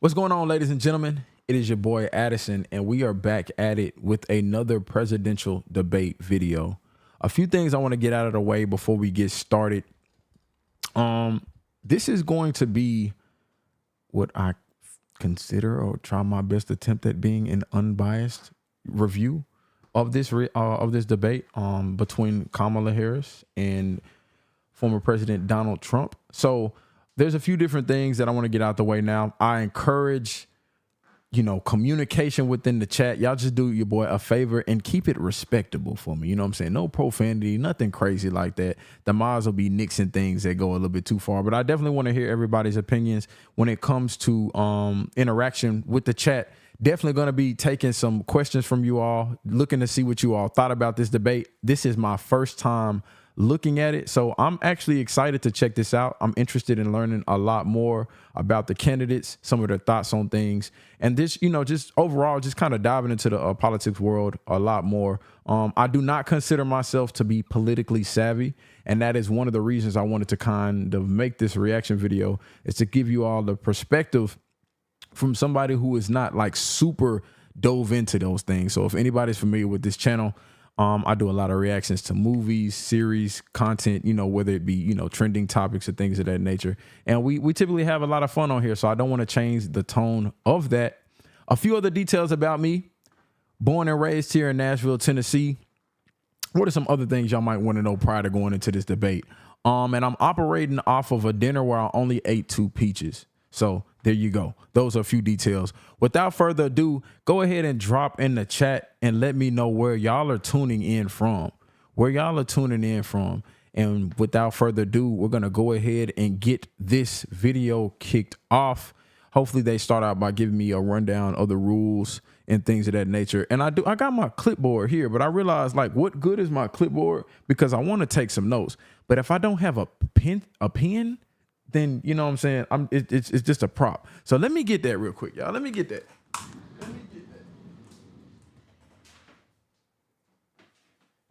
What's going on, ladies and gentlemen? It is your boy Addison, and we are back at it with another presidential debate video. A few things I want to get out of the way before we get started. This is going to be what I consider or try my best attempt at being an unbiased review of this debate between Kamala Harris and former President Donald Trump. So there's a few different things that I want to get out the way now. I encourage, communication within the chat. Y'all just do your boy a favor and keep it respectable for me. You know what I'm saying? No profanity, nothing crazy like that. The mods will be nixing things that go a little bit too far. But I definitely want to hear everybody's opinions when it comes to interaction with the chat. Definitely going to be taking some questions from you all, looking to see what you all thought about this debate. This is my first time looking at it, so I'm actually excited to check this out. I'm interested in learning a lot more about the candidates, some of their thoughts on things, and this, just overall, just kind of diving into the politics world a lot more. I do not consider myself to be politically savvy, and that is one of the reasons I wanted to kind of make this reaction video, is to give you all the perspective from somebody who is not like super dove into those things. So if anybody's familiar with this channel, I do a lot of reactions to movies, series, content, whether it be, trending topics or things of that nature. And we typically have a lot of fun on here, so I don't want to change the tone of that. A few other details about me: born and raised here in Nashville, Tennessee. What are some other things y'all might want to know prior to going into this debate? And I'm operating off of a dinner where I only ate 2 peaches. So there you go. Those are a few details. Without further ado, go ahead and drop in the chat and let me know where y'all are tuning in from. And without further ado, we're going to go ahead and get this video kicked off. Hopefully they start out by giving me a rundown of the rules and things of that nature. And I got my clipboard here, but I realized, like, what good is my clipboard? Because I want to take some notes. But if I don't have a pen, then you know what I'm saying, it's just a prop. So let me get that real quick, y'all. Let me get that. I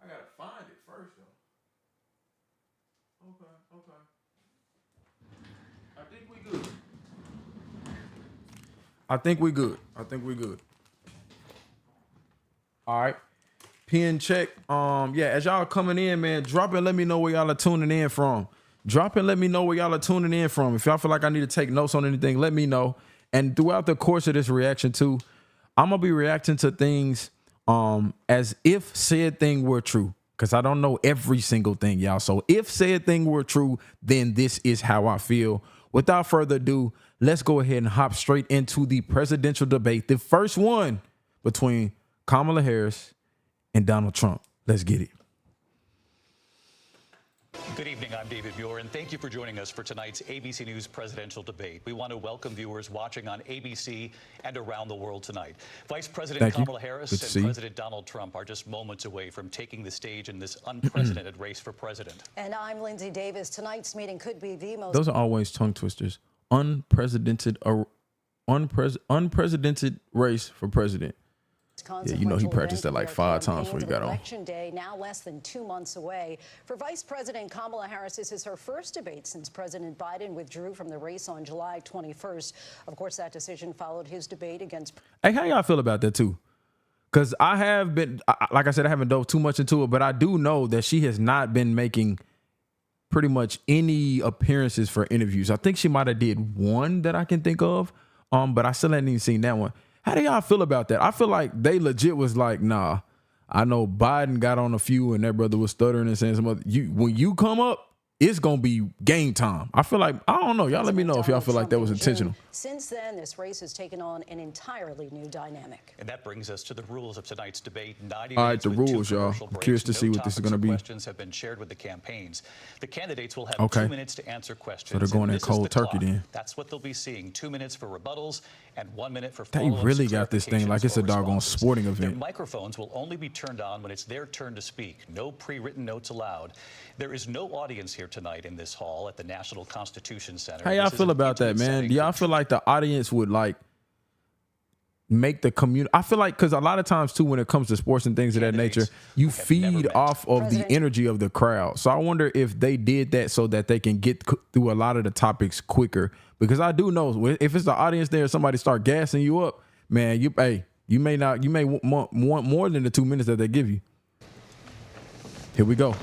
gotta find it first, though. Okay. I think we good. All right. Pen check. Yeah, as y'all coming in, man, drop and let me know where y'all are tuning in from. If y'all feel like I need to take notes on anything, let me know. And throughout the course of this reaction too, I'm gonna be reacting to things as if said thing were true, because I don't know every single thing, y'all. So if said thing were true, then this is how I feel. Without further ado, let's go ahead and hop straight into the presidential debate, the first one between Kamala Harris and Donald Trump. Let's get it. Good evening, I'm David Muir, and thank you for joining us for tonight's ABC News presidential debate. We want to welcome viewers watching on ABC and around the world tonight. Vice President Kamala Harris and President Donald Trump are just moments away from taking the stage in this unprecedented race for president. And I'm Lindsay Davis. Tonight's meeting could be the most... Those are always tongue twisters. Unprecedented race for president. Yeah, he practiced that like 5 times before he got on. Election day now less than 2 months away. For Vice President Kamala Harris, this is her first debate since President Biden withdrew from the race on July 21st. Of course, that decision followed his debate against... Hey, how y'all feel about that too? Because I have been, like I said, I haven't dove too much into it, but I do know that she has not been making pretty much any appearances for interviews. I think she might have did one that I can think of, but I still hadn't even seen that one. How do y'all feel about that? I feel like they legit was like, nah, I know Biden got on a few and that brother was stuttering and saying some other, when you come up, it's going to be game time. I feel like, I don't know. Y'all let me know if y'all feel like that was intentional. Since then, this race has taken on an entirely new dynamic. And that brings us to the rules of tonight's debate. 90 All right, minutes the with rules, 2 y'all. commercial breaks. Curious to see what this is going to be. Questions have been shared with the campaigns. The candidates will have 2 minutes to answer questions. So they're going in cold turkey then. That's what they'll be seeing. 2 minutes for rebuttals and 1 minute for they follow-ups. really got this thing like it's a doggone sporting event. Their microphones will only be turned on when it's their turn to speak. No pre-written notes allowed. There is no audience here tonight in this hall at the National Constitution Center. How y'all feel about that, man? Do y'all feel like the audience would like make the community. I feel like, because a lot of times too, when it comes to sports and things of that nature, you feed off of the energy of the crowd. So I wonder if they did that so that they can get through a lot of the topics quicker. Because I do know if it's the audience there, somebody start gassing you up, man, you may want more than the 2 minutes that they give you. Here we go.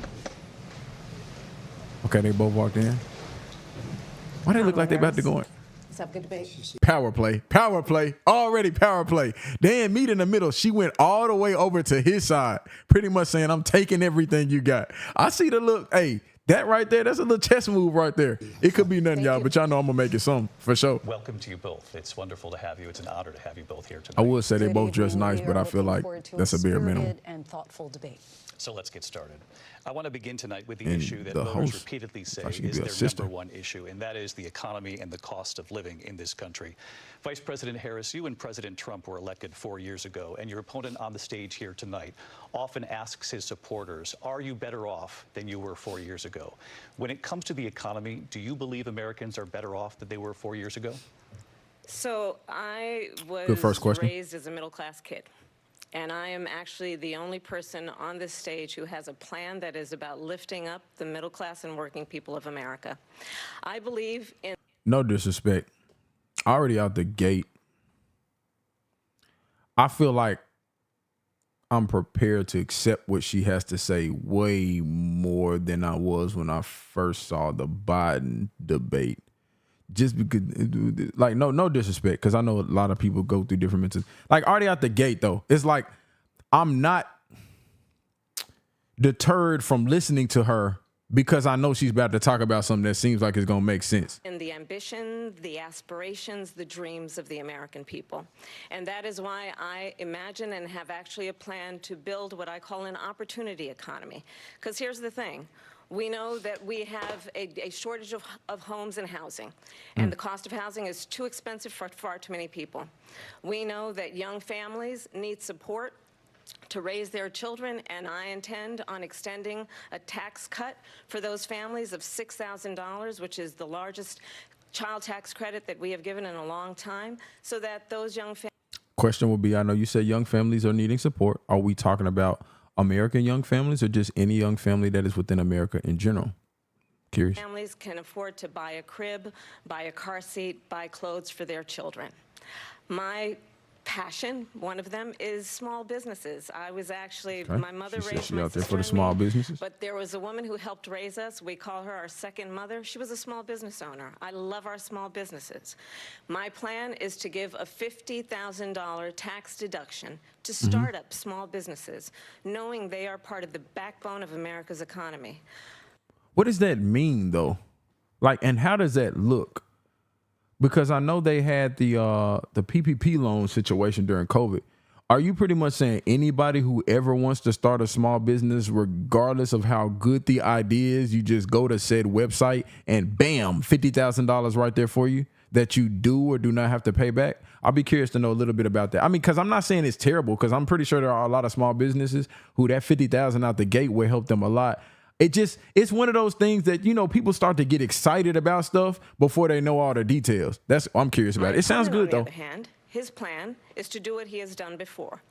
Okay, they both walked in. Why they look like they about to go in? Let's have a good debate. Power play, already power play. They didn't meet in the middle. She went all the way over to his side, pretty much saying, I'm taking everything you got. I see the look. Hey, that right there, that's a little chess move right there. It could be nothing, y'all, but y'all know I'm going to make it something, for sure. Welcome to you both. It's wonderful to have you. It's an honor to have you both here tonight. I would say they both dress nice, but I feel like that's a bare minimum. And thoughtful debate. So let's get started. I want to begin tonight with the issue that voters repeatedly say is their number one issue, and that is the economy and the cost of living in this country. Vice President Harris, you and President Trump were elected 4 years ago, and your opponent on the stage here tonight often asks his supporters, are you better off than you were 4 years ago? When it comes to the economy, do you believe Americans are better off than they were 4 years ago? So I was raised as a middle-class kid. And I am actually the only person on this stage who has a plan that is about lifting up the middle class and working people of America. I believe in... No disrespect. Already out the gate, I feel like I'm prepared to accept what she has to say way more than I was when I first saw the Biden debate. Just because, like, no disrespect, because I know a lot of people go through different mental. Like, already out the gate, though, it's like I'm not deterred from listening to her because I know she's about to talk about something that seems like it's going to make sense. In the ambition, the aspirations, the dreams of the American people. And that is why I imagine and have actually a plan to build what I call an opportunity economy. Because here's the thing. We know that we have a shortage of homes and housing, and the cost of housing is too expensive for far too many people. We know that young families need support to raise their children, and I intend on extending a tax cut for those families of $6,000, which is the largest child tax credit that we have given in a long time, so that those young families... Question will be, I know you said young families are needing support. Are we talking about American young families or just any young family that is within America in general? Curious. Families can afford to buy a crib, buy a car seat, buy clothes for their children. My passion, one of them, is small businesses. I was actually, my mother raised me out there for the small businesses. But there was a woman who helped raise us. We call her our second mother. She was a small business owner. I love our small businesses. My plan is to give a $50,000 tax deduction to start up small businesses, knowing they are part of the backbone of America's economy. What does that mean, though? Like, and how does that look? Because I know they had the PPP loan situation during COVID. Are you pretty much saying anybody who ever wants to start a small business, regardless of how good the idea is, you just go to said website and bam, $50,000 right there for you that you do or do not have to pay back? I'll be curious to know a little bit about that. I mean, because I'm not saying it's terrible, because I'm pretty sure there are a lot of small businesses who that $50,000 out the gate will help them a lot. It's one of those things that, you know, people start to get excited about stuff before they know all the details. I'm curious about it. It sounds good, though. On the other hand, his plan is to do what he has done before,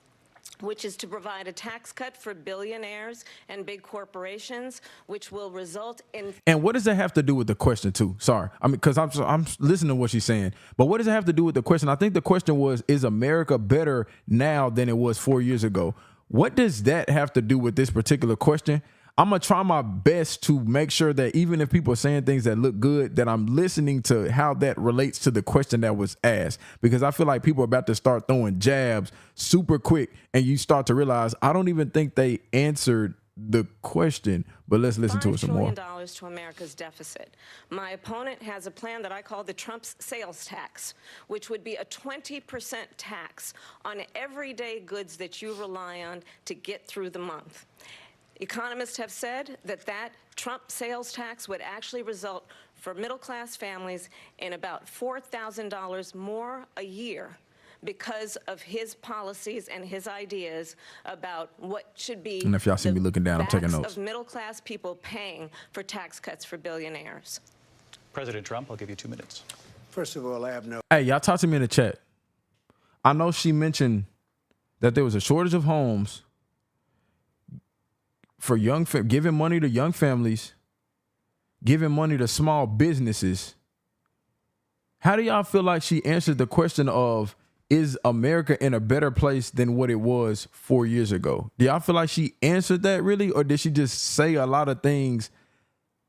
which is to provide a tax cut for billionaires and big corporations, which will result in... And what does that have to do with the question, too? Sorry. I mean, because I'm listening to what she's saying. But what does it have to do with the question? I think the question was, is America better now than it was 4 years ago? What does that have to do with this particular question? I'm going to try my best to make sure that even if people are saying things that look good, that I'm listening to how that relates to the question that was asked. Because I feel like people are about to start throwing jabs super quick, and you start to realize I don't even think they answered the question. But let's listen to it some more. $5 trillion to America's deficit. My opponent has a plan that I call the Trump sales tax, which would be a 20% tax on everyday goods that you rely on to get through the month. Economists have said that Trump sales tax would actually result for middle-class families in about $4,000 more a year because of his policies and his ideas about what should be. And if y'all see me looking down, I'm taking notes. Of middle-class people paying for tax cuts for billionaires. President Trump, I'll give you 2 minutes. First of all, I have no... Hey, y'all talk to me in the chat. I know she mentioned that there was a shortage of homes for giving money to young families, giving money to small businesses. How do y'all feel like she answered the question of, is America in a better place than what it was 4 years ago? Do y'all feel like she answered that really? Or did she just say a lot of things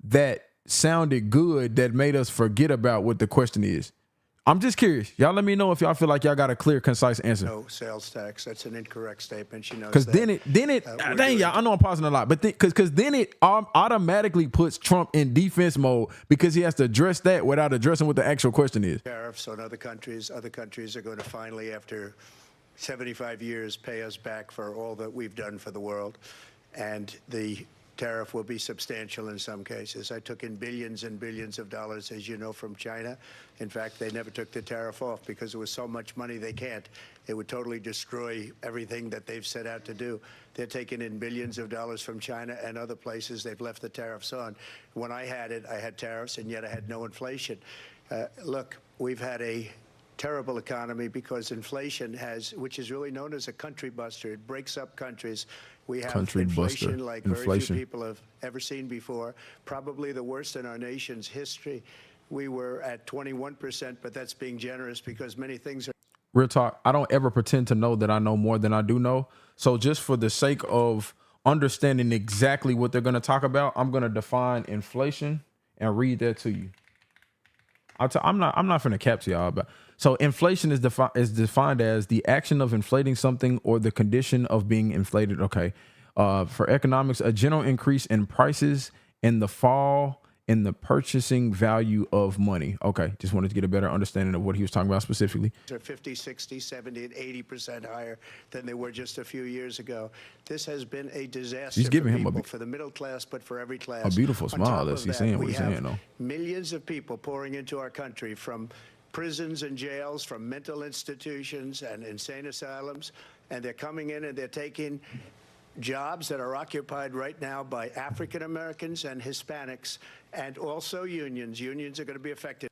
that sounded good that made us forget about what the question is? I'm just curious. Y'all let me know if y'all feel like y'all got a clear, concise answer. No sales tax. That's an incorrect statement. She knows because that. then it dang, y'all, I know I'm pausing a lot, but because then it automatically puts Trump in defense mode because he has to address that without addressing what the actual question is. Tariffs on other countries are going to finally, after 75 years, pay us back for all that we've done for the world. And the tariff will be substantial in some cases. I took in billions and billions of dollars, as you know, from China. In fact, they never took the tariff off because there was so much money they can't. It would totally destroy everything that they've set out to do. They're taking in billions of dollars from China and other places. They've left the tariffs on. When I had it, I had tariffs, and yet I had no inflation. Look, we've had a terrible economy because inflation which is really known as a country buster. It breaks up countries. We have inflation like very few people have ever seen before, probably the worst in our nation's history. We were at 21%, but that's being generous because many things are. Real talk, I don't ever pretend to know that I know more than I do know. So just for the sake of understanding exactly what they're going to talk about, I'm going to define inflation and read that to you. I'm not finna capture y'all, but so inflation is defined as the action of inflating something or the condition of being inflated. Okay. For economics, a general increase in prices and the fall in the purchasing value of money. Okay. Just wanted to get a better understanding of what he was talking about specifically. They're 50, 60, 70, and 80% higher than they were just a few years ago. This has been a disaster. She's giving him for the middle class, but for every class. A beautiful smile as he's saying what he's saying, though. Millions of people pouring into our country from prisons and jails, from mental institutions and insane asylums, and they're coming in and they're taking jobs that are occupied right now by African Americans and Hispanics, and also unions. Unions are going to be affected.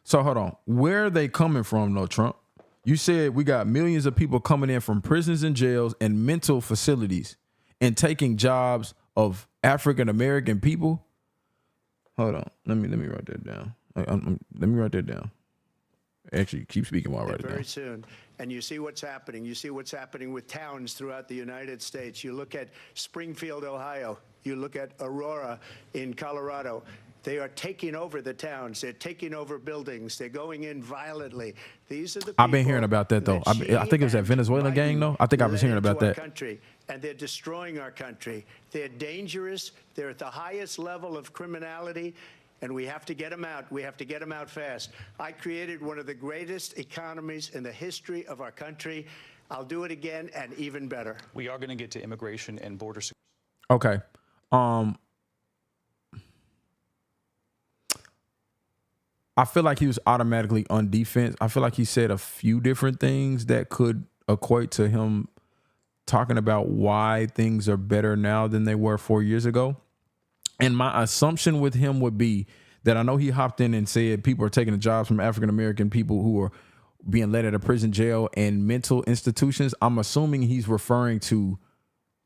So hold on. Where are they coming from, though, Trump? You said we got millions of people coming in from prisons and jails and mental facilities and taking jobs of African American people. Hold on. Let me write that down. Let me write that down. Actually, keep speaking while I write it down. Very soon. And you see what's happening. You see what's happening with towns throughout the United States. You look at Springfield, Ohio. You look at Aurora in Colorado. They are taking over the towns. They're taking over buildings. They're going in violently. These are the people. I've been hearing about that, though. I think it was that Venezuelan gang, though. I think I was hearing about that. Country, and they're destroying our country. They're dangerous. They're at the highest level of criminality. And we have to get them out. We have to get them out fast. I created one of the greatest economies in the history of our country. I'll do it again and even better. We are going to get to immigration and border security. Okay. I feel like he was automatically on defense. I feel like he said a few different things that could equate to him talking about why things are better now than they were 4 years ago. And my assumption with him would be that I know he hopped in and said people are taking the jobs from African-American people who are being led at a prison, jail, and mental institutions. I'm assuming he's referring to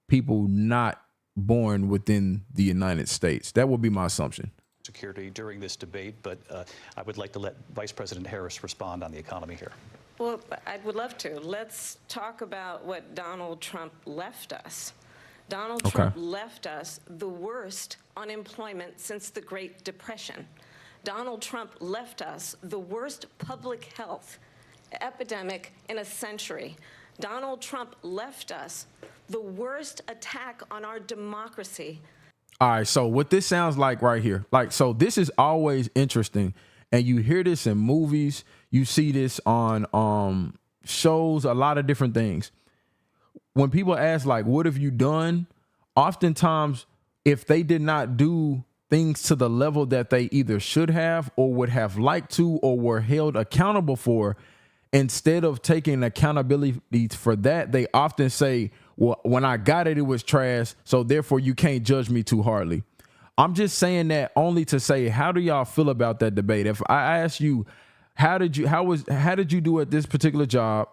people not born within the United States. That would be my assumption. Security during this debate, but I would like to let Vice President Harris respond on the economy here. Well, I would love to. Let's talk about what Donald Trump left us. Donald Trump left us the worst unemployment since the Great Depression. Donald Trump left us the worst public health epidemic in a century. Donald Trump left us the worst attack on our democracy. All right, so what this sounds like right here, so this is always interesting, and you hear this in movies, you see this on shows, a lot of different things. When people ask, what have you done? Oftentimes, if they did not do things to the level that they either should have or would have liked to or were held accountable for, instead of taking accountability for that, they often say, well, when I got it, it was trash, so therefore you can't judge me too hardly. I'm just saying that only to say, how do y'all feel about that debate? If I ask you, how did you do at this particular job?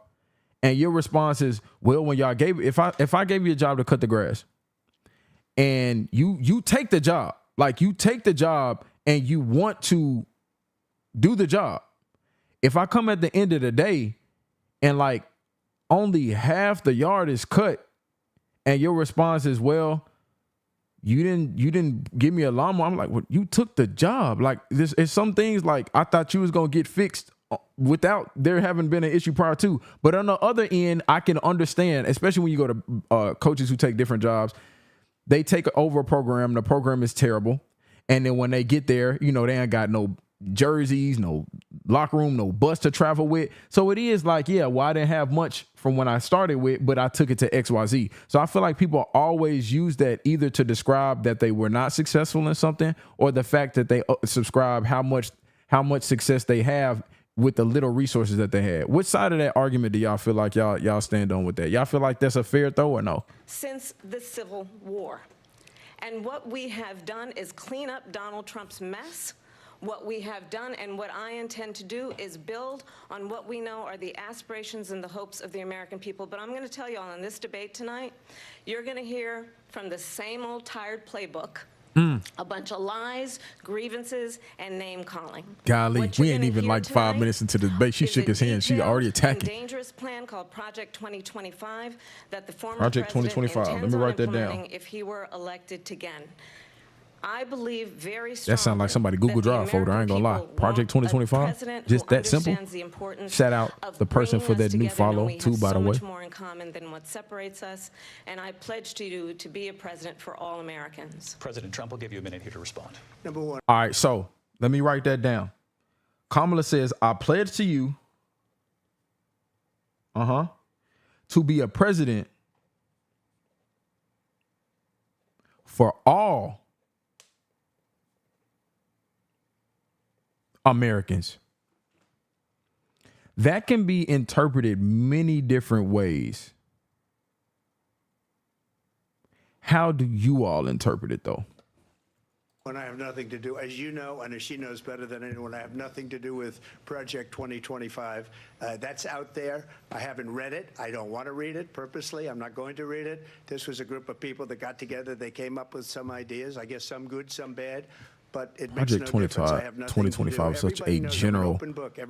And your response is, well, when y'all if I gave you a job to cut the grass, and you take the job, like you take the job and you want to do the job. If I come at the end of the day and like only half the yard is cut, and your response is, well, you didn't give me a lawnmower. I'm like, well, you took the job. Like this is some things like I thought you was gonna get fixed without there having been an issue prior to. But on the other end, I can understand, especially when you go to coaches who take different jobs, they take over a program. The program is terrible. And then when they get there, you know, they ain't got no jerseys, no locker room, no bus to travel with. So it is like, yeah, well, I didn't have much from when I started with, but I took it to XYZ. So I feel like people always use that either to describe that they were not successful in something, or the fact that they subscribe how much success they have with the little resources that they had. Which side of that argument do y'all feel like y'all stand on with that? Y'all feel like that's a fair throw or no? Since the Civil War. And what we have done is clean up Donald Trump's mess. What we have done and what I intend to do is build on what we know are the aspirations and the hopes of the American people. But I'm going to tell you all in this debate tonight, you're going to hear from the same old tired playbook. A bunch of lies, grievances, and name-calling. Golly, we ain't even like 5 minutes into the debate. She shook his hand. She already attacking. A dangerous plan called Project 2025 that the former Project 2025. Let me write that down. If he were elected again. I believe very strongly that sounds like somebody Google Drive folder. I ain't gonna lie. Project 2025. Just that simple. Shout out the person for that new follow too, by the way. Much more in common than what separates us, and I pledge to you to be a president for all Americans. President Trump will give you a minute here to respond. Number one. All right, so let me write that down. Kamala says, "I pledge to you, to be a president for all Americans." That can be interpreted many different ways. How do you all interpret it, though? When I have nothing to do, as you know, and as she knows better than anyone, I have nothing to do with Project 2025. That's out there. I haven't read it. I don't want to read it purposely. I'm not going to read it. This was a group of people that got together. They came up with some ideas. I guess some good, some bad. But it makes Project no difference. I have 2025 is such a general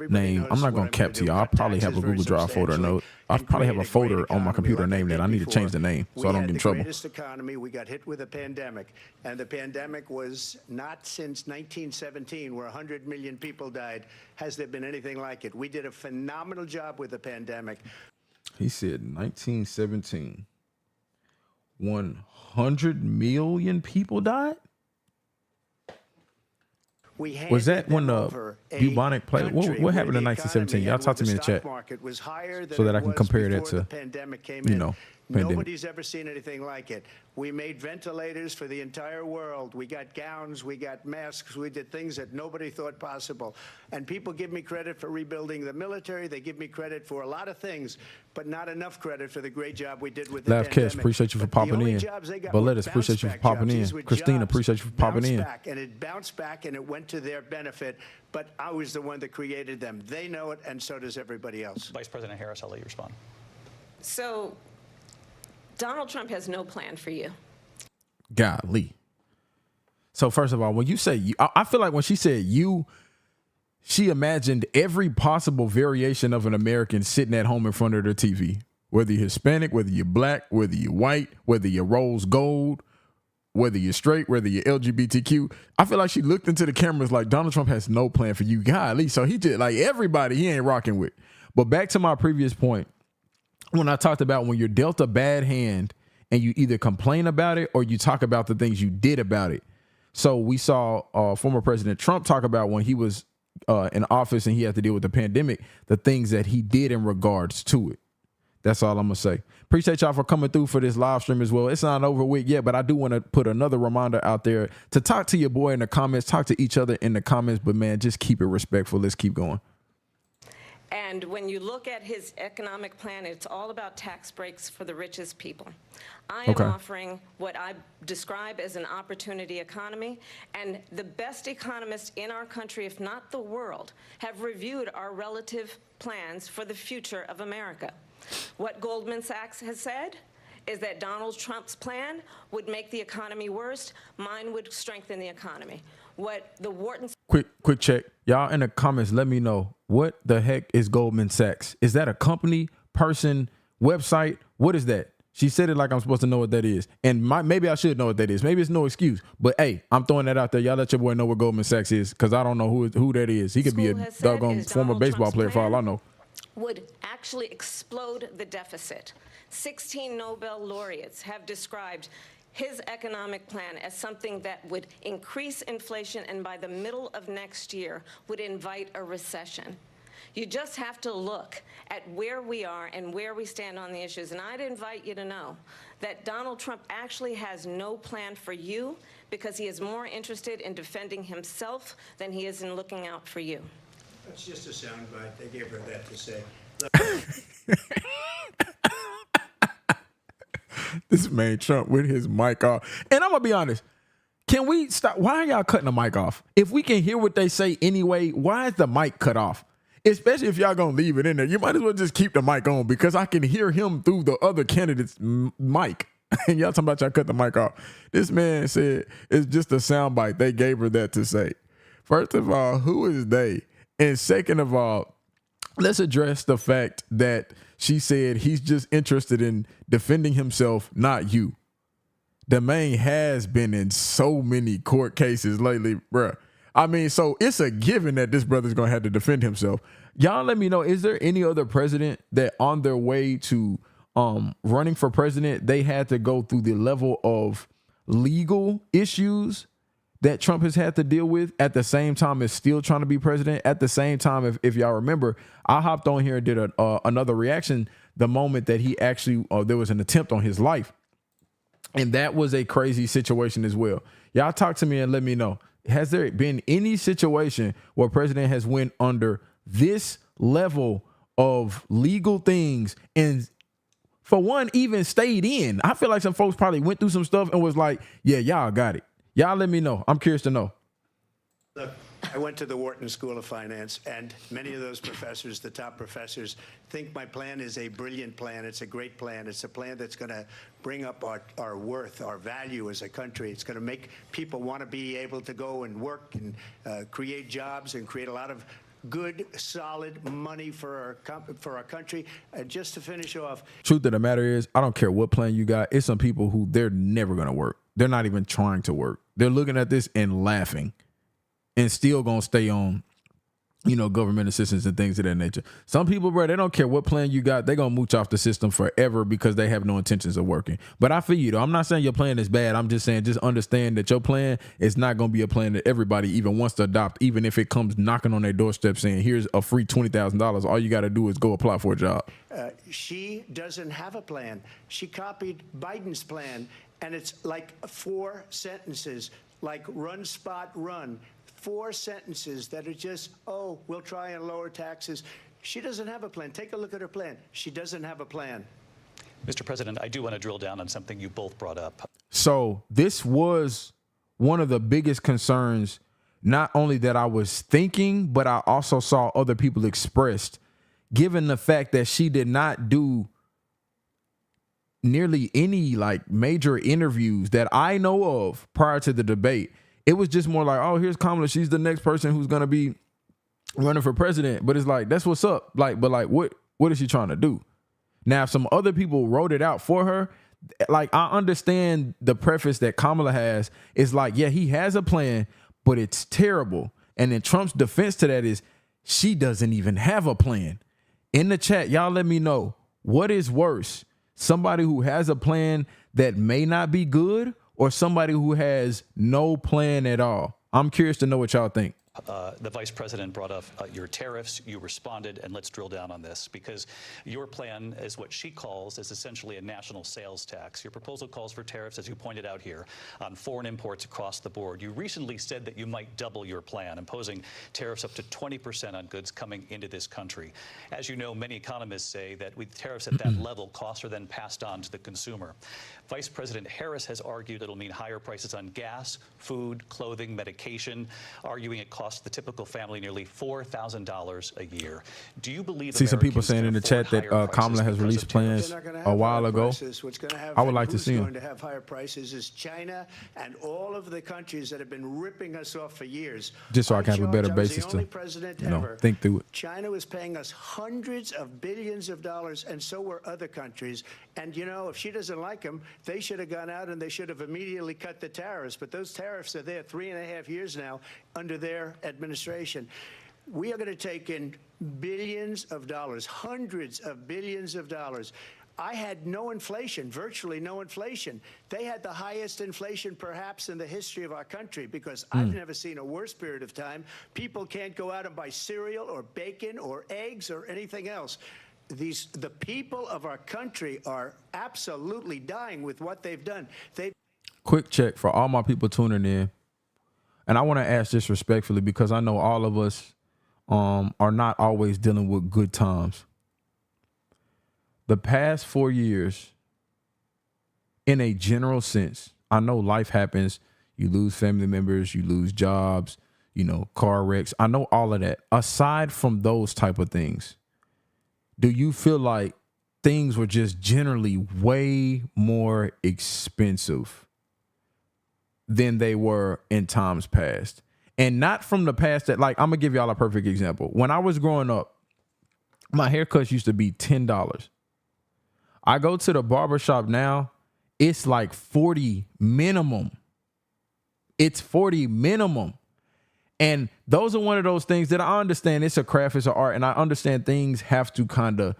name. I'm not going to cap to you. I'll probably have a Google Drive folder note. I'll probably have a folder on my computer named that. I need to change the name so I don't get in trouble. We had the greatest economy. We got hit with a pandemic. And the pandemic was not since 1917, where 100 million people died. Has there been anything like it? We did a phenomenal job with the pandemic. He said 1917, 100 million people died? Was that when the bubonic plague? What happened in 1917? Y'all talk to me in the chat so that I can compare that to, pandemic. Nobody's ever seen anything like it. We made ventilators for the entire world. We got gowns, we got masks, we did things that nobody thought possible. And people give me credit for rebuilding the military. They give me credit for a lot of things, but not enough credit for the great job we did with the pandemic. Laugh Cash, appreciate you for popping in. Lettuce, appreciate you for popping in. Christina, appreciate you for popping in. And it bounced back and it went to their benefit, but I was the one that created them. They know it, and so does everybody else. Vice President Harris, I'll let you respond. So Donald Trump has no plan for you. Golly. So first of all, when you say you, I feel like when she said you, she imagined every possible variation of an American sitting at home in front of their TV. Whether you're Hispanic, whether you're black, whether you're white, whether you're rose gold, whether you're straight, whether you're LGBTQ. I feel like she looked into the cameras like Donald Trump has no plan for you. Golly. So he just like everybody he ain't rocking with. But back to my previous point. When I talked about when you're dealt a bad hand and you either complain about it or you talk about the things you did about it. So we saw former President Trump talk about when he was in office and he had to deal with the pandemic, the things that he did in regards to it. That's all I'm going to say. Appreciate y'all for coming through for this live stream as well. It's not over with yet, but I do want to put another reminder out there to talk to your boy in the comments, talk to each other in the comments. But, man, just keep it respectful. Let's keep going. And when you look at his economic plan, it's all about tax breaks for the richest people. I am offering what I describe as an opportunity economy, and the best economists in our country, if not the world, have reviewed our relative plans for the future of America. What Goldman Sachs has said is that Donald Trump's plan would make the economy worse. Mine would strengthen the economy. What the Wharton... Quick check. Y'all in the comments, let me know, what the heck is Goldman Sachs? Is that a company, person, website? What is that? She said it like I'm supposed to know what that is. And maybe I should know what that is. Maybe it's no excuse. But hey, I'm throwing that out there. Y'all let your boy know what Goldman Sachs is, because I don't know who that is. He could be a doggone former baseball player for all I know. Would actually explode the deficit. 16 Nobel laureates have described his economic plan as something that would increase inflation and by the middle of next year would invite a recession. You just have to look at where we are and where we stand on the issues. And I'd invite you to know that Donald Trump actually has no plan for you, because he is more interested in defending himself than he is in looking out for you. That's just a soundbite. They gave her that to say. This man Trump with his mic off. And I'm going to be honest. Can we stop? Why are y'all cutting the mic off? If we can hear what they say anyway, why is the mic cut off? Especially if y'all going to leave it in there. You might as well just keep the mic on, because I can hear him through the other candidate's mic. And y'all talking about y'all cut the mic off. This man said it's just a soundbite. They gave her that to say. First of all, who is they? And second of all, let's address the fact that she said he's just interested in defending himself, not you. The man has been in so many court cases lately, bruh. I mean, so it's a given that this brother's going to have to defend himself. Y'all let me know, is there any other president that on their way to running for president, they had to go through the level of legal issues that Trump has had to deal with at the same time as still trying to be president? At the same time, if y'all remember, I hopped on here and did another reaction the moment that he actually, there was an attempt on his life. And that was a crazy situation as well. Y'all talk to me and let me know. Has there been any situation where president has went under this level of legal things and, for one, even stayed in? I feel like some folks probably went through some stuff and was like, yeah, y'all got it. Y'all let me know. I'm curious to know. Look, I went to the Wharton School of Finance, and many of those professors, the top professors, think my plan is a brilliant plan. It's a great plan. It's a plan that's going to bring up our worth, our value as a country. It's going to make people want to be able to go and work and create jobs and create a lot of good, solid money for our country. And just to finish off, truth of the matter is, I don't care what plan you got. It's some people who they're never going to work. They're not even trying to work. They're looking at this and laughing and still going to stay on, government assistance and things of that nature. Some people, bro, they don't care what plan you got. They're going to mooch off the system forever because they have no intentions of working. But I feel you, though. I'm not saying your plan is bad. I'm just saying, just understand that your plan is not going to be a plan that everybody even wants to adopt, even if it comes knocking on their doorstep saying, here's a free $20,000. All you got to do is go apply for a job. She doesn't have a plan. She copied Biden's plan, and it's like 4 sentences, like run, spot, run. 4 sentences that are just, oh, we'll try and lower taxes. She doesn't have a plan. Take a look at her plan. She doesn't have a plan. Mr. President, I do want to drill down on something you both brought up. So this was one of the biggest concerns, not only that I was thinking, but I also saw other people expressed, given the fact that she did not do nearly any major interviews that I know of prior to the debate. It was just more like, oh, here's Kamala. She's the next person who's going to be running for president. But it's like, that's what's up. What is she trying to do? Now, if some other people wrote it out for her, I understand the preface that Kamala has. It's like, yeah, he has a plan, but it's terrible. And then Trump's defense to that is she doesn't even have a plan. In the chat, y'all let me know, what is worse? Somebody who has a plan that may not be good, or somebody who has no plan at all? I'm curious to know what y'all think. The vice president brought up your tariffs. You responded, and let's drill down on this, because your plan is what she calls is essentially a national sales tax. Your proposal calls for tariffs, as you pointed out here, on foreign imports across the board. You recently said that you might double your plan, imposing tariffs up to 20% on goods coming into this country. As you know, many economists say that with tariffs at that level, costs are then passed on to the consumer. Vice President Harris has argued it'll mean higher prices on gas, food, clothing, medication, arguing it costs the typical family nearly $4,000 a year. Do you believe? See some people saying in the chat that Kamala has released plans a while ago. I would like to see them. Who's going to have higher prices is China and all of the countries that have been ripping us off for years. Just so I can have a better basis to, think through it. China was paying us hundreds of billions of dollars, and so were other countries. And, you know, if she doesn't like them, they should have gone out and they should have immediately cut the tariffs. But those tariffs are there 3.5 years now under their administration. We are going to take in billions of dollars, hundreds of billions of dollars. I had no inflation, virtually no inflation. They had the highest inflation perhaps in the history of our country, because I've never seen a worse period of time. People can't go out and buy cereal or bacon or eggs or anything else. The people of our country are absolutely dying with what they've done. Quick check for all my people tuning in. And I want to ask this respectfully, because I know all of us are not always dealing with good times. The past 4 years, in a general sense, I know life happens. You lose family members, you lose jobs, you know, car wrecks. I know all of that. Aside from those type of things, do you feel like things were just generally way more expensive than they were in times past? And not from the past that, like, I'm going to give y'all a perfect example. When I was growing up, my haircuts used to be $10. I go to the barbershop now, it's like 40 minimum. It's 40 minimum. And those are one of those things that I understand. It's a craft, it's an art, and I understand things have to kind of,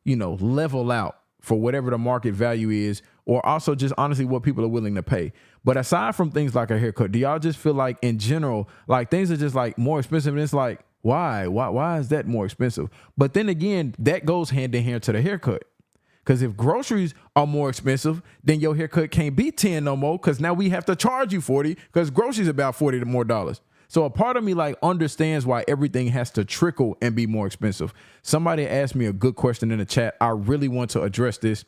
you know, level out for whatever the market value is, or also just honestly what people are willing to pay. But aside from things like a haircut, do y'all just feel like in general, like things are just like more expensive? And it's like, why is that more expensive? But then again, that goes hand in hand to the haircut. Because if groceries are more expensive, then your haircut can't be 10 no more, because now we have to charge you 40, because groceries are about $40 more dollars. So a part of me like understands why everything has to trickle and be more expensive. Somebody asked me a good question in the chat. I really want to address this.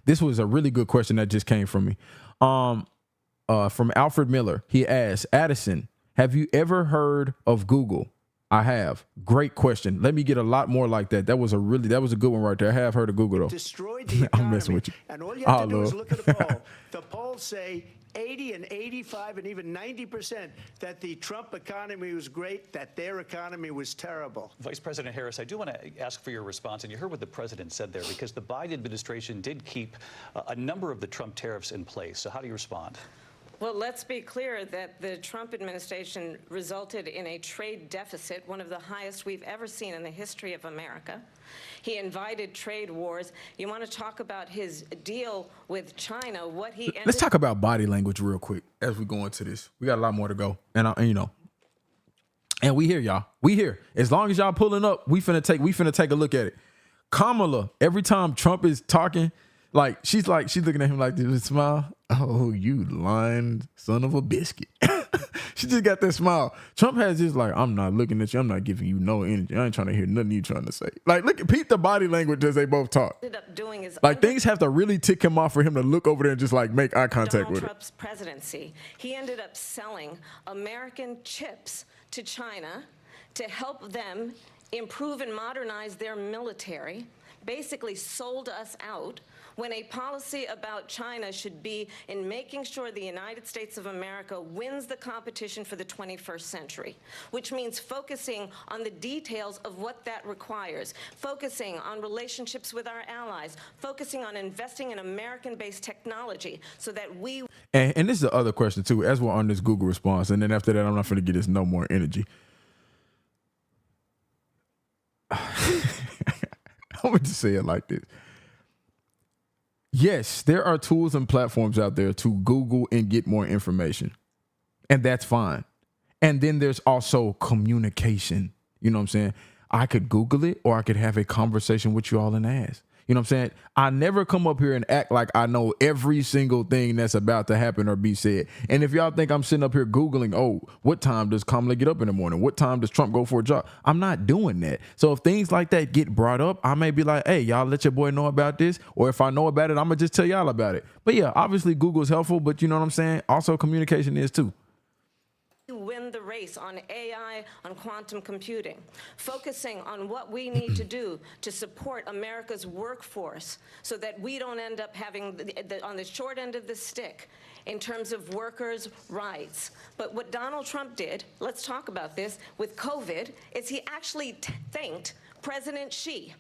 This was a really good question that just came from me. From Alfred Miller. He asked, Addison, have you ever heard of Google? I have. Great question. Let me get a lot more like that. That was a good one right there. I have heard of Google though. Destroyed the economy. I'm messing with you. And all you have to do is look at the poll. The polls say 80 and 85 and even 90% that the Trump economy was great, that their economy was terrible. Vice President Harris, I do want to ask for your response, and you heard what the president said there, because the Biden administration did keep a number of the Trump tariffs in place. So how do you respond? Well, let's be clear that the Trump administration resulted in a trade deficit, one of the highest we've ever seen in the history of America. He invited trade wars. You want to talk about his deal with China, what he ended. Let's talk about body language real quick as we go into this. We got a lot more to go. And you know, and we here, y'all. We here. As long as y'all pulling up, we finna take a look at it. Kamala, every time Trump is talking, like she's looking at him like this with a smile. Oh, you lying son of a biscuit. She just got that smile. Trump has this like, I'm not looking at you. I'm not giving you no energy. I ain't trying to hear nothing you trying to say. Like, look at Pete the body language as they both talk. Like things have to really tick him off for him to look over there and just like make eye contact with Trump's presidency. He ended up selling American chips to China to help them improve and modernize their military, basically sold us out, when a policy about China should be in making sure the United States of America wins the competition for the 21st century, which means focusing on the details of what that requires, focusing on relationships with our allies, focusing on investing in American-based technology so that we... And this is the other question, too, as we're on this Google response, and then after that, I'm not going to get this no more energy. I would just say it like this. Yes, there are tools and platforms out there to Google and get more information. And that's fine. And then there's also communication. You know what I'm saying? I could Google it, or I could have a conversation with you all and ask. You know what I'm saying? I never come up here and act like I know every single thing that's about to happen or be said. And if y'all think I'm sitting up here Googling, oh, what time does Kamala get up in the morning? What time does Trump go for a jog? I'm not doing that. So if things like that get brought up, I may be like, hey, y'all let your boy know about this. Or if I know about it, I'm going to just tell y'all about it. But yeah, obviously Google's helpful, but you know what I'm saying? Also communication is too. Win the race on AI, on quantum computing, focusing on what we need to do to support America's workforce so that we don't end up having on the short end of the stick in terms of workers' rights. But what Donald Trump did, let's talk about this, with COVID, is he actually thanked President Xi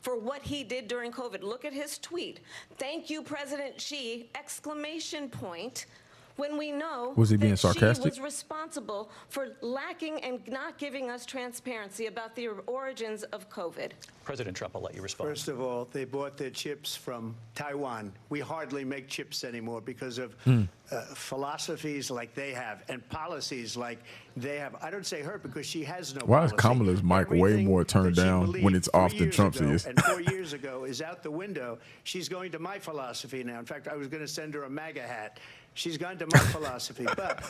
for what he did during COVID. Look at his tweet. Thank you, President Xi, exclamation point. When we know was he being sarcastic? She was responsible for lacking and not giving us transparency about the origins of COVID. President Trump, I'll let you respond. First of all, they bought their chips from Taiwan. We hardly make chips anymore because of philosophies like they have and policies like they have. I don't say her because she has no Why policy. is Kamala's mic way more turned down when it's off than Trump's is? And 4 years ago is out the window. She's going to my philosophy now. In fact, I was going to send her a MAGA hat. She's gone to my philosophy, but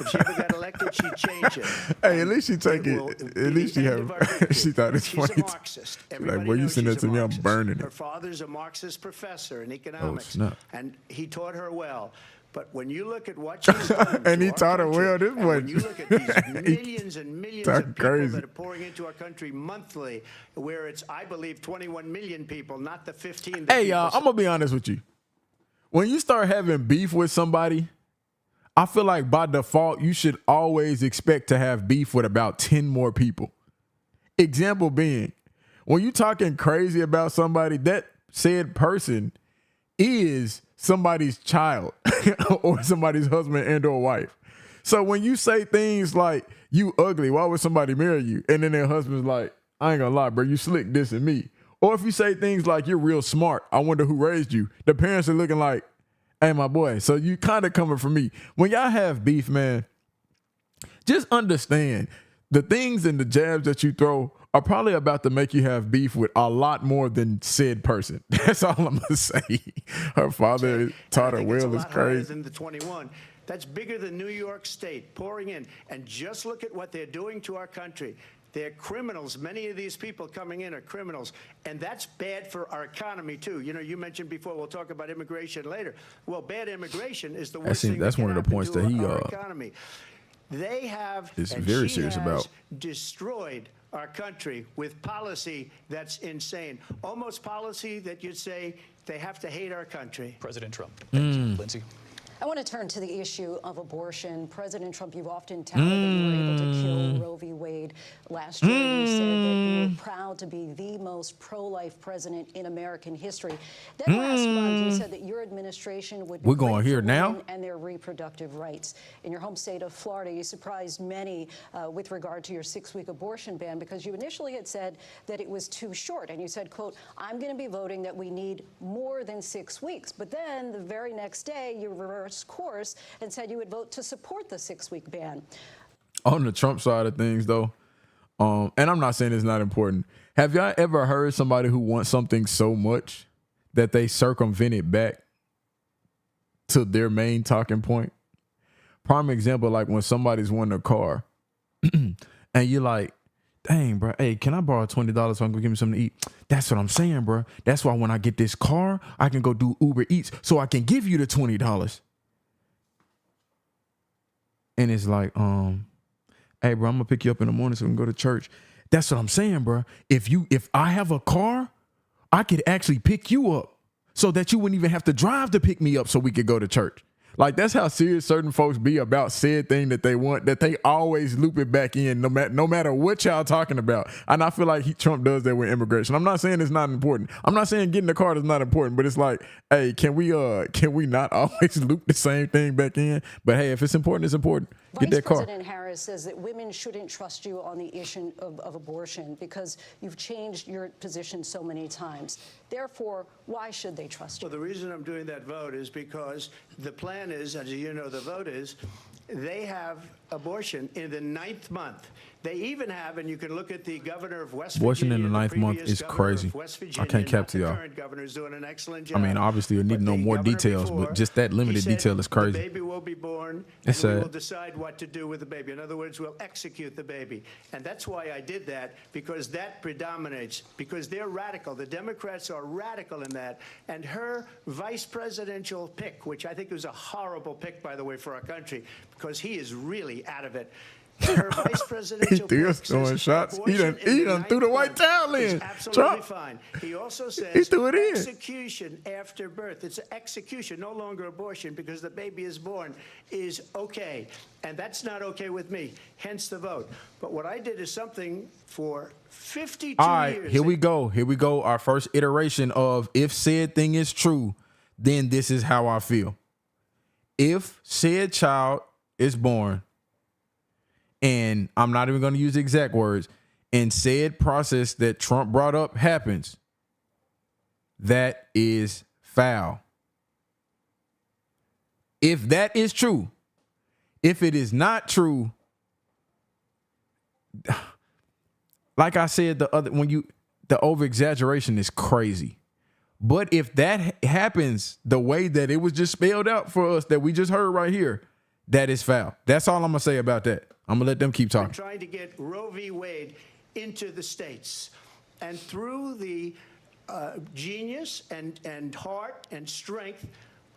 if she ever got elected, she'd change it. Hey, at least she take it. At least she have. She thought it's funny. She's a Marxist. Like, well, you send that to me, I'm burning Her it. father's a Marxist professor in economics, and he taught her well. But when you look at what she's done, and he taught her well. This one. When you look at these millions and millions of people that are pouring into our country monthly, where it's, I believe, 21 million people, not the 15. Hey, y'all, I'm gonna be honest with you. When you start having beef with somebody, I feel like by default, you should always expect to have beef with about 10 more people. Example being, when you're talking crazy about somebody, that said person is somebody's child or somebody's husband and or wife. So when you say things like, you ugly, why would somebody marry you? And then their husband's like, I ain't gonna lie, bro, you slick dissing me. Or if you say things like, you're real smart, I wonder who raised you. The parents are looking like, hey, my boy, so you kind of coming from me. When y'all have beef, man, just understand the things and the jabs that you throw are probably about to make you have beef with a lot more than said person. That's all I'm going to say. Her father taught her well. It's crazy. Than the 21. That's bigger than New York State pouring in. And just look at what they're doing to our country. They're criminals. Many of these people coming in are criminals. And that's bad for our economy, too. You know, you mentioned before, we'll talk about immigration later. Well, bad immigration is the worst thing that's one of the points that he our economy. They have, is very serious about, destroyed our country with policy that's insane. Almost policy that you'd say they have to hate our country. President Trump. Thank you. Lindsay. I want to turn to the issue of abortion. President Trump, you've often touted that you were able to kill Roe v. Wade. Last year, you said that you were proud to be the most pro-life president in American history. Then last month, you said that your administration would be we're going here now and their reproductive rights. In your home state of Florida, you surprised many with regard to your 6-week abortion ban because you initially had said that it was too short. And you said, quote, I'm going to be voting that we need more than 6 weeks. But then the very next day, you reversed course and said you would vote to support the 6-week ban. On the Trump side of things, though, and I'm not saying it's not important. Have y'all ever heard somebody who wants something so much that they circumvent it back to their main talking point? Prime example, like when somebody's wanting a car and you're like, dang, bro, hey, can I borrow $20 so I can go give me something to eat? That's what I'm saying, bro. That's why when I get this car, I can go do Uber Eats so I can give you the $20. And it's like, hey, bro, I'm gonna pick you up in the morning so we can go to church. That's what I'm saying, bro. If I have a car, I could actually pick you up so that you wouldn't even have to drive to pick me up so we could go to church. Like, that's how serious certain folks be about said thing that they want, that they always loop it back in no matter what y'all talking about. And I feel like Trump does that with immigration. I'm not saying it's not important. I'm not saying getting the car is not important, but it's like, hey, can we not always loop the same thing back in? But hey, if it's important, it's important. Get that car. Vice President Harris says that women shouldn't trust you on the issue of abortion because you've changed your position so many times. Therefore, why should they trust you? Well, the reason I'm doing that vote is because the plan is, as you know, the vote is they have abortion in the 9th month. They even have, and you can look at the governor of West Abortion Virginia. in the 9th month is crazy. I can't cap to y'all. The current governor is doing an excellent job. I mean, obviously, you need to know more details, but just that limited detail is crazy. The baby will be born, it's and we sad. will decide what to do with the baby. In other words, we'll execute the baby. And that's why I did that, because that predominates, because they're radical. The Democrats are radical in that. And her vice presidential pick, which I think was a horrible pick, by the way, for our country, because he is really out of it. Her vice presidential He throwing shots. He done threw the white towel in. Absolutely Trump. fine. He also says he threw it in. Execution after birth. It's execution, no longer abortion, because the baby is born, is okay. And that's not okay with me, hence the vote. But what I did is something for 52 years. All right, here we go. Here we go. Our first iteration of if said thing is true, then this is how I feel. If said child is born, and I'm not even going to use the exact words, and said process that Trump brought up happens, that is foul. If that is true, if it is not true, like I said, the over exaggeration is crazy. But if that happens the way that it was just spelled out for us that we just heard right here, that is foul. That's all I'm gonna say about that. I'm gonna let them keep talking. We're trying to get Roe v. Wade into the states, and through the genius and heart and strength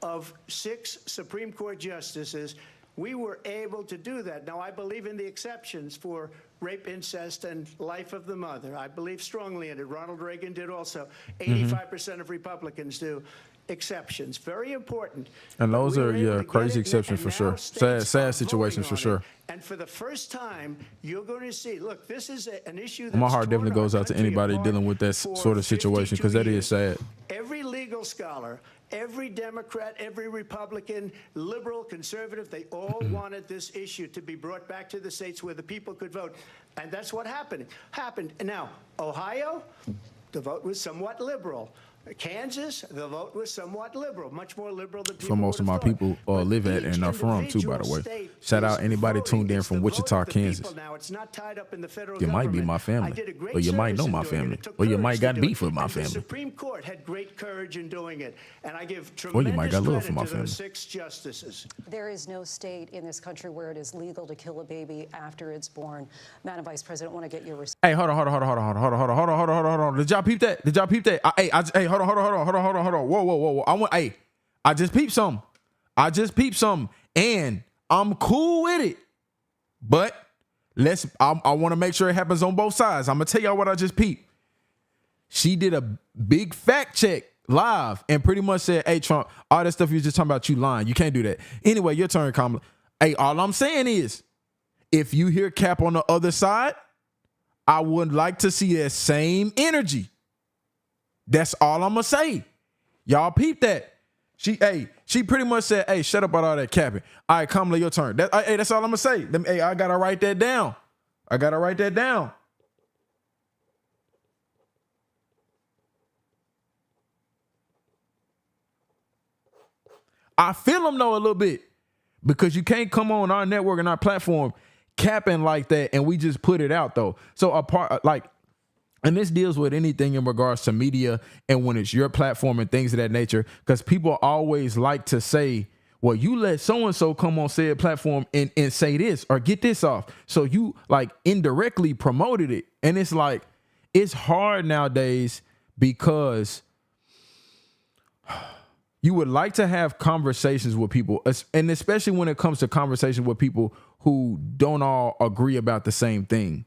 of 6 Supreme Court justices, we were able to do that. Now, I believe in the exceptions for rape, incest, and life of the mother. I believe strongly in it. Ronald Reagan did also. 85% of Republicans do. Exceptions, very important. And those are crazy exceptions for sure. Sad situations for sure. And for the first time, you're going to see. Look, this is an issue. That's my heart definitely goes out to anybody dealing with that sort of situation, because that is sad. Every legal scholar, every Democrat, every Republican, liberal, conservative, they all wanted this issue to be brought back to the states where the people could vote, and that's what happened. And now, Ohio, the vote was somewhat liberal. Kansas, the vote was somewhat liberal, much more liberal than people for most of my people live at and are from too, by the way. Shout out anybody tuned in from Wichita, Kansas. Now, it's not tied up in the federal you might be my family, or you might know my family, or you might got beef with my family. The Supreme Court had great courage in doing it, and I give or you might tremendous got love credit for my to family. those 6 justices. There is no state in this country where it is legal to kill a baby after it's born. Madam Vice President, I want to get your response. Hey, hold on. Did y'all peep that? Hey, hold on. Whoa. I just peeped something. And I'm cool with it. But I want to make sure it happens on both sides. I'm going to tell y'all what I just peeped. She did a big fact check live and pretty much said, hey, Trump, all that stuff you was just talking about, you lying. You can't do that. Anyway, your turn, Kamala. Hey, all I'm saying is, if you hear Cap on the other side, I would like to see that same energy. That's all I'm going to say. Y'all peep that. She pretty much said, hey, shut up about all that capping. All right, Kamala, your turn. That's all I'm going to say. Hey, I got to write that down. I feel them though a little bit, because you can't come on our network and our platform capping like that and we just put it out though. So and this deals with anything in regards to media and when it's your platform and things of that nature, because people always like to say, well, you let so-and-so come on said platform and say this or get this off. So you like indirectly promoted it. And it's like, it's hard nowadays because you would like to have conversations with people, and especially when it comes to conversations with people who don't all agree about the same thing.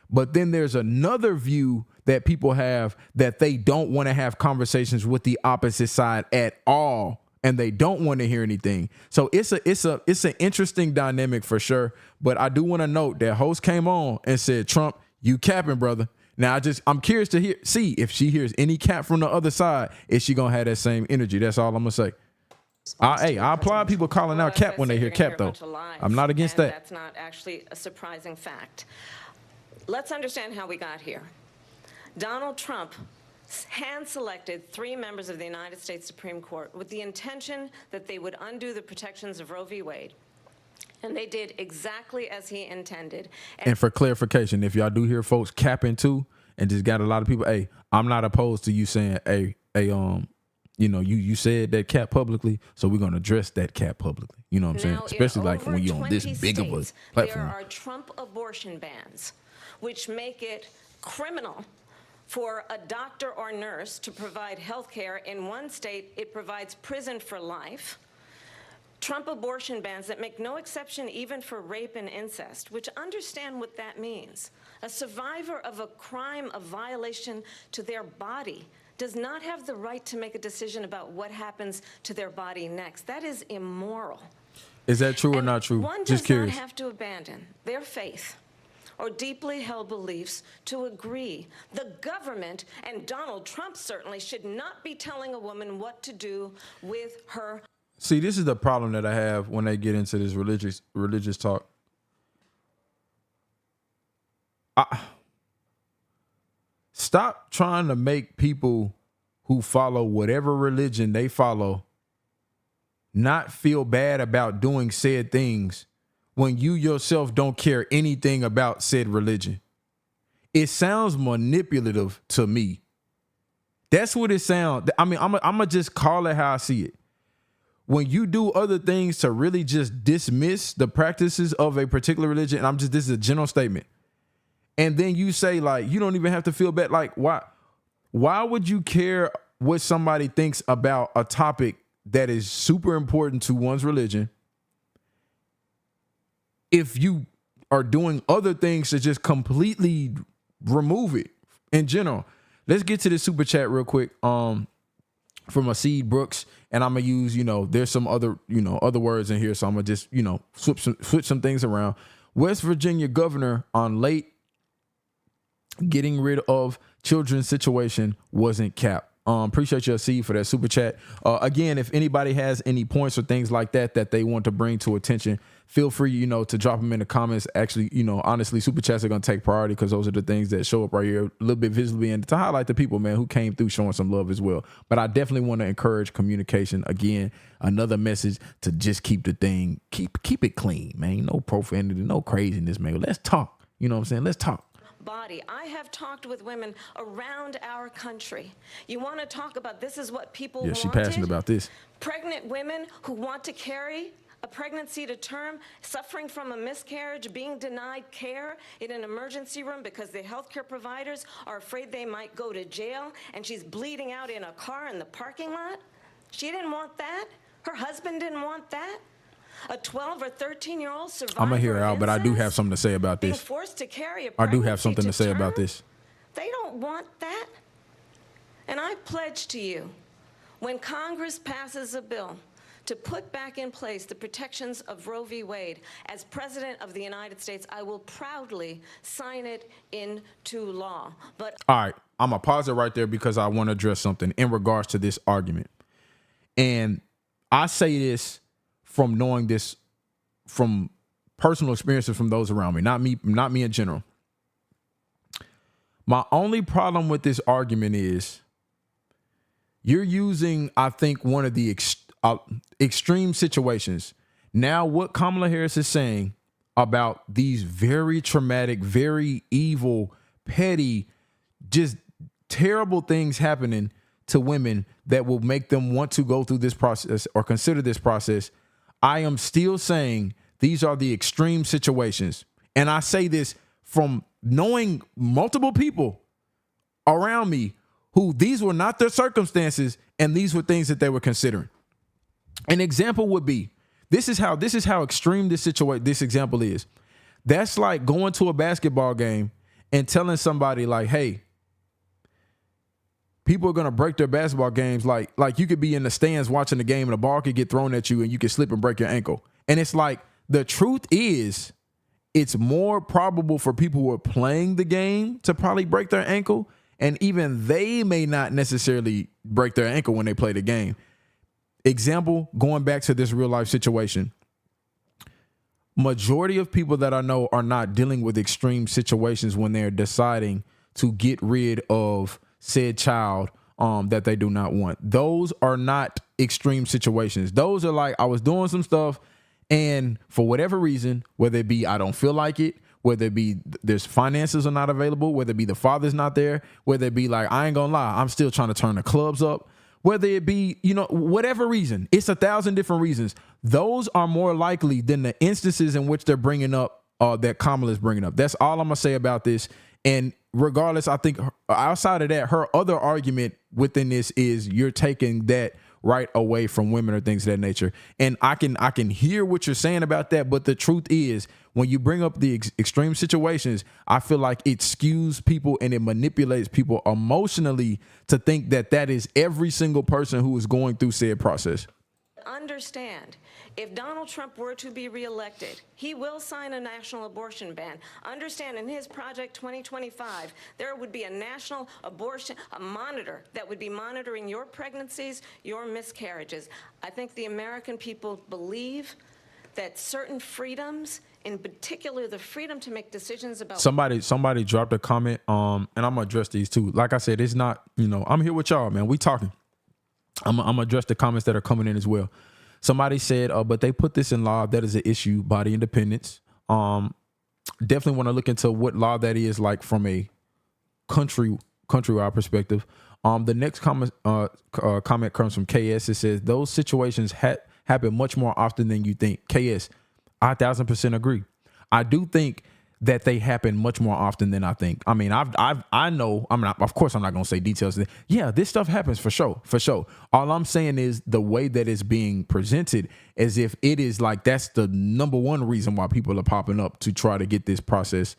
But then there's another view that people have that they don't want to have conversations with the opposite side at all, and they don't want to hear anything. So it's an interesting dynamic for sure. But I do want to note that host came on and said, Trump, you capping, brother. Now I'm curious to see if she hears any cap from the other side, is she gonna have that same energy? That's all I'm gonna say. I applaud people calling out cap when they hear cap, though. I'm not against that. That's not actually a surprising fact. Let's understand how we got here. Donald Trump hand-selected 3 members of the United States Supreme Court with the intention that they would undo the protections of Roe v. Wade. And they did exactly as he intended. And for clarification, if y'all do hear folks capping too, and just got a lot of people, hey, I'm not opposed to you saying, you know, you said that cap publicly, so we're gonna address that cap publicly. You know what I'm saying? Especially like when you're on this big of a platform. There are Trump abortion bans, which make it criminal for a doctor or nurse to provide health care. In one state, it provides prison for life. Trump abortion bans that make no exception even for rape and incest, which understand what that means. A survivor of a crime of violation to their body does not have the right to make a decision about what happens to their body next. That is immoral. Is that true or not true? One Just does curious. not have to abandon their faith or deeply held beliefs to agree. The government, and Donald Trump certainly, should not be telling a woman what to do with her. See, this is the problem that I have when they get into this religious talk. Stop trying to make people who follow whatever religion they follow not feel bad about doing said things when you yourself don't care anything about said religion. It sounds manipulative to me. That's what it sounds. I mean, I'm gonna just call it how I see it. When you do other things to really just dismiss the practices of a particular religion, and this is a general statement, and then you say, like, you don't even have to feel bad. Like, why would you care what somebody thinks about a topic that is super important to one's religion if you are doing other things to just completely remove it in general? Let's get to this super chat real quick. From a Seed Brooks, and I'm gonna use, there's some other, other words in here, so I'm gonna just, switch some things around. West Virginia governor on late getting rid of children's situation wasn't capped. Appreciate your Seed for that super chat. Again, if anybody has any points or things like that they want to bring to attention, feel free, to drop them in the comments. Actually, honestly, super chats are going to take priority because those are the things that show up right here a little bit visibly and to highlight the people, man, who came through showing some love as well. But I definitely want to encourage communication. Again, another message to just keep the thing, keep it clean, man. No profanity, no craziness, man. Let's talk. You know what I'm saying? Let's talk. Body. I have talked with women around our country. You want to talk about this is what people wanted? Yeah, she's passionate about this. Pregnant women who want to carry a pregnancy to term, suffering from a miscarriage, being denied care in an emergency room because the healthcare providers are afraid they might go to jail, and she's bleeding out in a car in the parking lot. She didn't want that. Her husband didn't want that. A 12 or 13-year-old survivor. I'm gonna hear her out, but I do have something to say about this. Being forced to carry a I do have something to say term, about this. They don't want that. And I pledge to you, when Congress passes a bill to put back in place the protections of Roe v. Wade, as President of the United States, I will proudly sign it into law. But all right, I'm gonna pause it right there because I want to address something in regards to this argument. And I say this from knowing this from personal experiences from those around me, not me in general. My only problem with this argument is you're using, I think, one of the extreme situations. Now, what Kamala Harris is saying about these very traumatic, very evil, petty, just terrible things happening to women that will make them want to go through this process or consider this process. I am still saying these are the extreme situations. And I say this from knowing multiple people around me who these were not their circumstances and these were things that they were considering. An example would be, this is how extreme this example is. That's like going to a basketball game and telling somebody like, hey, people are going to break their basketball games. Like you could be in the stands watching the game and a ball could get thrown at you and you could slip and break your ankle. And it's like, the truth is, it's more probable for people who are playing the game to probably break their ankle. And even they may not necessarily break their ankle when they play the game. Example, going back to this real life situation. Majority of people that I know are not dealing with extreme situations when they're deciding to get rid of said child that they do not want. Those are not extreme situations. Those are like, I was doing some stuff And for whatever reason, whether it be I don't feel like it, whether it be there's finances are not available, whether it be the father's not there, whether it be like, I ain't gonna lie, I'm still trying to turn the clubs up, whether it be, you know, whatever reason, it's 1,000 different reasons. Those are more likely than the instances in which they're bringing up that Kamala is bringing up. That's all I'm gonna say about this. And regardless, I think outside of that, her other argument within this is you're taking that right away from women or things of that nature. And I can hear what you're saying about that. But the truth is, when you bring up the extreme situations, I feel like it skews people and it manipulates people emotionally to think that that is every single person who is going through said process. Understand, if Donald Trump were to be reelected, he will sign a national abortion ban. Understand, in his Project 2025, there would be a national abortion, a monitor that would be monitoring your pregnancies, your miscarriages. I think the American people believe that certain freedoms, in particular the freedom to make decisions about... Somebody dropped a comment, and I'm gonna address these too. Like I said, it's not, you know, I'm here with y'all, man. We talking. I'm gonna address the comments that are coming in as well. Somebody said, but they put this in law. That is an issue by the independents. Definitely want to look into what law that is like from a countrywide perspective. The next comment comes from KS. It says those situations happen much more often than you think. KS, I 1,000% agree. I do think that they happen much more often than I think. I mean, I know, of course I'm not going to say details. Yeah, this stuff happens for sure. All I'm saying is the way that it's being presented as if it is like, that's the number one reason why people are popping up to try to get this process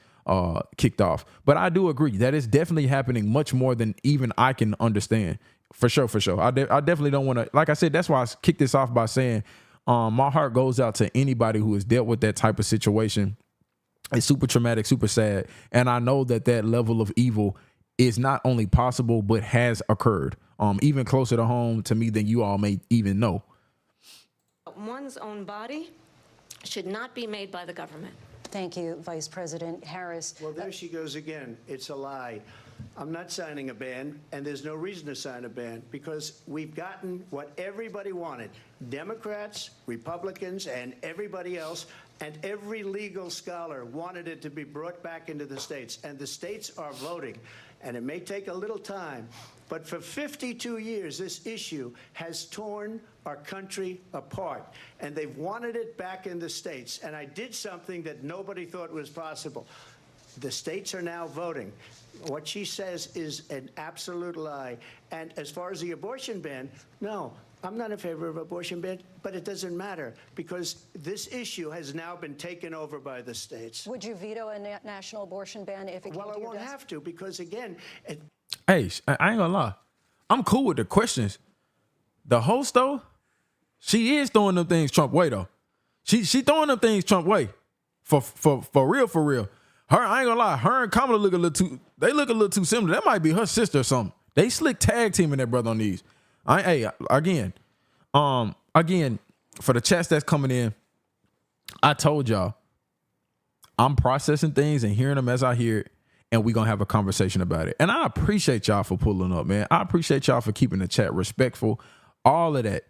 kicked off. But I do agree that it's definitely happening much more than even I can understand. For sure. I definitely don't want to, like I said, that's why I kicked this off by saying my heart goes out to anybody who has dealt with that type of situation. It's super traumatic, super sad. And I know that that level of evil is not only possible, but has occurred, even closer to home to me than you all may even know. One's own body should not be made by the government. Thank you, Vice President Harris. Well, there she goes again. It's a lie. I'm not signing a ban, and there's no reason to sign a ban because we've gotten what everybody wanted. Democrats, Republicans, and everybody else, and every legal scholar wanted it to be brought back into the states, and the states are voting. And it may take a little time, but for 52 years, this issue has torn our country apart, and they've wanted it back in the states. And I did something that nobody thought was possible. The states are now voting. What she says is an absolute lie. And as far as the abortion ban, no, I'm not in favor of abortion ban, but it doesn't matter because this issue has now been taken over by the states. Would you veto a national abortion ban if it came to your desk? Well, I won't have to because, again... Hey, I ain't gonna lie. I'm cool with the questions. The host, though, she is throwing them things Trump way, though. She throwing them things Trump way. For real. Her, I ain't gonna lie, her and Kamala look a little too similar. That might be her sister or something. They slick tag teaming that brother on these. Again, for the chats that's coming in, I told y'all, I'm processing things and hearing them as I hear it, and we're gonna have a conversation about it. And I appreciate y'all for pulling up, man. I appreciate y'all for keeping the chat respectful, all of that.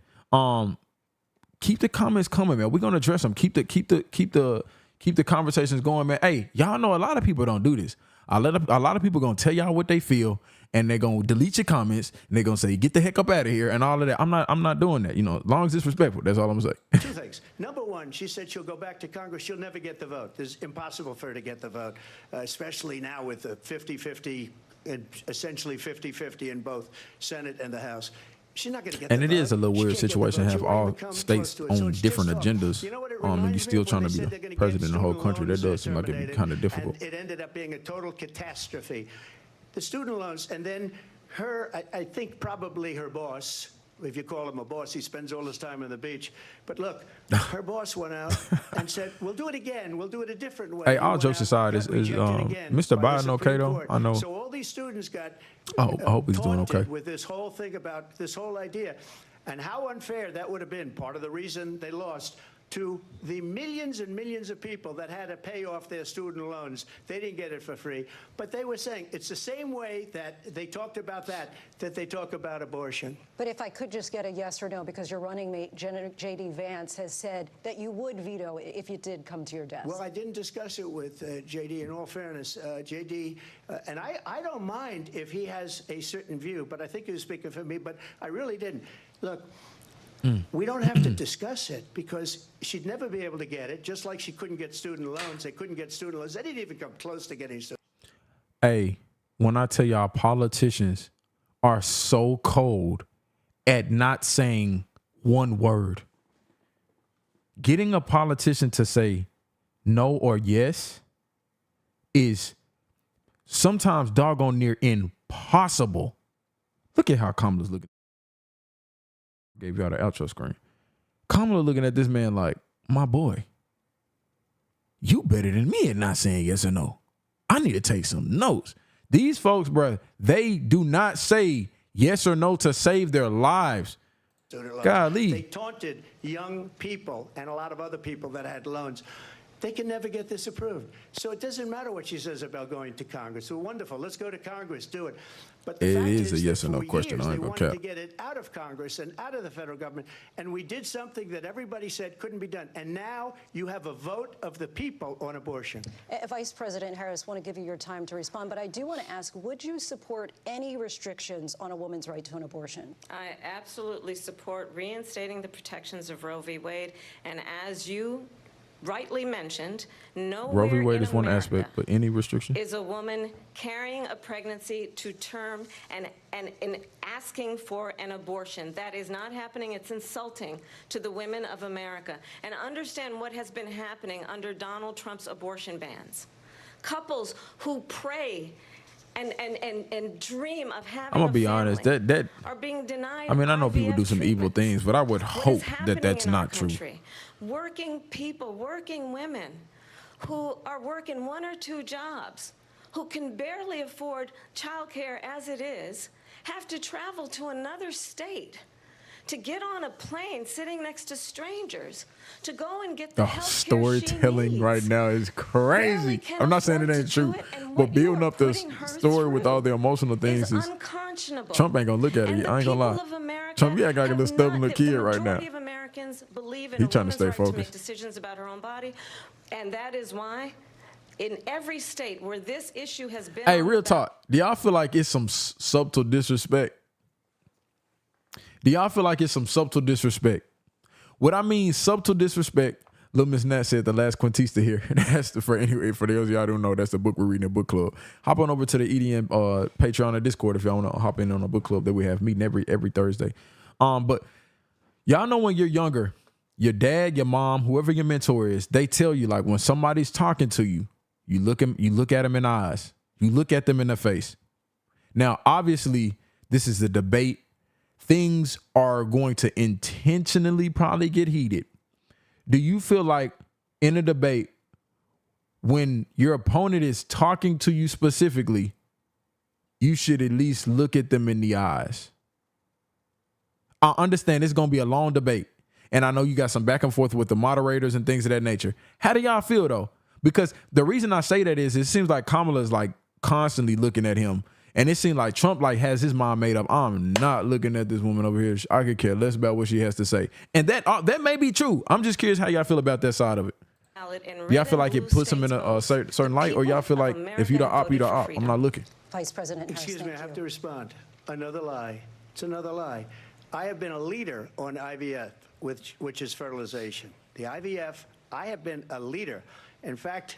Keep the comments coming, man. We're gonna address them. Keep the conversations going, man. Hey, y'all know a lot of people don't do this. A lot of people gonna tell y'all what they feel, and they're gonna delete your comments, and they're gonna say, "Get the heck up out of here," and all of that. I'm not doing that. You know, as long as it's respectful, that's all I'm gonna say. Two things. Number one, she said she'll go back to Congress. She'll never get the vote. It's impossible for her to get the vote, especially now with the 50-50, essentially 50-50 in both Senate and the House. She's not going to get and the it vote. is a little She weird can't get the situation to vote. have She won't all even come states close to it. So on it's different just off. agendas, You know what it and reminds you me still of? trying When to they be said they're the gonna president get of the whole student country. That loans does seem like it'd be terminated, kind of difficult. and it ended up being a total catastrophe. The student loans, and then I think probably her boss, if you call him a boss, he spends all his time on the beach. But look, her boss went out and said, "We'll do it again. We'll do it a different way." Hey, all jokes aside, is Mr. Biden okay though? I know. So all these students got I hope he's doing okay. with this whole thing about this whole idea. And how unfair that would have been, part of the reason they lost, to the millions and millions of people that had to pay off their student loans. They didn't get it for free. But they were saying it's the same way that they talked about that they talk about abortion. But if I could just get a yes or no, because your running mate, J.D. Vance, has said that you would veto it if it did come to your desk. Well, I didn't discuss it with J.D. In all fairness, J.D., and I don't mind if he has a certain view, but I think he was speaking for me, but I really didn't. Look, we don't have to discuss it because she'd never be able to get it, just like she couldn't get student loans. They couldn't get student loans. They didn't even come close to getting student loans. Hey, when I tell y'all politicians are so cold at not saying one word, getting a politician to say no or yes is sometimes doggone near impossible. Look at how Kamala's looking. Gave y'all the outro screen. Kamala looking at this man like, my boy, you better than me at not saying yes or no. I need to take some notes. These folks, bro, they do not say yes or no to save their lives. Golly. They taunted young people and a lot of other people that had loans. They can never get this approved. So it doesn't matter what she says about going to Congress. So wonderful. Let's go to Congress. Do it. But the fact is a yes or no question. They wanted to get it out of Congress and out of the federal government. And we did something that everybody said couldn't be done. And now you have a vote of the people on abortion. Vice President Harris, I want to give you your time to respond. But I do want to ask, would you support any restrictions on a woman's right to an abortion? I absolutely support reinstating the protections of Roe v. Wade. And as you rightly mentioned, Roe v. Wade is one aspect, but any restriction is a woman carrying a pregnancy to term and asking for an abortion. That is not happening. It's insulting to the women of America. And understand what has been happening under Donald Trump's abortion bans. Couples who pray and dream of having I'm gonna be honest, that are being denied. I mean, I know people do some evil things, but I would hope that that's not true. Working people, working women who are working 1 or 2 jobs, who can barely afford childcare as it is, have to travel to another state to get on a plane sitting next to strangers to go and get the health care storytelling right now is crazy. I'm not saying it ain't true, but building up this story with all the emotional things is unconscionable. Trump ain't gonna look at it. I ain't gonna lie. Trump, yeah, got a little stubborn little kid right now. He's trying to stay focused. To make decisions about her own body, and that is why in every state where this issue has been. Hey, real talk. Do y'all feel like it's some subtle disrespect? Do y'all feel like it's some subtle disrespect? What I mean, subtle disrespect, Lil Miss Nat said the last Quintista here. That's for those of y'all who don't know, that's the book we're reading in book club. Hop on over to the EDM Patreon or Discord if y'all want to hop in on a book club that we have meeting every Thursday. But y'all know when you're younger, your dad, your mom, whoever your mentor is, they tell you like when somebody's talking to you, you look at them in the eyes, you look at them in the face. Now, obviously, this is a debate. Things are going to intentionally probably get heated. Do you feel like in a debate, when your opponent is talking to you specifically, you should at least look at them in the eyes? I understand it's going to be a long debate, and I know you got some back and forth with the moderators and things of that nature. How do y'all feel, though? Because the reason I say that is it seems like Kamala is like constantly looking at him. And it seems like Trump like has his mind made up. I'm not looking at this woman over here. I could care less about what she has to say. And that may be true. I'm just curious how y'all feel about that side of it. Y'all feel like it puts them in a certain light, or y'all feel like if you don't opt, you don't opt? I'm not looking. Vice President Harris, excuse me, I have to respond. Another lie. It's another lie. I have been a leader on IVF, which is fertilization. The IVF, I have been a leader. In fact,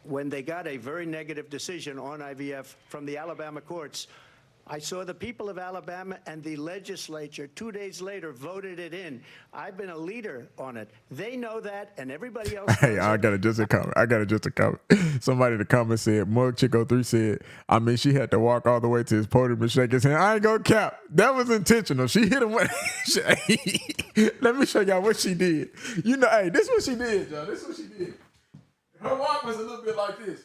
when they got a very negative decision on IVF from the Alabama courts, I saw the people of Alabama and the legislature 2 days later voted it in. I've been a leader on it. They know that, and everybody else. Hey, I got just a comment. Somebody in the comments said, Mug Chico 3 said, I mean, she had to walk all the way to his podium and shake his hand. I ain't gonna cap. That was intentional. She hit him with. Let me show y'all what she did. You know, hey, this is what she did, y'all. This is what she did. Her walk was a little bit like this.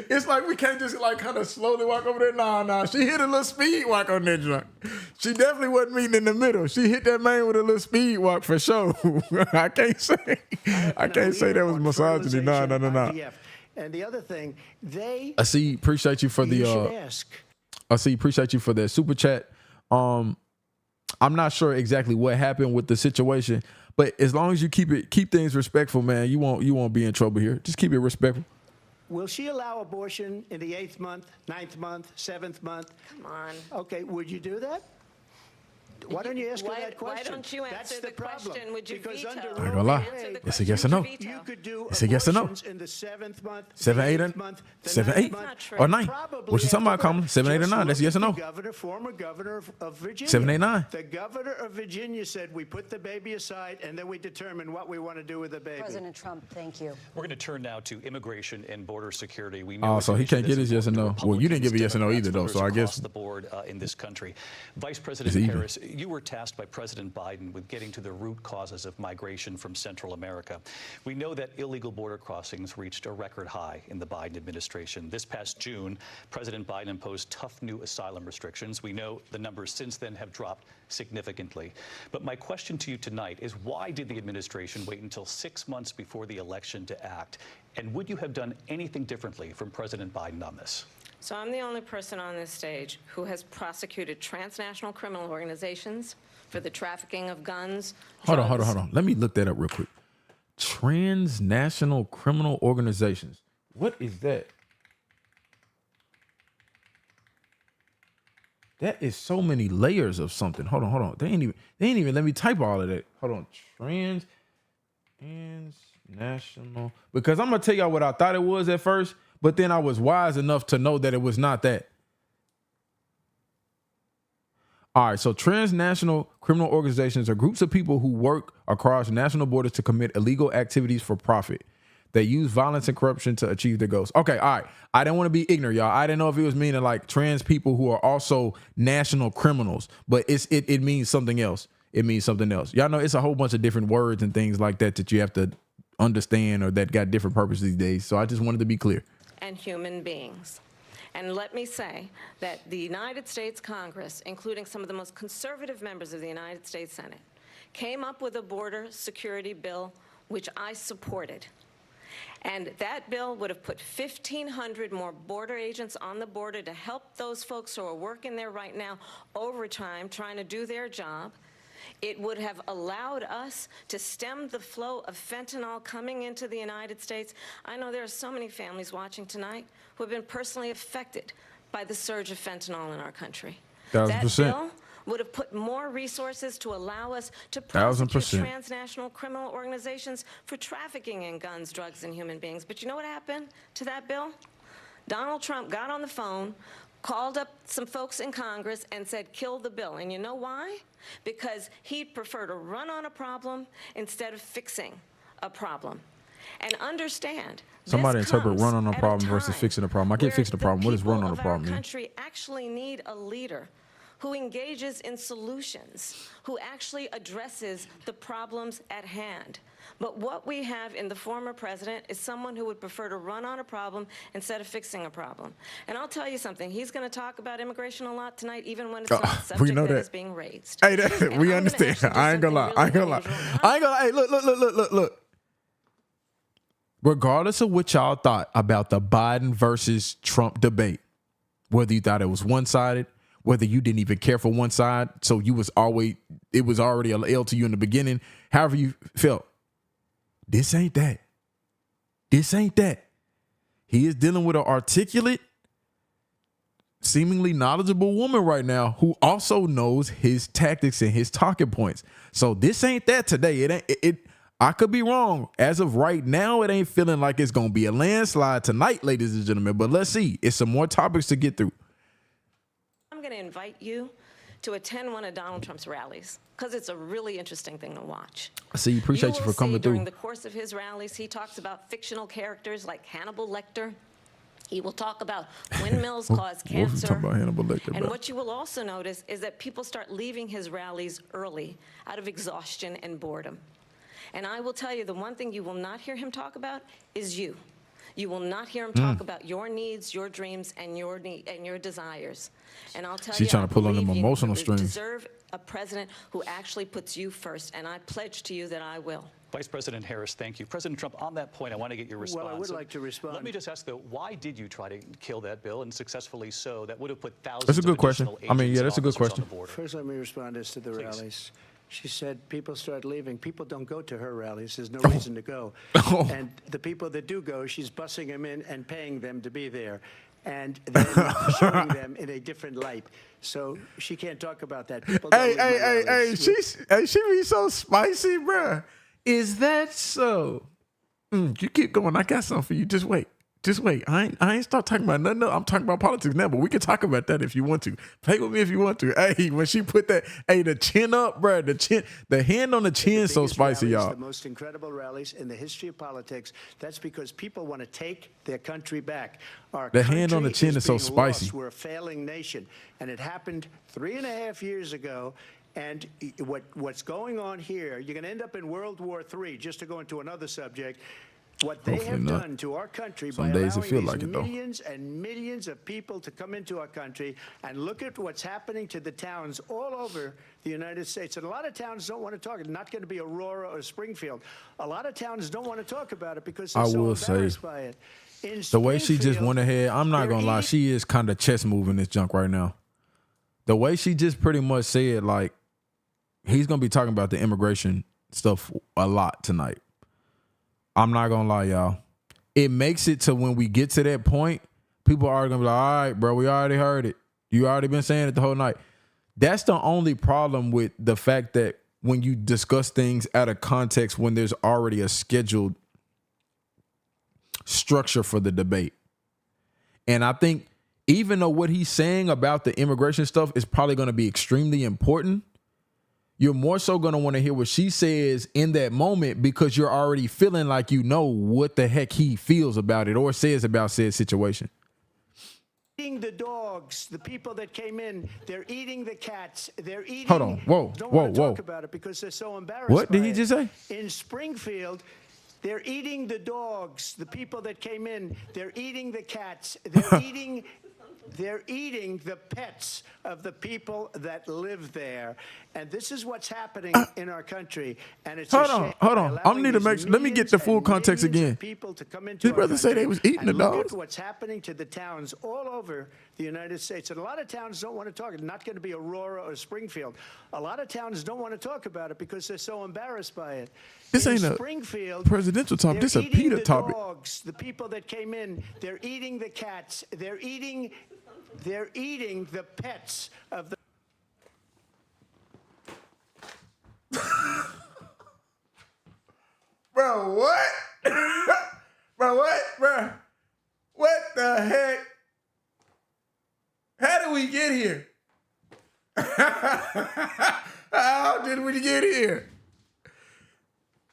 It's like we can't just like kind of slowly walk over there. Nah. She hit a little speed walk on that joint. She definitely wasn't meeting in the middle. She hit that man with a little speed walk for sure. I can't say that was misogyny. No. IVF. And the other thing, I see. Appreciate you for the. I see. Appreciate you for that super chat. I'm not sure exactly what happened with the situation, but as long as you keep things respectful, man, you won't be in trouble here. Just keep it respectful. will she allow abortion in the 8th month, 9th month, 7th month? Come on. Okay, would you do that? Why don't you ask her that question? Why don't you answer the question? Would you because veto? under I ain't gonna lie. It's a yes or no. you could do It's a yes or no. abortions in the 7th month, 7, 8, 8th month, the 7, 8, 9th month, or 9. probably What you talking about, after Kamala? that. 7, 8, or Just 9. That's look yes or at no. the governor, former governor of Virginia. 7, 8, 9. The governor of Virginia said we put the baby aside and then we determine what we want to do with the baby. President Trump, thank you. We're going to turn now to immigration and border security. We know So he can't get his yes or no. Well, you didn't give a yes or no either, though. So I guess the board in this country. Vice President Harris, you were tasked by President Biden with getting to the root causes of migration from Central America. We know that illegal border crossings reached a record high in the Biden administration. This past June, President Biden imposed tough new asylum restrictions. We know the numbers since then have dropped significantly. But my question to you tonight is, why did the administration wait until 6 months before the election to act? And would you have done anything differently from President Biden on this? So I'm the only person on this stage who has prosecuted transnational criminal organizations for the trafficking of guns. Hold on. Let me look that up real quick. Transnational criminal organizations. What is that? That is so many layers of something. Hold on. They ain't even let me type all of that. Hold on. Transnational. Because I'm gonna tell y'all what I thought it was at first, but then I was wise enough to know that it was not that. All right, so transnational criminal organizations are groups of people who work across national borders to commit illegal activities for profit. They use violence and corruption to achieve their goals. Okay, all right. I didn't want to be ignorant, y'all. I didn't know if it was meaning like trans people who are also national criminals, but it means something else. It means something else. Y'all know it's a whole bunch of different words and things like that you have to understand or that got different purposes these days. So I just wanted to be clear. And human beings. And let me say that the United States Congress, including some of the most conservative members of the United States Senate, came up with a border security bill, which I supported. And that bill would have put 1,500 more border agents on the border to help those folks who are working there right now overtime trying to do their job. It would have allowed us to stem the flow of fentanyl coming into the United States. I know there are so many families watching tonight who have been personally affected by the surge of fentanyl in our country. 1,000%. That bill would have put more resources to allow us to prosecute transnational criminal organizations for trafficking in guns, drugs, and human beings. But you know what happened to that bill? Donald Trump got on the phone, called up some folks in Congress and said, kill the bill. And you know why? Because he'd prefer to run on a problem instead of fixing a problem. And understand, somebody interpret run on a problem versus fixing a problem. I get fixing a problem. What does run on a problem mean? Our country actually need a leader who engages in solutions, who actually addresses the problems at hand. But what we have in the former president is someone who would prefer to run on a problem instead of fixing a problem. And I'll tell you something, he's going to talk about immigration a lot tonight, even when it's not a subject that is being raised. Hey, we understand. I ain't gonna lie. Hey, look. Regardless of what y'all thought about the Biden versus Trump debate, whether you thought it was one-sided, whether you didn't even care for one side, so it was already a L to you in the beginning, however you felt, this ain't that. He is dealing with an articulate, seemingly knowledgeable woman right now who also knows his tactics and his talking points. So this ain't that today. I could be wrong. As of right now, it ain't feeling like it's going to be a landslide tonight, ladies and gentlemen. But let's see. It's some more topics to get through. I'm going to invite you to attend one of Donald Trump's rallies because it's a really interesting thing to watch. I see. Appreciate you for coming through. During the course of his rallies, he talks about fictional characters like Hannibal Lecter. He will talk about windmills cause cancer. Talking about Hannibal Lecter, and what you will also notice is that people start leaving his rallies early out of exhaustion and boredom. And I will tell you, the one thing you will not hear him talk about is you. You will not hear him talk about your needs, your dreams, and your desires. And I'll tell you, she's trying to pull on them emotional strings. You deserve a president who actually puts you first, and I pledge to you that I will. Vice President Harris, thank you. President Trump, on that point, I want to get your response. Well, I would like to respond. Let me just ask, though, why did you try to kill that bill, and successfully so? That would have put thousands That's a good of question. additional I mean, yeah, that's a good agents question. on the border. First, let me respond as to the rallies. She said people start leaving. People don't go to her rallies. There's no reason to go. And the people that do go, she's bussing them in and paying them to be there, and then showing them in a different light. So she can't talk about that. People don't Hey, she be so spicy, bruh. Is that so? You keep going. I got something for you. Just wait. Just wait. I ain't start talking about nothing else. I'm talking about politics now, but we can talk about that if you want to. Play with me if you want to. Hey, when she put that, the chin up, bruh, the hand on the chin so spicy, y'all. The most incredible rallies in the history of politics. That's because people want to take their country back. The hand on the chin is so spicy. We're a failing nation, and it happened 3.5 years ago. And what's going on here, you're going to end up in World War III, just to go into another subject. What they have done to our country by allowing millions and millions of people to come into our country, and look at what's happening to the towns all over the United States. And a lot of towns don't want to talk. It's not going to be Aurora or Springfield. A lot of towns don't want to talk about it because they're so embarrassed by it. The way she just went ahead, I'm not going to lie, she is kind of chest moving this junk right now. The way she just pretty much said, like, he's going to be talking about the immigration stuff a lot tonight. I'm not going to lie, y'all. It makes it to when we get to that point, people are going to be like, all right, bro, we already heard it. You already been saying it the whole night. That's the only problem with the fact that when you discuss things out of context, when there's already a scheduled structure for the debate. And I think even though what he's saying about the immigration stuff is probably going to be extremely important, you're more so going to want to hear what she says in that moment, because you're already feeling like you know what the heck he feels about it or says about said situation. Eating the dogs, the people that came in, they're eating the cats, they're eating. Hold on, whoa. Talk about it because they're so embarrassed. What did he just say? In Springfield, they're eating the dogs, the people that came in, they're eating the cats, they're eating. They're eating the pets of the people that live there. And this is what's happening in our country. And it's hold on. I need to let me get the full context again. His brother say they was eating the dogs. Look at what's happening to the towns all over the United States. And a lot of towns don't want to talk. It's not going to be Aurora or Springfield. A lot of towns don't want to talk about it because they're so embarrassed by it. This ain't a presidential topic. This is a PETA topic. Dogs, the people that came in, they're eating the cats. They're eating the pets of the. Bro, what? Bro, what? Bro, what the heck? How did we get here? How did we get here?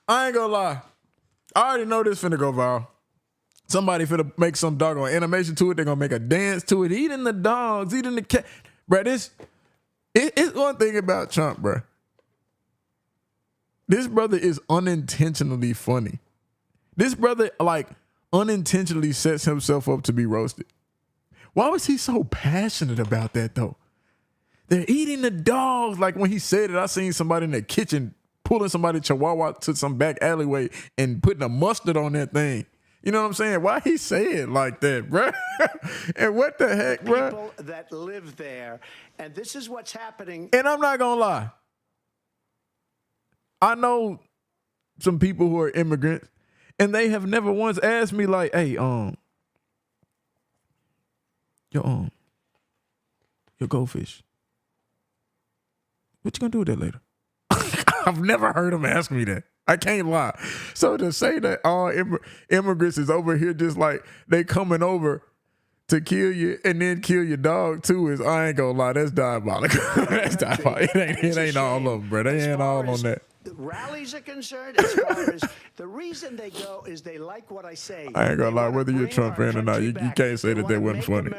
I ain't gonna lie. I already know this finna go viral. Somebody finna make some doggone animation to it. They're gonna make a dance to it. Eating the dogs, eating the cat. Bro, it's one thing about Trump, bro. This brother is unintentionally funny. This brother, like, unintentionally sets himself up to be roasted. Why was he so passionate about that, though? They're eating the dogs. Like, when he said it, I seen somebody in the kitchen pulling somebody chihuahua to some back alleyway and putting a mustard on that thing. You know what I'm saying? Why he say it like that, bro? And what the heck, bro? People that live there. And this is what's happening. And I'm not going to lie. I know some people who are immigrants, and they have never once asked me like, hey, your goldfish, what you gonna do with that later? I've never heard them ask me that. I can't lie. So to say that all immigrants is over here just like they coming over to kill you and then kill your dog too is, I ain't gonna lie, that's diabolical. That's diabolical. It ain't all of them, bro. They ain't all on that. Rallies are concerned, as far as the reason they go is they like what I say. I ain't gonna lie, whether you're a Trump fan or not, you can't say that wasn't funny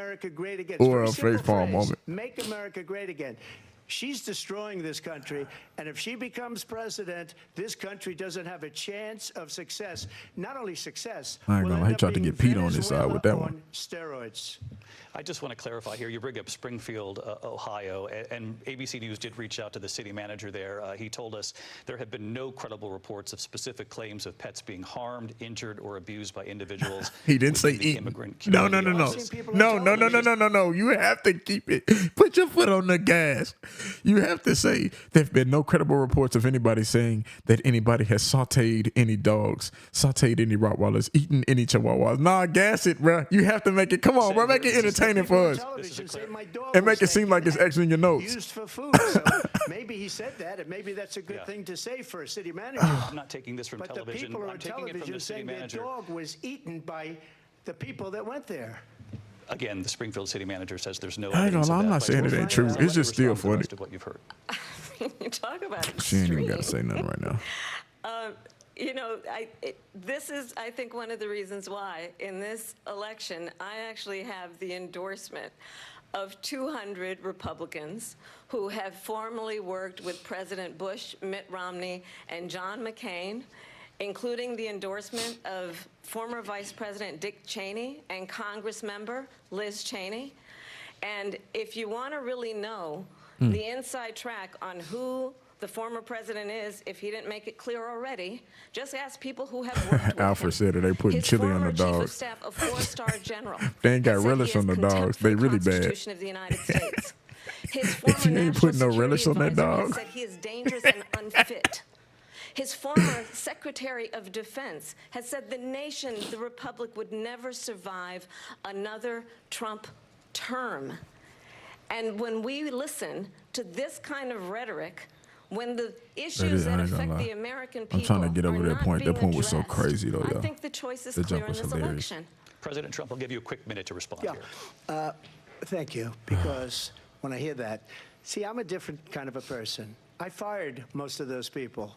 or a face palm moment. Make America great again. She's destroying this country, and if she becomes president, this country doesn't have a chance of success. Not only success, I ain't gonna lie, he tried to get Pete on his side with that one. Steroids. I just want to clarify here. You bring up Springfield, Ohio, and ABC News did reach out to the city manager there. He told us there have been no credible reports of specific claims of pets being harmed, injured, or abused by individuals. He didn't say eaten. No. No. You have to keep it. Put your foot on the gas. You have to say there have been no credible reports of anybody saying that anybody has sauteed any dogs, sauteed any Rottweilers, eaten any Chihuahuas. Nah, gas it, bro. You have to make it. Come on, bro. Make it entertaining for us. And make it seem like it's actually in your notes. Used for food. So maybe he said that, and maybe that's a good thing to say for a city manager. I'm not taking this from but television. The people I'm taking it from the city manager. Their dog was eaten by the people that went there. Again, the Springfield city manager says there's no. I ain't gonna lie, I'm not saying it ain't true. It's just still funny. What you've heard. You talk about it. She ain't even got to say nothing right now. You know, this is, I think, one of the reasons why in this election I actually have the endorsement of 200 Republicans who have formally worked with President Bush, Mitt Romney, and John McCain, including the endorsement of former Vice President Dick Cheney and Congress member Liz Cheney. And if you want to really know the inside track on who the former president is, if he didn't make it clear already, just ask people who have worked with Alfred said it. They putting chili on the His former chief of dogs. staff, a four-star general. They ain't got relish on the dogs. They really bad. Constitution of the United States. His former You ain't putting no relish on that dog. said he is dangerous and unfit. His former Secretary of Defense has said the nation, the republic, would never survive another Trump term. And when we listen to this kind of rhetoric, when the issues that affect the American people I'm trying to get over that point. That point was so crazy, though, y'all. I think the choice is That clear jump in was this hilarious. election. President Trump, I'll give you a quick minute to respond here. Thank you, because when I hear that, see, I'm a different kind of a person. I fired most of those people,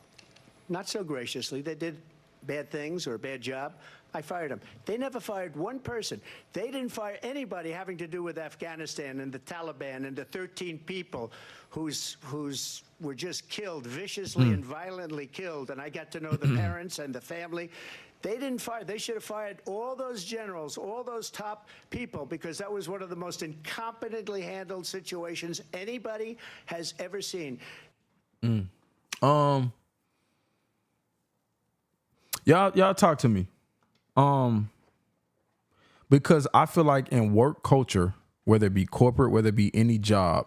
not so graciously. They did bad things or a bad job. I fired them. They never fired one person. They didn't fire anybody having to do with Afghanistan and the Taliban and the 13 people who's were just killed, viciously and violently killed. And I got to know the parents and the family. They didn't fire. They should have fired all those generals, all those top people, because that was one of the most incompetently handled situations anybody has ever seen. Y'all talk to me. Because I feel like in work culture, whether it be corporate, whether it be any job,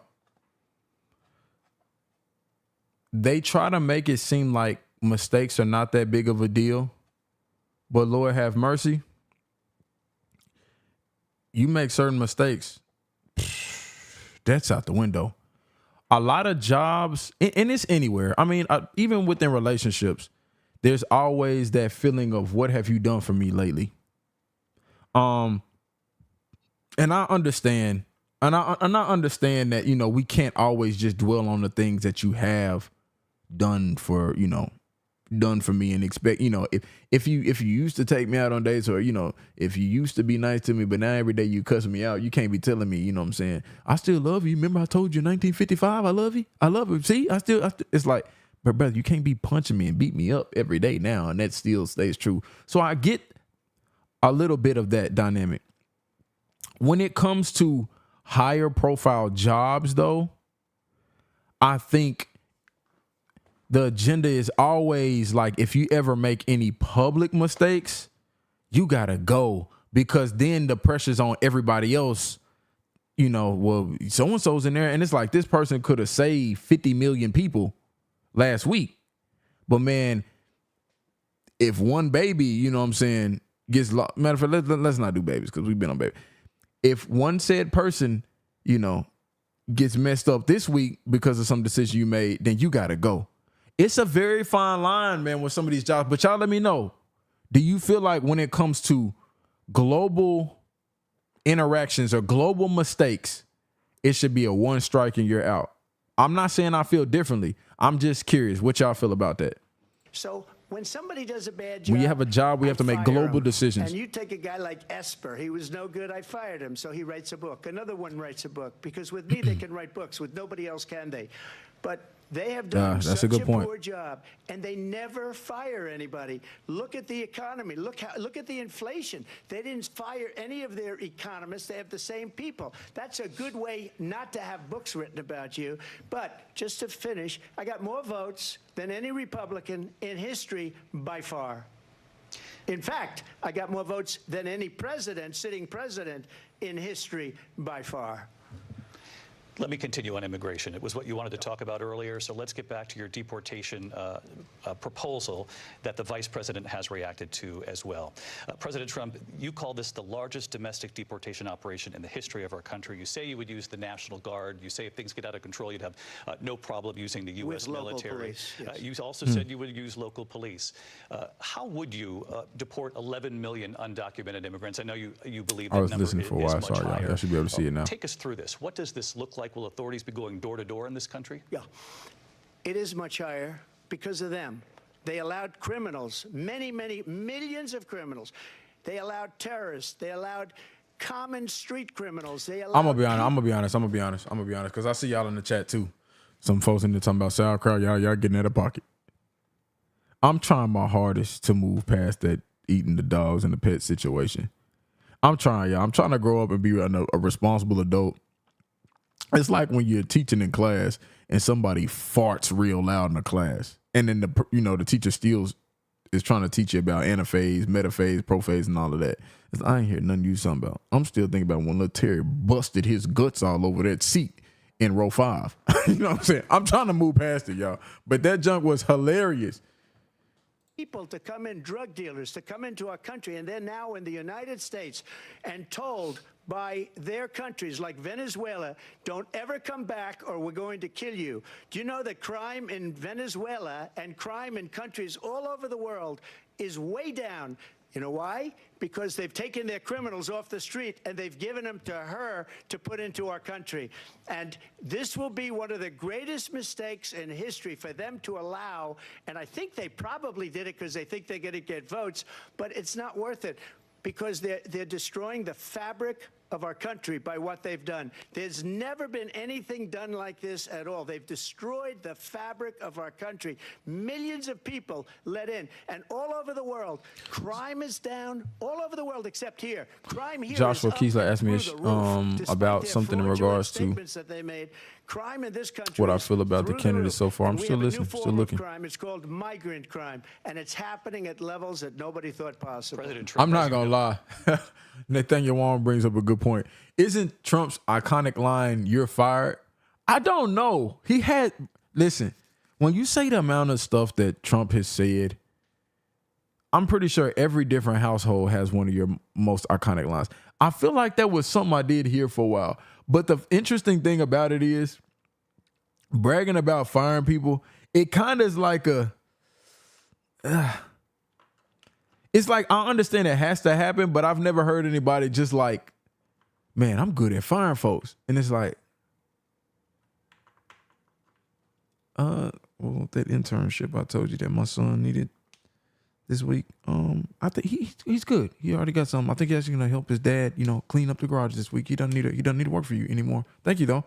they try to make it seem like mistakes are not that big of a deal. But Lord have mercy, you make certain mistakes, that's out the window. A lot of jobs, and it's anywhere. I mean, even within relationships, there's always that feeling of what have you done for me lately? And I understand, and I understand that, you know, we can't always just dwell on the things that you have done for, you know, done for me and expect, you know, if you used to take me out on dates, or, you know, if you used to be nice to me, but now every day you cussing me out, you can't be telling me, you know what I'm saying, I still love you. Remember I told you in 1955 I love you? I love you. See, I still it's like, but brother, you can't be punching me and beat me up every day now, and that still stays true. So I get a little bit of that dynamic. When it comes to higher profile jobs, though, I think the agenda is always like, if you ever make any public mistakes, you gotta go, because then the pressure's on everybody else. You know, well, so-and-so's in there, and it's like, this person could have saved 50 million people last week. But man, if one baby, you know what I'm saying, gets lost. Matter of fact, let's not do babies, because we've been on baby. If one said person, you know, gets messed up this week because of some decision you made, then you gotta go. It's a very fine line, man, with some of these jobs. But y'all let me know, do you feel like when it comes to global interactions or global mistakes, it should be a one strike and you're out? I'm not saying I feel differently. I'm just curious what y'all feel about that. So when somebody does a bad job, when you have a job, we have to make global decisions. And you take a guy like Esper, he was no good, I fired him, so he writes a book. Another one writes a book, because with me they can write books, with nobody else can they. But they have done such a poor job, and they never fire anybody. Look at the economy. Look at the inflation. They didn't fire any of their economists. They have the same people. That's a good way not to have books written about you. But just to finish, I got more votes than any Republican in history by far. In fact, I got more votes than any president, sitting president, in history by far. Let me continue on immigration. It was what you wanted to talk about earlier, so let's get back to your deportation proposal that the vice president has reacted to as well. President Trump, you call this the largest domestic deportation operation in the history of our country. You say you would use the National Guard. You say if things get out of control, you'd have no problem using the U.S. military. Yes. You also said you would use local police. How would you deport 11 million undocumented immigrants? I know you believe that number is much higher. I was listening for a while. Sorry, y'all should be able to see it now. Take us through this. What does this look like? Will authorities be going door to door in this country? Yeah, it is much higher because of them. They allowed criminals, many millions of criminals. They allowed terrorists. They allowed common street criminals. They allowed. I'm gonna be honest, because I see y'all in the chat too. Some folks in there talking about sauerkraut. Y'all getting out of pocket. I'm trying my hardest to move past that eating the dogs and the pet situation. I'm trying, y'all. I'm trying to grow up and be a responsible adult. It's like when you're teaching in class and somebody farts real loud in the class, and then the teacher is trying to teach you about anaphase, metaphase, prophase, and all of that. I ain't hear nothing you talking about. I'm still thinking about when little Terry busted his guts all over that seat in row 5. You know what I'm saying? I'm trying to move past it, y'all. But that junk was hilarious. People to come in, drug dealers to come into our country, and they're now in the United States and told by their countries like Venezuela, don't ever come back or we're going to kill you. Do you know that crime in Venezuela and crime in countries all over the world is way down? You know why? Because they've taken their criminals off the street and they've given them to her to put into our country. And this will be one of the greatest mistakes in history for them to allow. And I think they probably did it because they think they're going to get votes, but it's not worth it because they're destroying the fabric of our country by what they've done. There's never been anything done like this at all. They've destroyed the fabric of our country. Millions of people let in, and all over the world, crime is down all over the world except here. Crime here Joshua is Kiesler asked me about something in regards to that they made. Crime in this country, what I feel about the candidates so far. I'm still listening, still looking. Crime. It's called migrant crime, and it's happening at levels that nobody thought possible. I'm not gonna lie. Nathaniel Wong brings up a good point. Isn't Trump's iconic line, "You're fired"? I don't know. Listen, when you say the amount of stuff that Trump has said, I'm pretty sure every different household has one of your most iconic lines. I feel like that was something I did hear for a while. But the interesting thing about it is, bragging about firing people, it kind of is like it's like, I understand it has to happen, but I've never heard anybody just like, man, I'm good at firing folks. And it's like, well, that internship I told you that my son needed this week, I think he's good. He already got something. I think he's actually gonna help his dad, clean up the garage this week. He doesn't need to work for you anymore. Thank you though.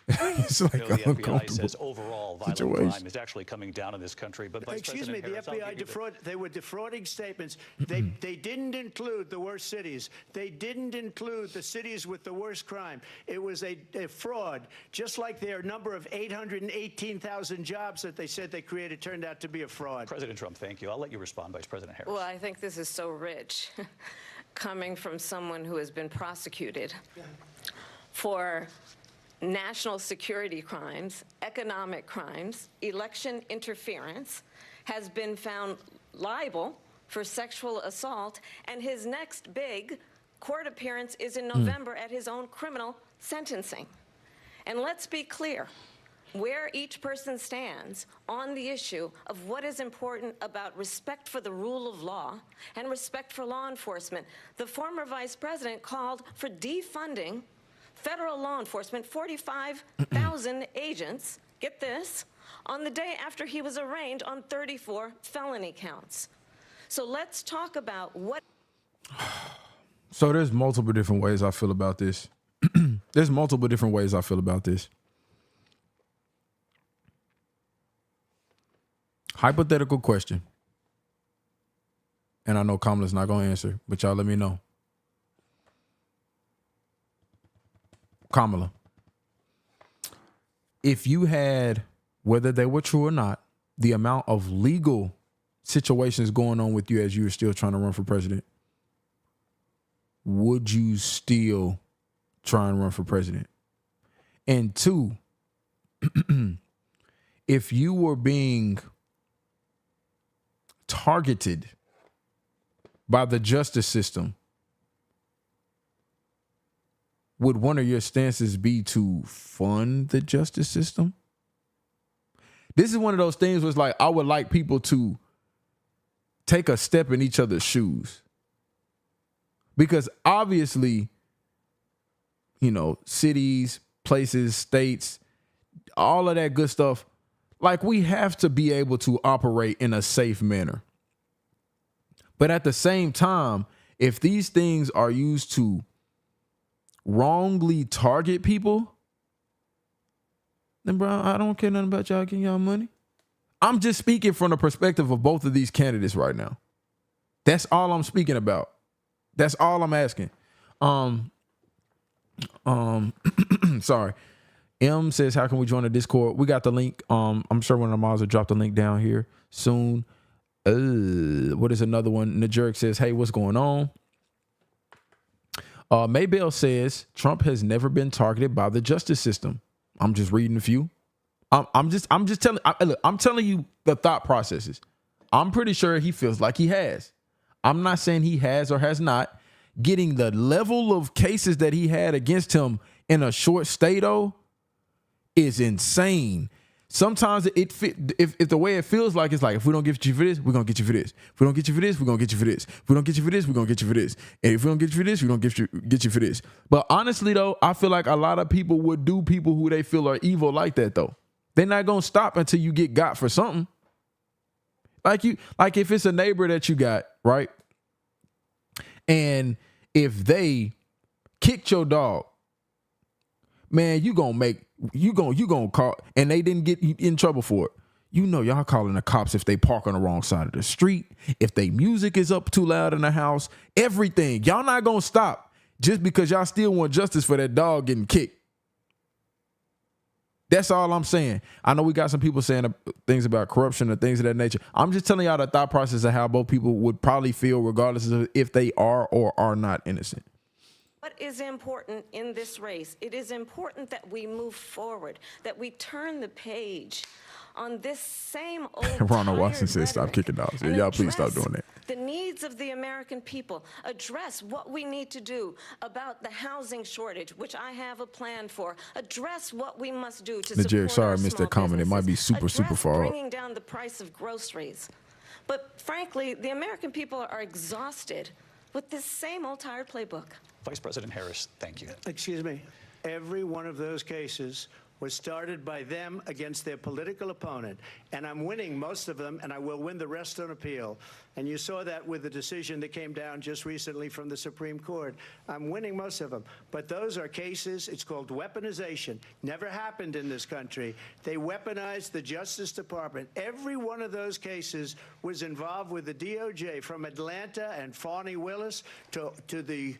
It's like the FBI says overall violent crime is actually coming down in this country. But excuse me, the FBI they were defrauding statements. They didn't include the worst cities. They didn't include the cities with the worst crime. It was a fraud, just like their number of 818,000 jobs that they said they created turned out to be a fraud. President Trump, thank you. I'll let you respond, Vice President Harris. Well, I think this is so rich, coming from someone who has been prosecuted for national security crimes, economic crimes, election interference, has been found liable for sexual assault, and his next big court appearance is in November at his own criminal sentencing. And let's be clear where each person stands on the issue of what is important about respect for the rule of law and respect for law enforcement. The former vice president called for defunding federal law enforcement, 45,000 agents, get this, on the day after he was arraigned on 34 felony counts. So let's talk about what... So there's multiple different ways I feel about this. There's multiple different ways I feel about this. Hypothetical question. And I know Kamala's not going to answer, but y'all let me know. Kamala, if you had, whether they were true or not, the amount of legal situations going on with you as you were still trying to run for president, would you still try and run for president? And two, if you were being targeted by the justice system, would one of your stances be to fund the justice system? This is one of those things where it's like, I would like people to take a step in each other's shoes. Because obviously, you know, cities, places, states, all of that good stuff, like, we have to be able to operate in a safe manner. But at the same time, if these things are used to wrongly target people, then, bro, I don't care nothing about y'all getting y'all money. I'm just speaking from the perspective of both of these candidates right now. That's all I'm speaking about. That's all I'm asking. Sorry. M says, how can we join the Discord? We got the link. I'm sure one of the mods will drop the link down here soon. What is another one? Najeric says, hey, what's going on? Maybell says, Trump has never been targeted by the justice system. I'm just reading a few. I'm just telling. Look, I'm telling you the thought processes. I'm pretty sure he feels like he has. I'm not saying he has or has not. Getting the level of cases that he had against him in a short stay, though, is insane. Sometimes if the way it feels like, it's like, if we don't get you for this, we're going to get you for this. If we don't get you for this, we're going to get you for this. If we don't get you for this, we're going to get you for this. And if we don't get you for this, we're going to get you for this. But honestly, though, I feel like a lot of people would do people who they feel are evil like that, though. They're not going to stop until you get got for something. Like if it's a neighbor that you got, right? And if they kicked your dog, man, you gonna call, and they didn't get in trouble for it. You know, y'all calling the cops if they park on the wrong side of the street, if they music is up too loud in the house, everything. Y'all not gonna stop just because y'all still want justice for that dog getting kicked. That's all I'm saying. I know we got some people saying things about corruption and things of that nature. I'm just telling y'all the thought process of how both people would probably feel regardless of if they are or are not innocent. What is important in this race? It is important that we move forward, that we turn the page on this same old Ronald Watson says, stop kicking dogs. Yeah, y'all please stop doing that. The needs of the American people, address what we need to do about the housing shortage, which I have a plan for, address what we must do to support sorry, our I missed that small comment. It might be super far up. Bringing down the price of groceries. But frankly, the American people are exhausted with this same old tired playbook. Vice President Harris, thank you. Excuse me. Every one of those cases was started by them against their political opponent. And I'm winning most of them, and I will win the rest on appeal. And you saw that with the decision that came down just recently from the Supreme Court. I'm winning most of them. But those are cases, it's called weaponization. Never happened in this country. They weaponized the Justice Department. Every one of those cases was involved with the DOJ, from Atlanta and Fani Willis to the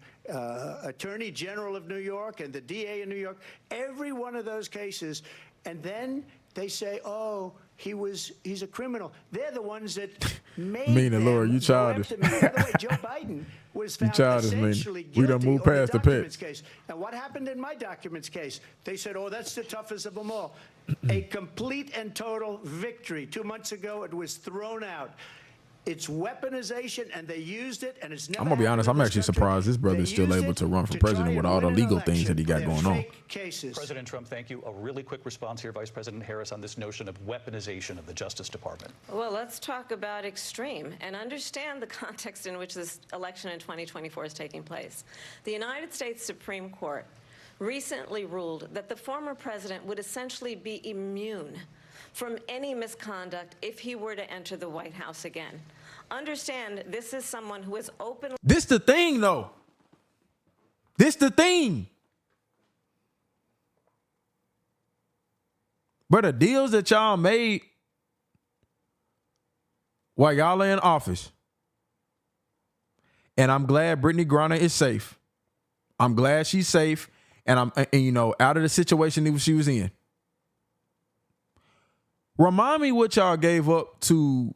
Attorney General of New York and the DA in New York. Every one of those cases. And then they say, oh, he's a criminal. They're the ones that made Mina, Laura, you childish. By the way, Joe Biden was found essentially guilty. We done moved past the documents case. And what happened in my documents case? They said, oh, that's the toughest of them all. A complete and total victory. 2 months ago, it was thrown out. It's weaponization, and they used it, and it's never. I'm gonna be honest. I'm actually surprised this brother is still able to run for president with all the legal things that he got going on. President Trump, thank you. A really quick response here, Vice President Harris, on this notion of weaponization of the Justice Department. Well, let's talk about extreme and understand the context in which this election in 2024 is taking place. The United States Supreme Court recently ruled that the former president would essentially be immune from any misconduct if he were to enter the White House again. Understand, this is someone who is openly... This the thing, though. This the thing. But the deals that y'all made while y'all are in office, and I'm glad Brittany Griner is safe. I'm glad she's safe, and you know, out of the situation that she was in. Remind me what y'all gave up to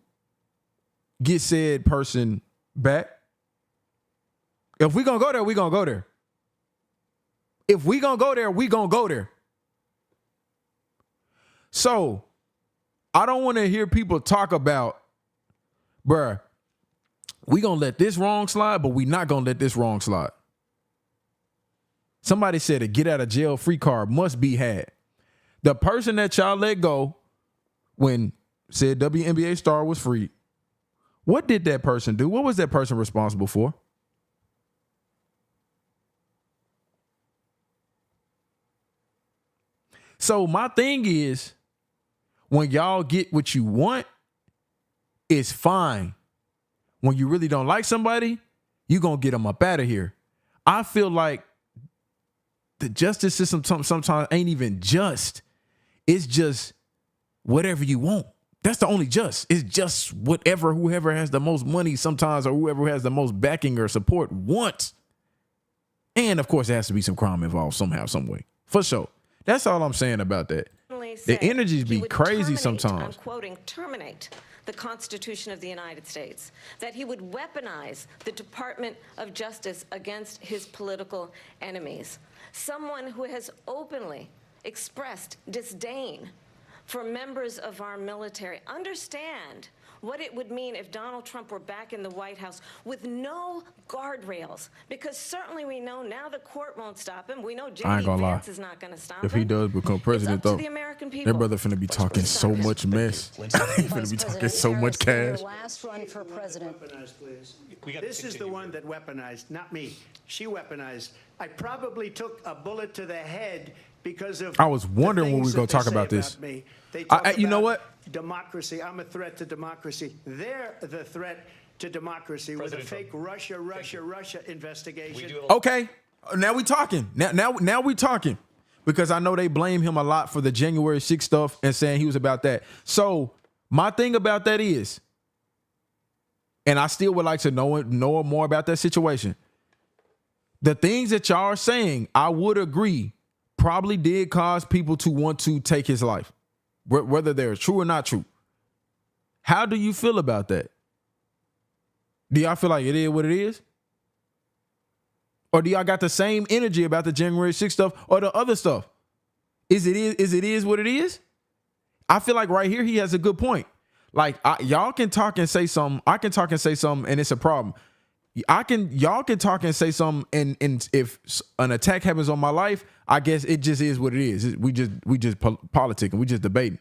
get said person back. If we gonna go there, we gonna go there. If we gonna go there, we gonna go there. So, I don't want to hear people talk about, bruh, we gonna let this wrong slide, but we not gonna let this wrong slide. Somebody said a get out of jail free card must be had. The person that y'all let go when said WNBA star was free, what did that person do? What was that person responsible for? So my thing is, when y'all get what you want, it's fine. When you really don't like somebody, you gonna get them up out of here. I feel like the justice system sometimes ain't even just. It's just whatever you want. That's the only just. It's just whatever whoever has the most money sometimes, or whoever has the most backing or support wants. And of course, there has to be some crime involved somehow, some way. For sure. That's all I'm saying about that. The energies be crazy sometimes. I'm quoting, terminate the Constitution of the United States, that he would weaponize the Department of Justice against his political enemies. Someone who has openly expressed disdain for members of our military. Understand what it would mean if Donald Trump were back in the White House with no guardrails, because certainly we know now the court won't stop him. We know J.D. Vance is not going to stop him. If he does become president, though, that brother finna be talking so much mess. He finna be talking so much cash. Last run for president. Weaponized, please. This is the one that weaponized, not me. She weaponized. I probably took a bullet to the head because of. I was wondering when we were going to talk about this. You know what? Democracy. I'm a threat to democracy. They're the threat to democracy with a fake Russia investigation. Okay, now we talking. Now we talking, because I know they blame him a lot for the January 6th stuff and saying he was about that. So my thing about that is, and I still would like to know more about that situation. The things that y'all are saying, I would agree, probably did cause people to want to take his life, whether they're true or not true. How do you feel about that? Do y'all feel like it is what it is? Or do y'all got the same energy about the January 6th stuff or the other stuff? Is it what it is? I feel like right here he has a good point. Like, y'all can talk and say something. I can talk and say something, and it's a problem. Y'all can talk and say something, and if an attack happens on my life, I guess it just is what it is. We just politicking, we just debating.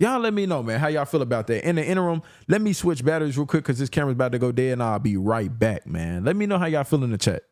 Y'all let me know, man, how y'all feel about that. In the interim, let me switch batteries real quick because this camera's about to go dead, and I'll be right back, man. Let me know how y'all feel in the chat.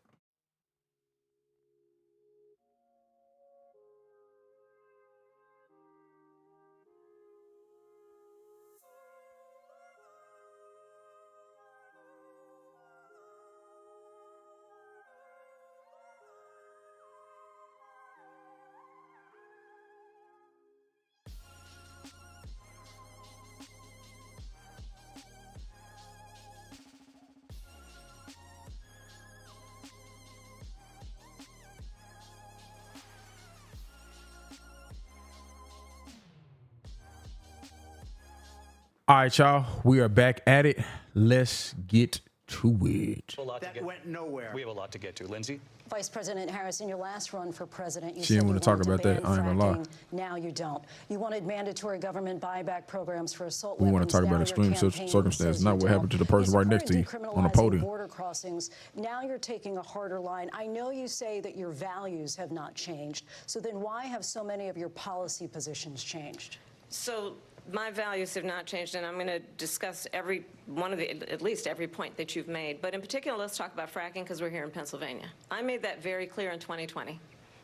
All right, y'all, we are back at it. Let's get to it. That went nowhere. We have a lot to get to. Lindsay? Vice President Harris, in your last run for president, you She didn't want to talk about that. I ain't gonna lie. Now you don't. You wanted mandatory government buyback programs for assault we weapons. We want to talk about extreme circumstances, not what happened to the person right next to you on the podium. Border crossings. Now you're taking a harder line. I know you say that your values have not changed. So then why have so many of your policy positions changed? So my values have not changed, and I'm going to discuss every one of at least every point that you've made. But in particular, let's talk about fracking, because we're here in Pennsylvania. I made that very clear in 2020.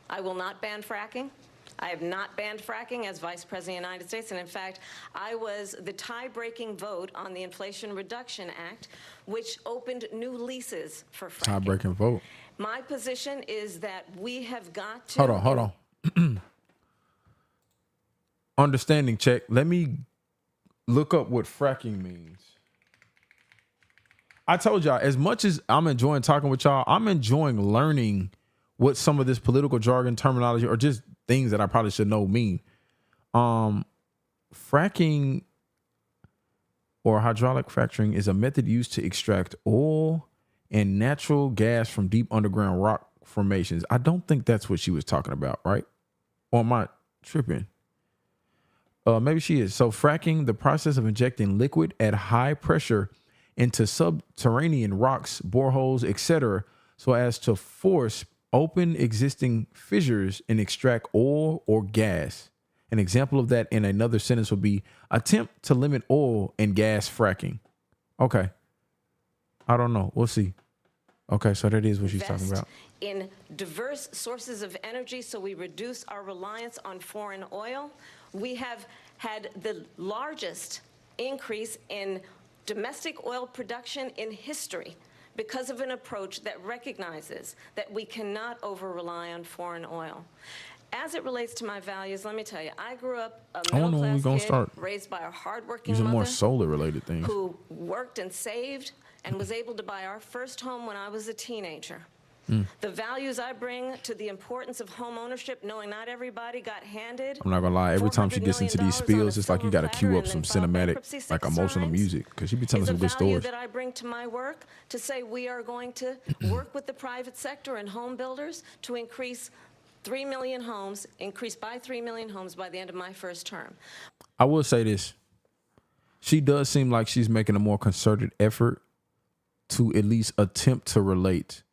I will not ban fracking. I have not banned fracking as Vice President of the United States, and in fact, I was the tie-breaking vote on the Inflation Reduction Act, which opened new leases for fracking. Tie-breaking vote. My position is that we have got to... Hold on. Understanding check. Let me look up what fracking means. I told y'all, as much as I'm enjoying talking with y'all, I'm enjoying learning what some of this political jargon, terminology, or just things that I probably should know mean. Fracking or hydraulic fracturing is a method used to extract oil and natural gas from deep underground rock formations. I don't think that's what she was talking about, right? Or am I tripping? Maybe she is. So fracking, the process of injecting liquid at high pressure into subterranean rocks, boreholes, etc., so as to force open existing fissures and extract oil or gas. An example of that in another sentence would be attempt to limit oil and gas fracking. Okay. I don't know. We'll see. Okay, so that is what she's talking about. In diverse sources of energy so we reduce our reliance on foreign oil. We have had the largest increase in domestic oil production in history because of an approach that recognizes that we cannot over-rely on foreign oil. As it relates to my values, let me tell you, I grew up a middle-class kid raised by a hardworking mother more solar-related things. Who worked and saved and was able to buy our first home when I was a teenager. The values I bring to the importance of home ownership, knowing not everybody got handed. I'm not gonna lie. Every time she gets into these spills, it's like you got to cue up some cinematic, like emotional music, because she be telling some good stories. That I bring to my work to say we are going to work with the private sector and home builders to increase 3 million homes, increase by 3 million homes by the end of my first term. I will say this: she does seem like she's making a more concerted effort to at least attempt to relate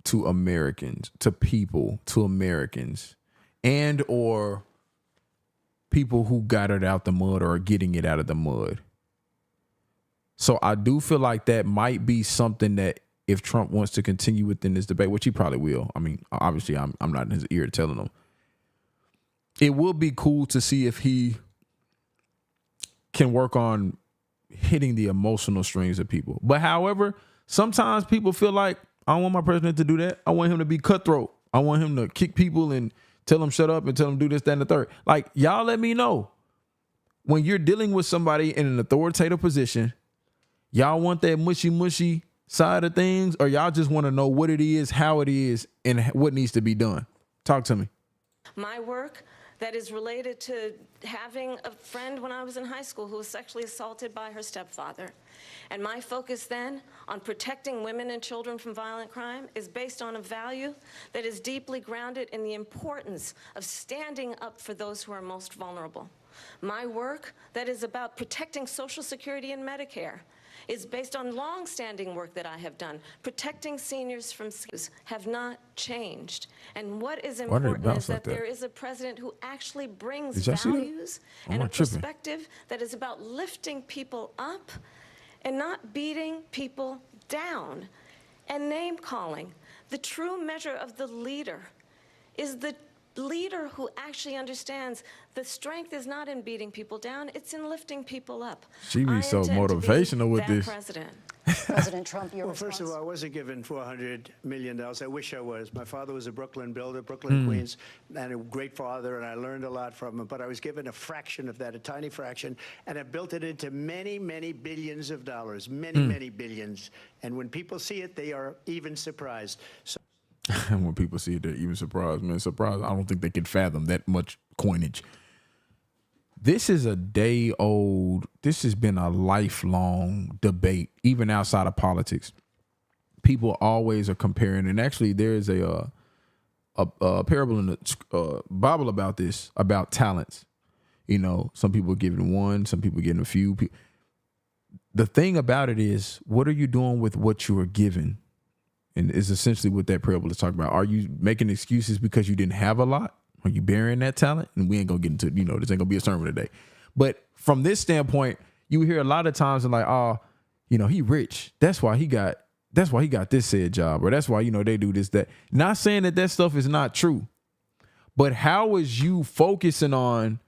to Americans, to people, to Americans, and or people who got it out the mud or are getting it out of the mud. So I do feel like that might be something that if Trump wants to continue within this debate, which he probably will. I mean, obviously I'm not in his ear telling him. It will be cool to see if he can work on hitting the emotional strings of people. But however, sometimes people feel like, I don't want my president to do that. I want him to be cutthroat. I want him to kick people and tell them shut up and tell them do this, that, and the third. Like, y'all let me know. When you're dealing with somebody in an authoritative position, y'all want that mushy side of things, or y'all just want to know what it is, how it is, and what needs to be done? Talk to me. My work that is related to having a friend when I was in high school who was sexually assaulted by her stepfather. And my focus then on protecting women and children from violent crime is based on a value that is deeply grounded in the importance of standing up for those who are most vulnerable. My work that is about protecting Social Security and Medicare is based on long-standing work that I have done. Protecting seniors from schools have not changed. And what is important is that there is a president who actually brings values and a perspective that is about lifting people up and not beating people down and name-calling. The true measure of the leader is the leader who actually understands the strength is not in beating people down, it's in lifting people up. She be so motivational with this. President Trump, your response? First of all, I wasn't given $400 million. I wish I was. My father was a Brooklyn builder, Brooklyn, Queens, and a great father, and I learned a lot from him. But I was given a fraction of that, a tiny fraction, and I built it into many, many billions of dollars, many billions. And when people see it, they are even surprised. So when people see it, they're even surprised, man. Surprised. I don't think they can fathom that much coinage. This is a day old, this has been a lifelong debate, even outside of politics. People always are comparing, and actually there is a parable in the Bible about this, about talents. You know, some people are giving one, some people are getting a few. The thing about it is, what are you doing with what you are given? And is essentially what that parable is talking about. Are you making excuses because you didn't have a lot? Are you burying that talent? And we ain't gonna get into, this ain't gonna be a sermon today. But from this standpoint, you hear a lot of times and like, oh, he rich. That's why he got this said job, or that's why, they do this, that. Not saying that stuff is not true. But how is you focusing on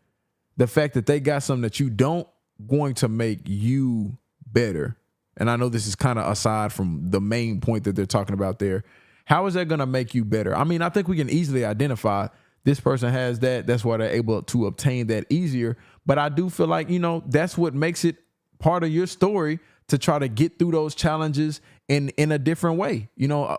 the fact that they got something that you don't going to make you better? And I know this is kind of aside from the main point that they're talking about there. How is that going to make you better? I mean, I think we can easily identify this person has that. That's why they're able to obtain that easier. But I do feel like, that's what makes it part of your story to try to get through those challenges in a different way.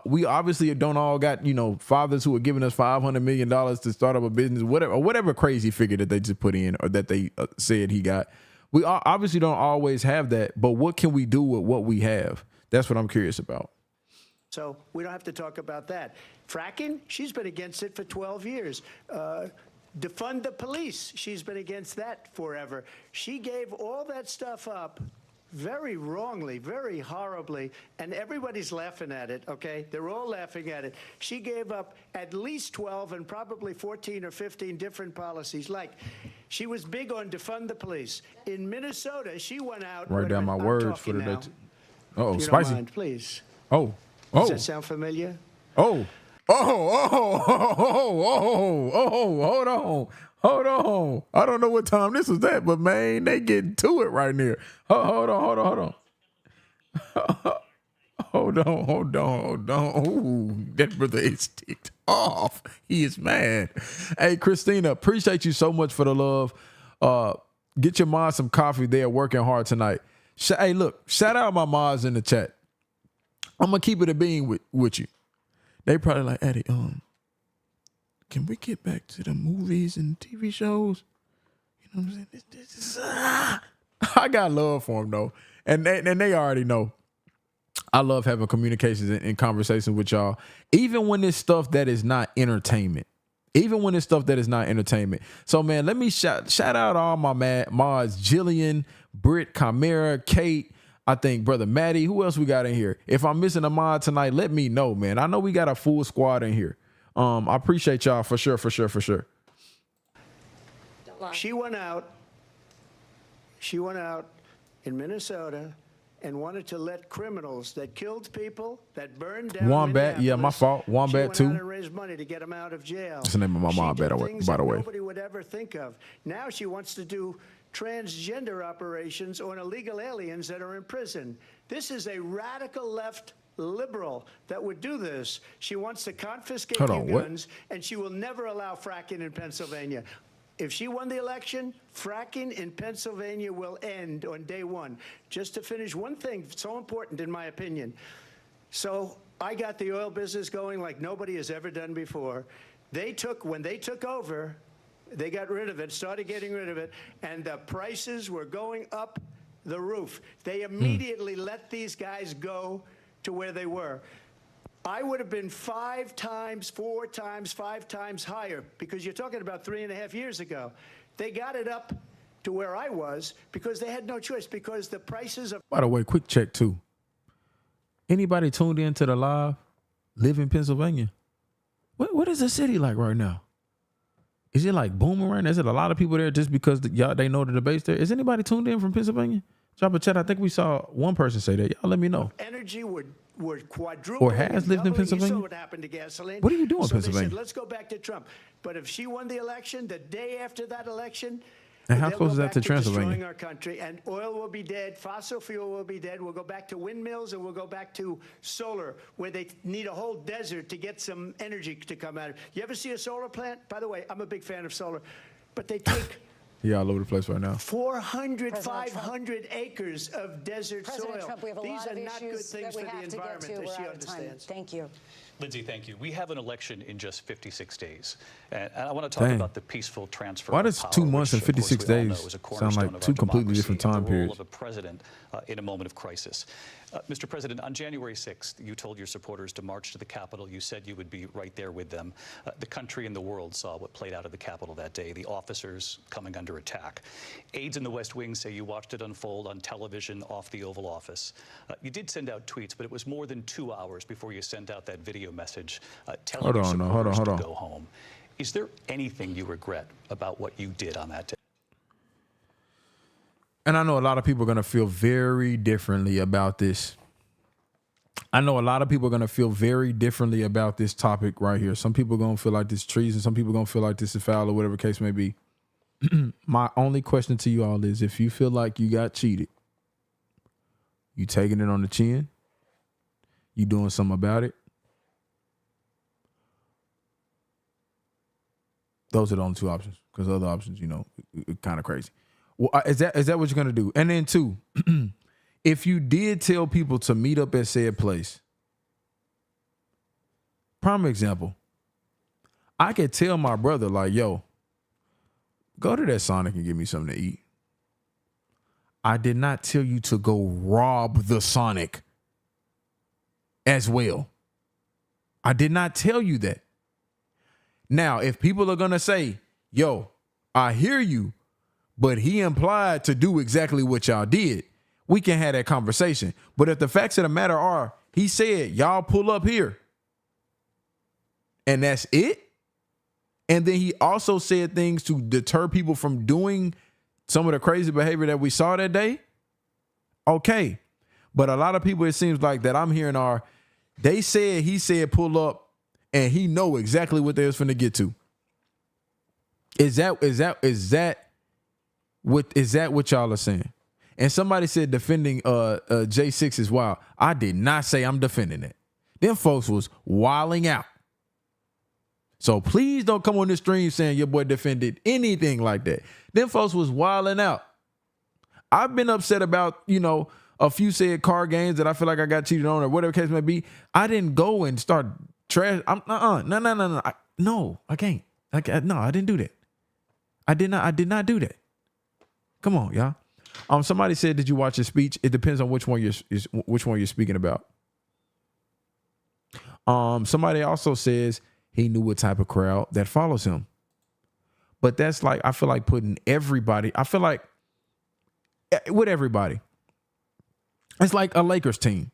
We obviously don't all got, fathers who are giving us $500 million to start up a business, whatever crazy figure that they just put in or that they said he got. We obviously don't always have that, but what can we do with what we have? That's what I'm curious about. So we don't have to talk about that. Fracking, she's been against it for 12 years. Defund the police, she's been against that forever. She gave all that stuff up very wrongly, very horribly, and everybody's laughing at it, okay? They're all laughing at it. She gave up at least 12 and probably 14 or 15 different policies. Like, she was big on defund the police. In Minnesota, she went out. Write down my words for the day. Oh, spicy. Mind, please. Oh. Does that sound familiar? Hold on. I don't know what time this was at, but man, they getting to it right near. Hold on. Hold on. Ooh, that brother is ticked off. He is mad. Hey, Christina, appreciate you so much for the love. Get your mom some coffee. They're working hard tonight. Hey, look, shout out my moms in the chat. I'm gonna keep it a bean with you. They probably like, Eddie, can we get back to the movies and TV shows? You know what I'm saying? This is, I got love for them though, and they already know. I love having communications and conversations with y'all, even when it's stuff that is not entertainment. So man, let me shout out all my mods: Jillian, Britt, Chimera, Kate. I think Brother Maddie. Who else we got in here? If I'm missing a mod tonight, let me know, man. I know we got a full squad in here. I appreciate y'all for sure. She went out in Minnesota and wanted to let criminals that killed people, that burned down Wombat, yeah, my fault. Wombat too. She went too. out and raised money to get him out of jail. That's the name of my mom, by the way. Nobody would ever think of. Now she wants to do transgender operations on illegal aliens that are in prison. This is a radical left liberal that would do this. She wants to confiscate your guns, and she will never allow fracking in Pennsylvania. If she won the election, fracking in Pennsylvania will end on day one. Just to finish, one thing so important in my opinion. So I got the oil business going like nobody has ever done before. When they took over, they got rid of it, started getting rid of it, and the prices were going up the roof. They immediately let these guys go to where they were. I would have been 5 times, 4 times, 5 times higher, because you're talking about 3.5 years ago. They got it up to where I was because they had no choice, because the prices of... By the way, quick check too. Anybody tuned in to the live live in Pennsylvania? What is the city like right now? Is it like booming right now? Is it a lot of people there just because they know the debate's there? Is anybody tuned in from Pennsylvania? Drop a chat. I think we saw one person say that. Y'all let me know. Energy were quadruple. Or has lived in Pennsylvania? You saw what happened to gasoline. What are you doing in Pennsylvania? They said, let's go back to Trump. But if she won the election, the day after that election, and how close is that to Transylvania? Destroying our country, and oil will be dead, fossil fuel will be dead. We'll go back to windmills, and we'll go back to solar, where they need a whole desert to get some energy to come out of. You ever see a solar plant? By the way, I'm a big fan of solar, but they take yeah, all over the place right now. 400, 500 acres of desert President soil. Trump, we have a These lot are of not good issues things that we for the have to get to. environment, We're as she out of time. understands. Thank you. Lindsay, thank you. We have an election in just 56 days. And I want to talk about the peaceful transfer Why of does power, 2 months and which, of course, 56 we all know days is a sound cornerstone like of two our completely democracy different and time the role periods? of a president in a moment of crisis. Mr. President, on January 6th, you told your supporters to march to the Capitol. You said you would be right there with them. The country and the world saw what played out at the Capitol that day, the officers coming under attack. Aides in the West Wing say you watched it unfold on television off the Oval Office. You did send out tweets, but it was more than 2 hours before you sent out that video message telling your supporters to go home. Is there anything you regret about what you did on that day? And I know a lot of people are going to feel very differently about this. I know a lot of people are going to feel very differently about this topic right here. Some people are going to feel like this is treason. Some people are going to feel like this is foul or whatever the case may be. My only question to you all is, if you feel like you got cheated, you taking it on the chin, you doing something about it, those are the only two options, because other options, you know, kind of crazy. Well, is that what you're going to do? And then two, if you did tell people to meet up at said place, prime example, I could tell my brother, like, yo, go to that Sonic and give me something to eat. I did not tell you to go rob the Sonic as well. I did not tell you that. Now, if people are going to say, yo, I hear you, but he implied to do exactly what y'all did, we can have that conversation. But if the facts of the matter are, he said, y'all pull up here, and that's it. And then he also said things to deter people from doing some of the crazy behavior that we saw that day. Okay. But a lot of people, it seems like that I'm hearing are, he said pull up, and he know exactly what they was finna get to. Is that what y'all are saying? And somebody said defending J6 is wild. I did not say I'm defending it. Them folks was wilding out. So please don't come on this stream saying your boy defended anything like that. Them folks was wilding out. I've been upset about, you know, a few said card games that I feel like I got cheated on or whatever the case may be. I didn't go and start trash. No, I can't. No, I didn't do that. I did not do that. Come on, y'all. Somebody said, did you watch his speech? It depends on which one you're speaking about. Somebody also says he knew what type of crowd that follows him. But that's like, I feel like putting everybody, I feel like with everybody, it's like a Lakers team.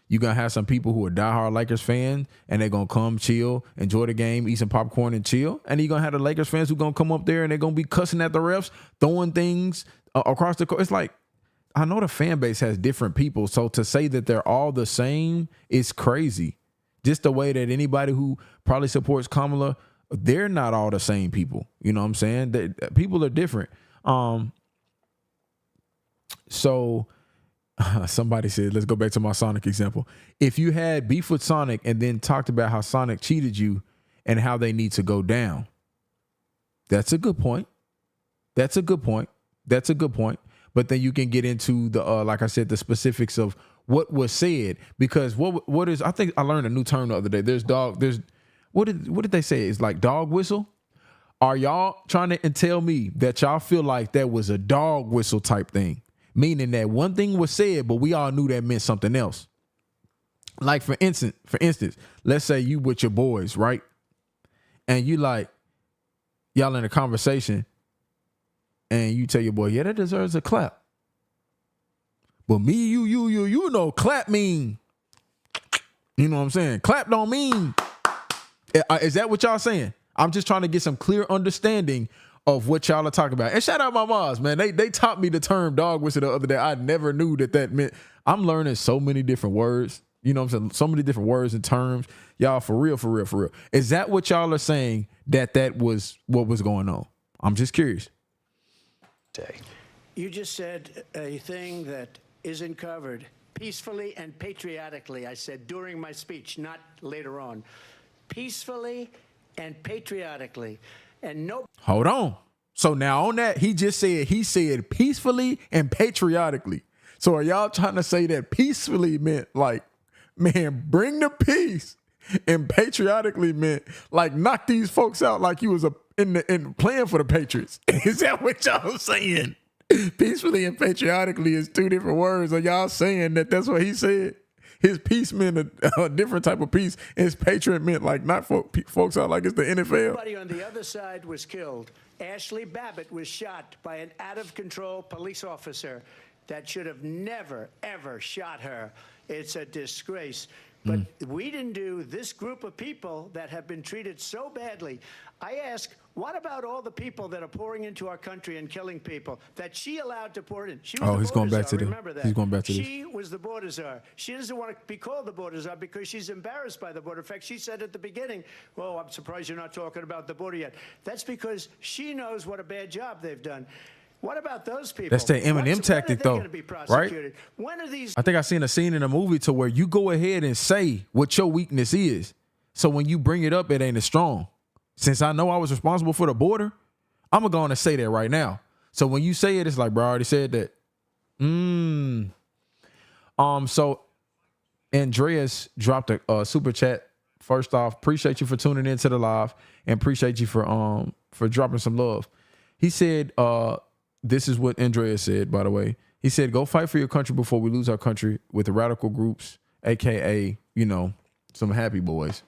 You're going to have some people who are diehard Lakers fans, and they're going to come chill, enjoy the game, eat some popcorn and chill. And you're going to have the Lakers fans who are going to come up there and they're going to be cussing at the refs, throwing things across the court. It's like, I know the fan base has different people. So to say that they're all the same is crazy. Just the way that anybody who probably supports Kamala, they're not all the same people. You know what I'm saying? People are different. So somebody said, let's go back to my Sonic example. If you had beef with Sonic and then talked about how Sonic cheated you and how they need to go down, that's a good point. That's a good point. But then you can get into the, like I said, the specifics of what was said, because what is, I think I learned a new term the other day. What did they say? It's like dog whistle. Are y'all trying to tell me that y'all feel like that was a dog whistle type thing? Meaning that one thing was said, but we all knew that meant something else. Like for instance, let's say you with your boys, right? And you like, y'all in a conversation, and you tell your boy, yeah, that deserves a clap. But me, you know, clap mean, you know what I'm saying? Clap don't mean. Is that what y'all saying? I'm just trying to get some clear understanding of what y'all are talking about. And shout out my moms, man. They taught me the term dog whistle the other day. I never knew that meant. I'm learning so many different words. You know what I'm saying? So many different words and terms. Y'all, for real. Is that what y'all are saying, that was what was going on? I'm just curious. You just said a thing that isn't covered. Peacefully and patriotically, I said during my speech, not later on. Peacefully and patriotically. And no. Hold on. So now on that, he said peacefully and patriotically. So are y'all trying to say that peacefully meant like, man, bring the peace, and patriotically meant like knock these folks out like you was in playing for the Patriots? Is that what y'all saying? Peacefully and patriotically is two different words. Are y'all saying that that's what he said? His peace meant a different type of peace. His patriot meant like not folks out like it's the NFL. Everybody on the other side was killed. Ashley Babbitt was shot by an out-of-control police officer that should have never, ever shot her. It's a disgrace. But we didn't do this group of people that have been treated so badly. I ask, what about all the people that are pouring into our country and killing people that she allowed to pour in? She was he's going back to remember that. He's going back to this. She was the border czar. She doesn't want to be called the border czar because she's embarrassed by the border. In fact, she said at the beginning, well, I'm surprised you're not talking about the border yet. That's because she knows what a bad job they've done. What about those people? That's the Eminem tactic, though, right? When are these? I think I seen a scene in a movie to where you go ahead and say what your weakness is. So when you bring it up, it ain't as strong. Since I know I was responsible for the border, I'm going to go on and say that right now. So when you say it, it's like, bro, I already said that. So Andreas dropped a super chat. First off, appreciate you for tuning into the live and appreciate you for dropping some love. He said, this is what Andreas said, by the way. He said, go fight for your country before we lose our country with the radical groups, AKA, some happy boys.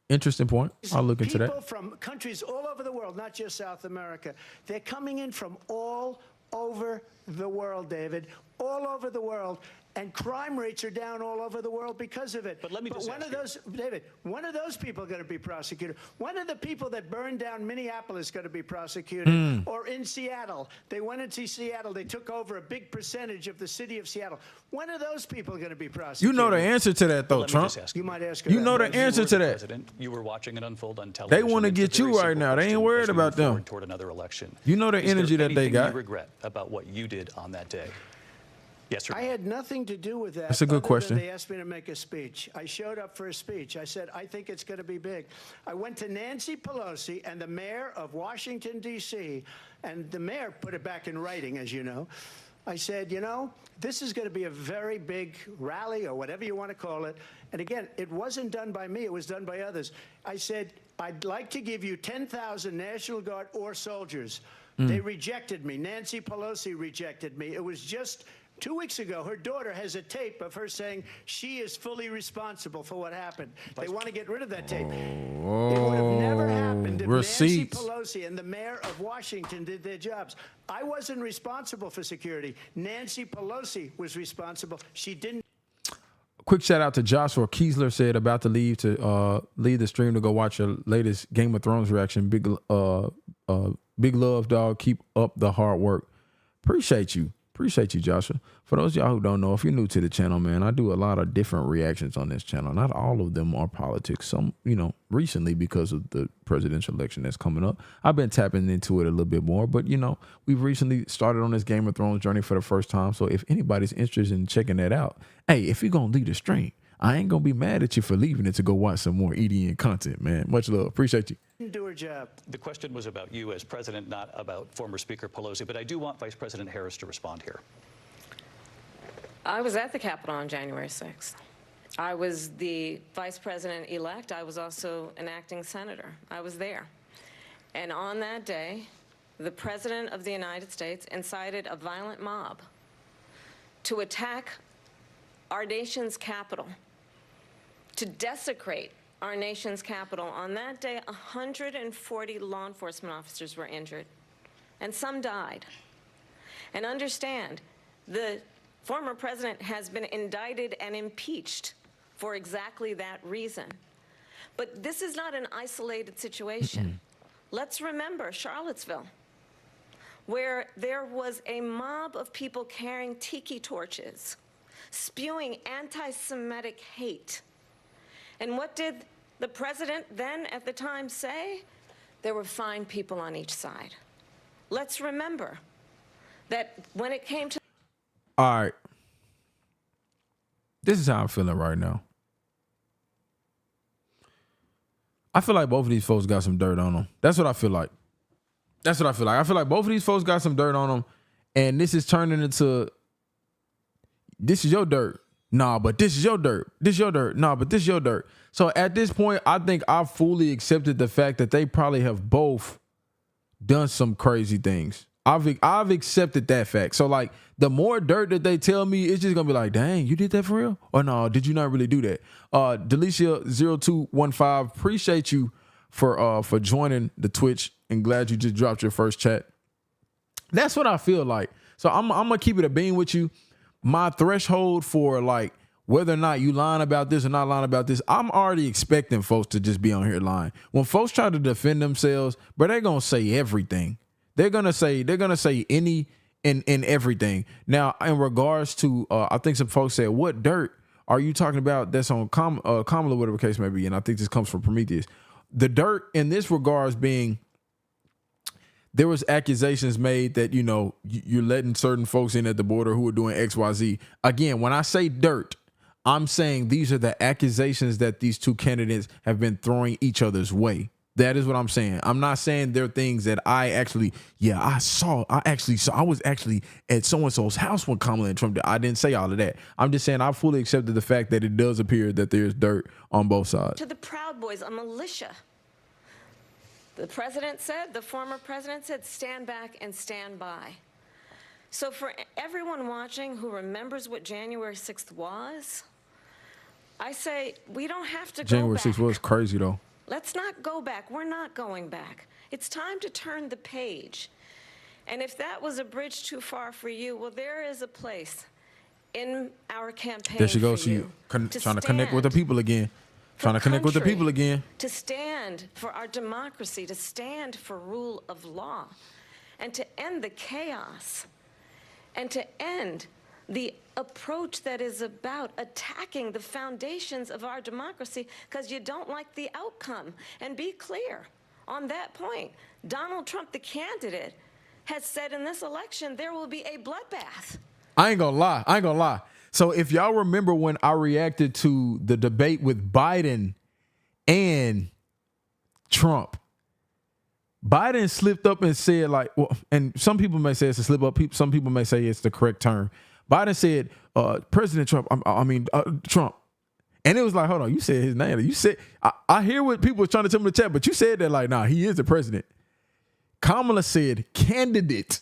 Interesting point. I'll look into that. People from countries all over the world, not just South America. They're coming in from all over the world, David, all over the world. And crime rates are down all over the world because of it. But let me just when are those, David, when are those people going to be prosecuted? When are the people that burned down Minneapolis going to be prosecuted? Or in Seattle? They went into Seattle. They took over a big percentage of the city of Seattle. When are those people going to be prosecuted? You know the answer to that, though, Trump. You might ask. You know the answer to that. President, you were watching it unfold on television. They want to get you right now. They ain't worried about them. Toward another election. You know the energy that they got. You regret about what you did on that day? Yes, sir. I had nothing to do with that. That's a good question. They asked me to make a speech. I showed up for a speech. I said, I think it's going to be big. I went to Nancy Pelosi and the mayor of Washington, D.C., and the mayor put it back in writing, as you know. I said, this is going to be a very big rally or whatever you want to call it. And again, it wasn't done by me. It was done by others. I said, I'd like to give you 10,000 National Guard or soldiers. They rejected me. Nancy Pelosi rejected me. It was just 2 weeks ago, her daughter has a tape of her saying she is fully responsible for what happened. They want to get rid of that tape. It would have never happened if Nancy Pelosi and the mayor of Washington did their jobs. I wasn't responsible for security. Nancy Pelosi was responsible. She didn't. Quick shout out to Joshua Kiesler, said about to leave the stream to go watch your latest Game of Thrones reaction. Big love, dog. Keep up the hard work. Appreciate you. Appreciate you, Joshua. For those of y'all who don't know, if you're new to the channel, man, I do a lot of different reactions on this channel. Not all of them are politics. Some, recently because of the presidential election that's coming up, I've been tapping into it a little bit more. But, we've recently started on this Game of Thrones journey for the first time. So if anybody's interested in checking that out, hey, if you're going to leave the stream, I ain't going to be mad at you for leaving it to go watch some more EDN content, man. Much love. Appreciate you. Do her job. The question was about you as president, not about former Speaker Pelosi, but I do want Vice President Harris to respond here. I was at the Capitol on January 6th. I was the vice president-elect. I was also an acting senator. I was there. And on that day, the President of the United States incited a violent mob to attack our nation's capital, to desecrate our nation's capital. On that day, 140 law enforcement officers were injured, and some died. And understand, the former president has been indicted and impeached for exactly that reason. But this is not an isolated situation. Let's remember Charlottesville, where there was a mob of people carrying tiki torches, spewing anti-Semitic hate. And what did the president then at the time say? There were fine people on each side. Let's remember that when it came to... All right. This is how I'm feeling right now. I feel like both of these folks got some dirt on them. That's what I feel like. I feel like both of these folks got some dirt on them, and this is turning into, this is your dirt. Nah, but this is your dirt. This is your dirt. Nah, but this is your dirt. So at this point, I think I've fully accepted the fact that they probably have both done some crazy things. I've accepted that fact. So like the more dirt that they tell me, it's just gonna be like, dang, you did that for real? Or no, did you not really do that? Delicia0215, appreciate you for joining the Twitch and glad you just dropped your first chat. That's what I feel like. So I'm gonna keep it a bean with you. My threshold for like whether or not you lying about this or not lying about this, I'm already expecting folks to just be on here lying. When folks try to defend themselves, but they're gonna say everything. They're gonna say any and everything. Now, in regards to, I think some folks said, "What dirt are you talking about?" That's on Kamala, whatever the case may be. And I think this comes from Prometheus. The dirt in this regards being, there was accusations made that, you know, you're letting certain folks in at the border who are doing X, Y, Z. Again, when I say dirt, I'm saying these are the accusations that these two candidates have been throwing each other's way. That is what I'm saying. I'm not saying they're things that I actually was actually at so-and-so's house when Kamala and Trump did. I didn't say all of that. I'm just saying I fully accepted the fact that it does appear that there's dirt on both sides. To the Proud Boys, a militia. The president said, the former president said, stand back and stand by. So for everyone watching who remembers what January 6th was, I say we don't have to go back. January 6th was crazy, though. Let's not go back. We're not going back. It's time to turn the page. And if that was a bridge too far for you, well, there is a place in our campaign. There she goes. She trying to connect with the people again. Trying to connect with the people again. To stand for our democracy, to stand for rule of law, and to end the chaos, and to end the approach that is about attacking the foundations of our democracy because you don't like the outcome. And be clear on that point. Donald Trump, the candidate, has said in this election there will be a bloodbath. I ain't gonna lie. So if y'all remember when I reacted to the debate with Biden and Trump, Biden slipped up and said, like, well, and some people may say it's a slip up. Some people may say it's the correct term. Biden said, President Trump, Trump. And it was like, hold on, you said his name. You said, I hear what people are trying to tell me in the chat, but you said that like, nah, he is the president. Kamala said, candidate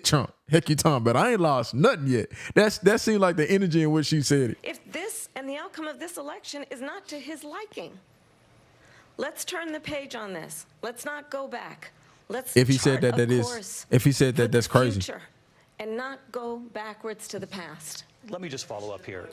Trump. Heck, you talking about? I ain't lost nothing yet. That seemed like the energy in which she said it. If this and the outcome of this election is not to his liking, let's turn the page on this. Let's not go back. If he said that, that's crazy. And not go backwards to the past. Let me just follow up here.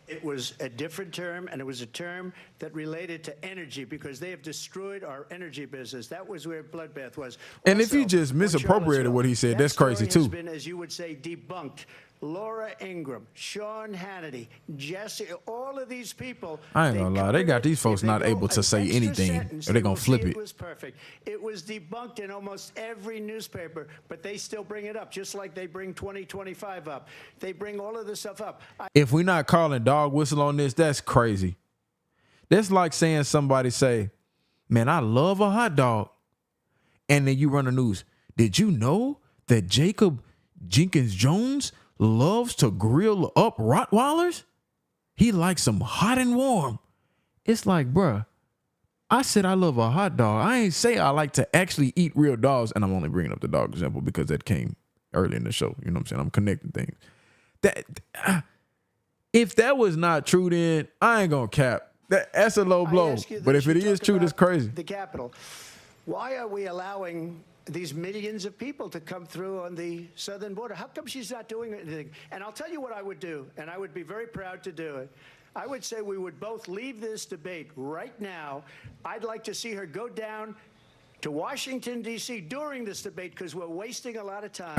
It was a different term, and it was a term that related to energy because they have destroyed our energy business. That was where bloodbath was. And if you just misappropriated what he said, that's crazy too. Has been, as you would say, debunked. Laura Ingraham, Sean Hannity, Jesse, all of these people. I ain't gonna lie, they got these folks not able to say anything, or they're gonna flip it. It was perfect. It was debunked in almost every newspaper, but they still bring it up, just like they bring 2025 up. They bring all of this stuff up. If we're not calling dog whistle on this, that's crazy. That's like saying somebody say, man, I love a hot dog. And then you run the news. Did you know that Jacob Jenkins Jones loves to grill up Rottweilers? He likes them hot and warm. It's like, bruh, I said I love a hot dog. I ain't say I like to actually eat real dogs. And I'm only bringing up the dog example because that came early in the show. You know what I'm saying? I'm connecting things. If that was not true, then I ain't gonna cap. That's a low blow. But if it is true, that's crazy. The Capitol. Why are we allowing these millions of people to come through on the southern border? How come she's not doing anything? And I'll tell you what I would do, and I would be very proud to do it. I would say we would both leave this debate right now. I'd like to see her go down to Washington, D.C. during this debate because we're wasting a lot of time.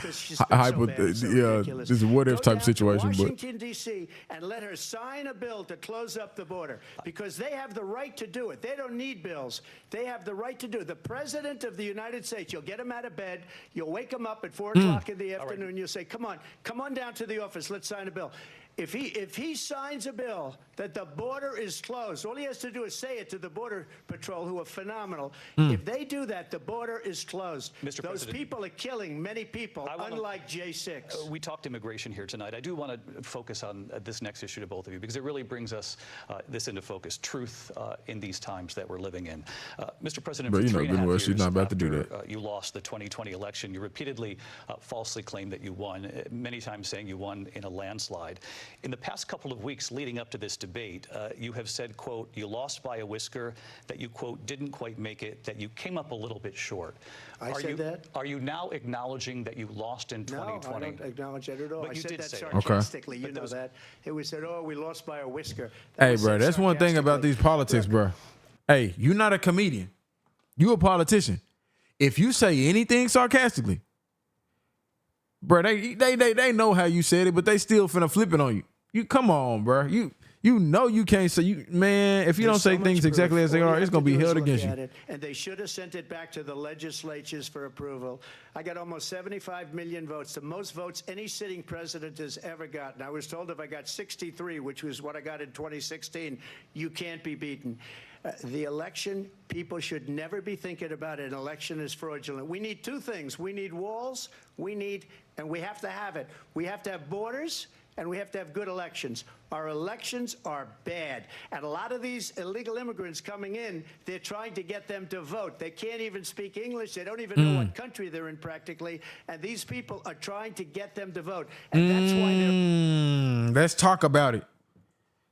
This is a what-if type situation. Washington, D.C. and let her sign a bill to close up the border because they have the right to do it. They don't need bills. They have the right to do it. The President of the United States, you'll get him out of bed. You'll wake him up at 4 o'clock in the afternoon. Right. You'll say, come on down to the office. Let's sign a bill. If he signs a bill that the border is closed, all he has to do is say it to the Border Patrol, who are phenomenal. If they do that, the border is closed. Mr. Those President, people are killing many people, unlike J6. We talked immigration here tonight. I do want to focus on this next issue to both of you because it really brings us this into focus, truth in these times that we're living in. Mr. President, for 3.5 years she's not about to do that. You lost the 2020 election. You repeatedly falsely claimed that you won, many times saying you won in a landslide. In the past couple of weeks leading up to this debate, you have said, quote, you lost by a whisker, that you, quote, didn't quite make it, that you came up a little bit short. I said that? Are you now acknowledging that you lost in 2020? No, I don't acknowledge that at all. But I you said did that say that. sarcastically. Okay. You know that. It was said, oh, we lost by a whisker. Hey, bro, that's one thing about these politics, bro. Hey, you're not a comedian. You a politician. If you say anything sarcastically, bro, they know how you said it, but they still finna flip it on you. You come on, bro. You know you can't say you, man. If you don't say things exactly as they are, it's gonna be held against you. And they should have sent it back to the legislatures for approval. I got almost 75 million votes, the most votes any sitting president has ever gotten. I was told if I got 63, which was what I got in 2016, you can't be beaten. The election, people should never be thinking about an election as fraudulent. We need two things. We need walls. And we have to have it. We have to have borders, and we have to have good elections. Our elections are bad. And a lot of these illegal immigrants coming in, they're trying to get them to vote. They can't even speak English. They don't even know what country they're in practically. And these people are trying to get them to vote. And that's why they're... Let's talk about it.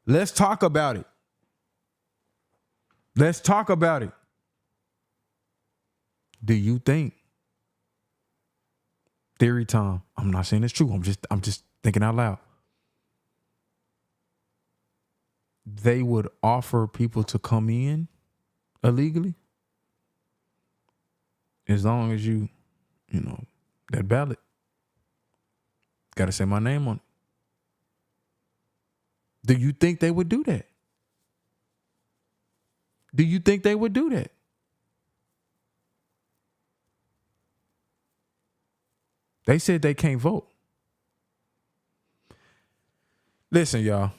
Let's talk about it. Let's talk about it. Do you think, theory time, I'm not saying it's true. I'm just thinking out loud. They would offer people to come in illegally as long as you know, that ballot. Got to say my name on it. Do you think they would do that? Do you think they would do that? They said they can't vote. Listen, y'all.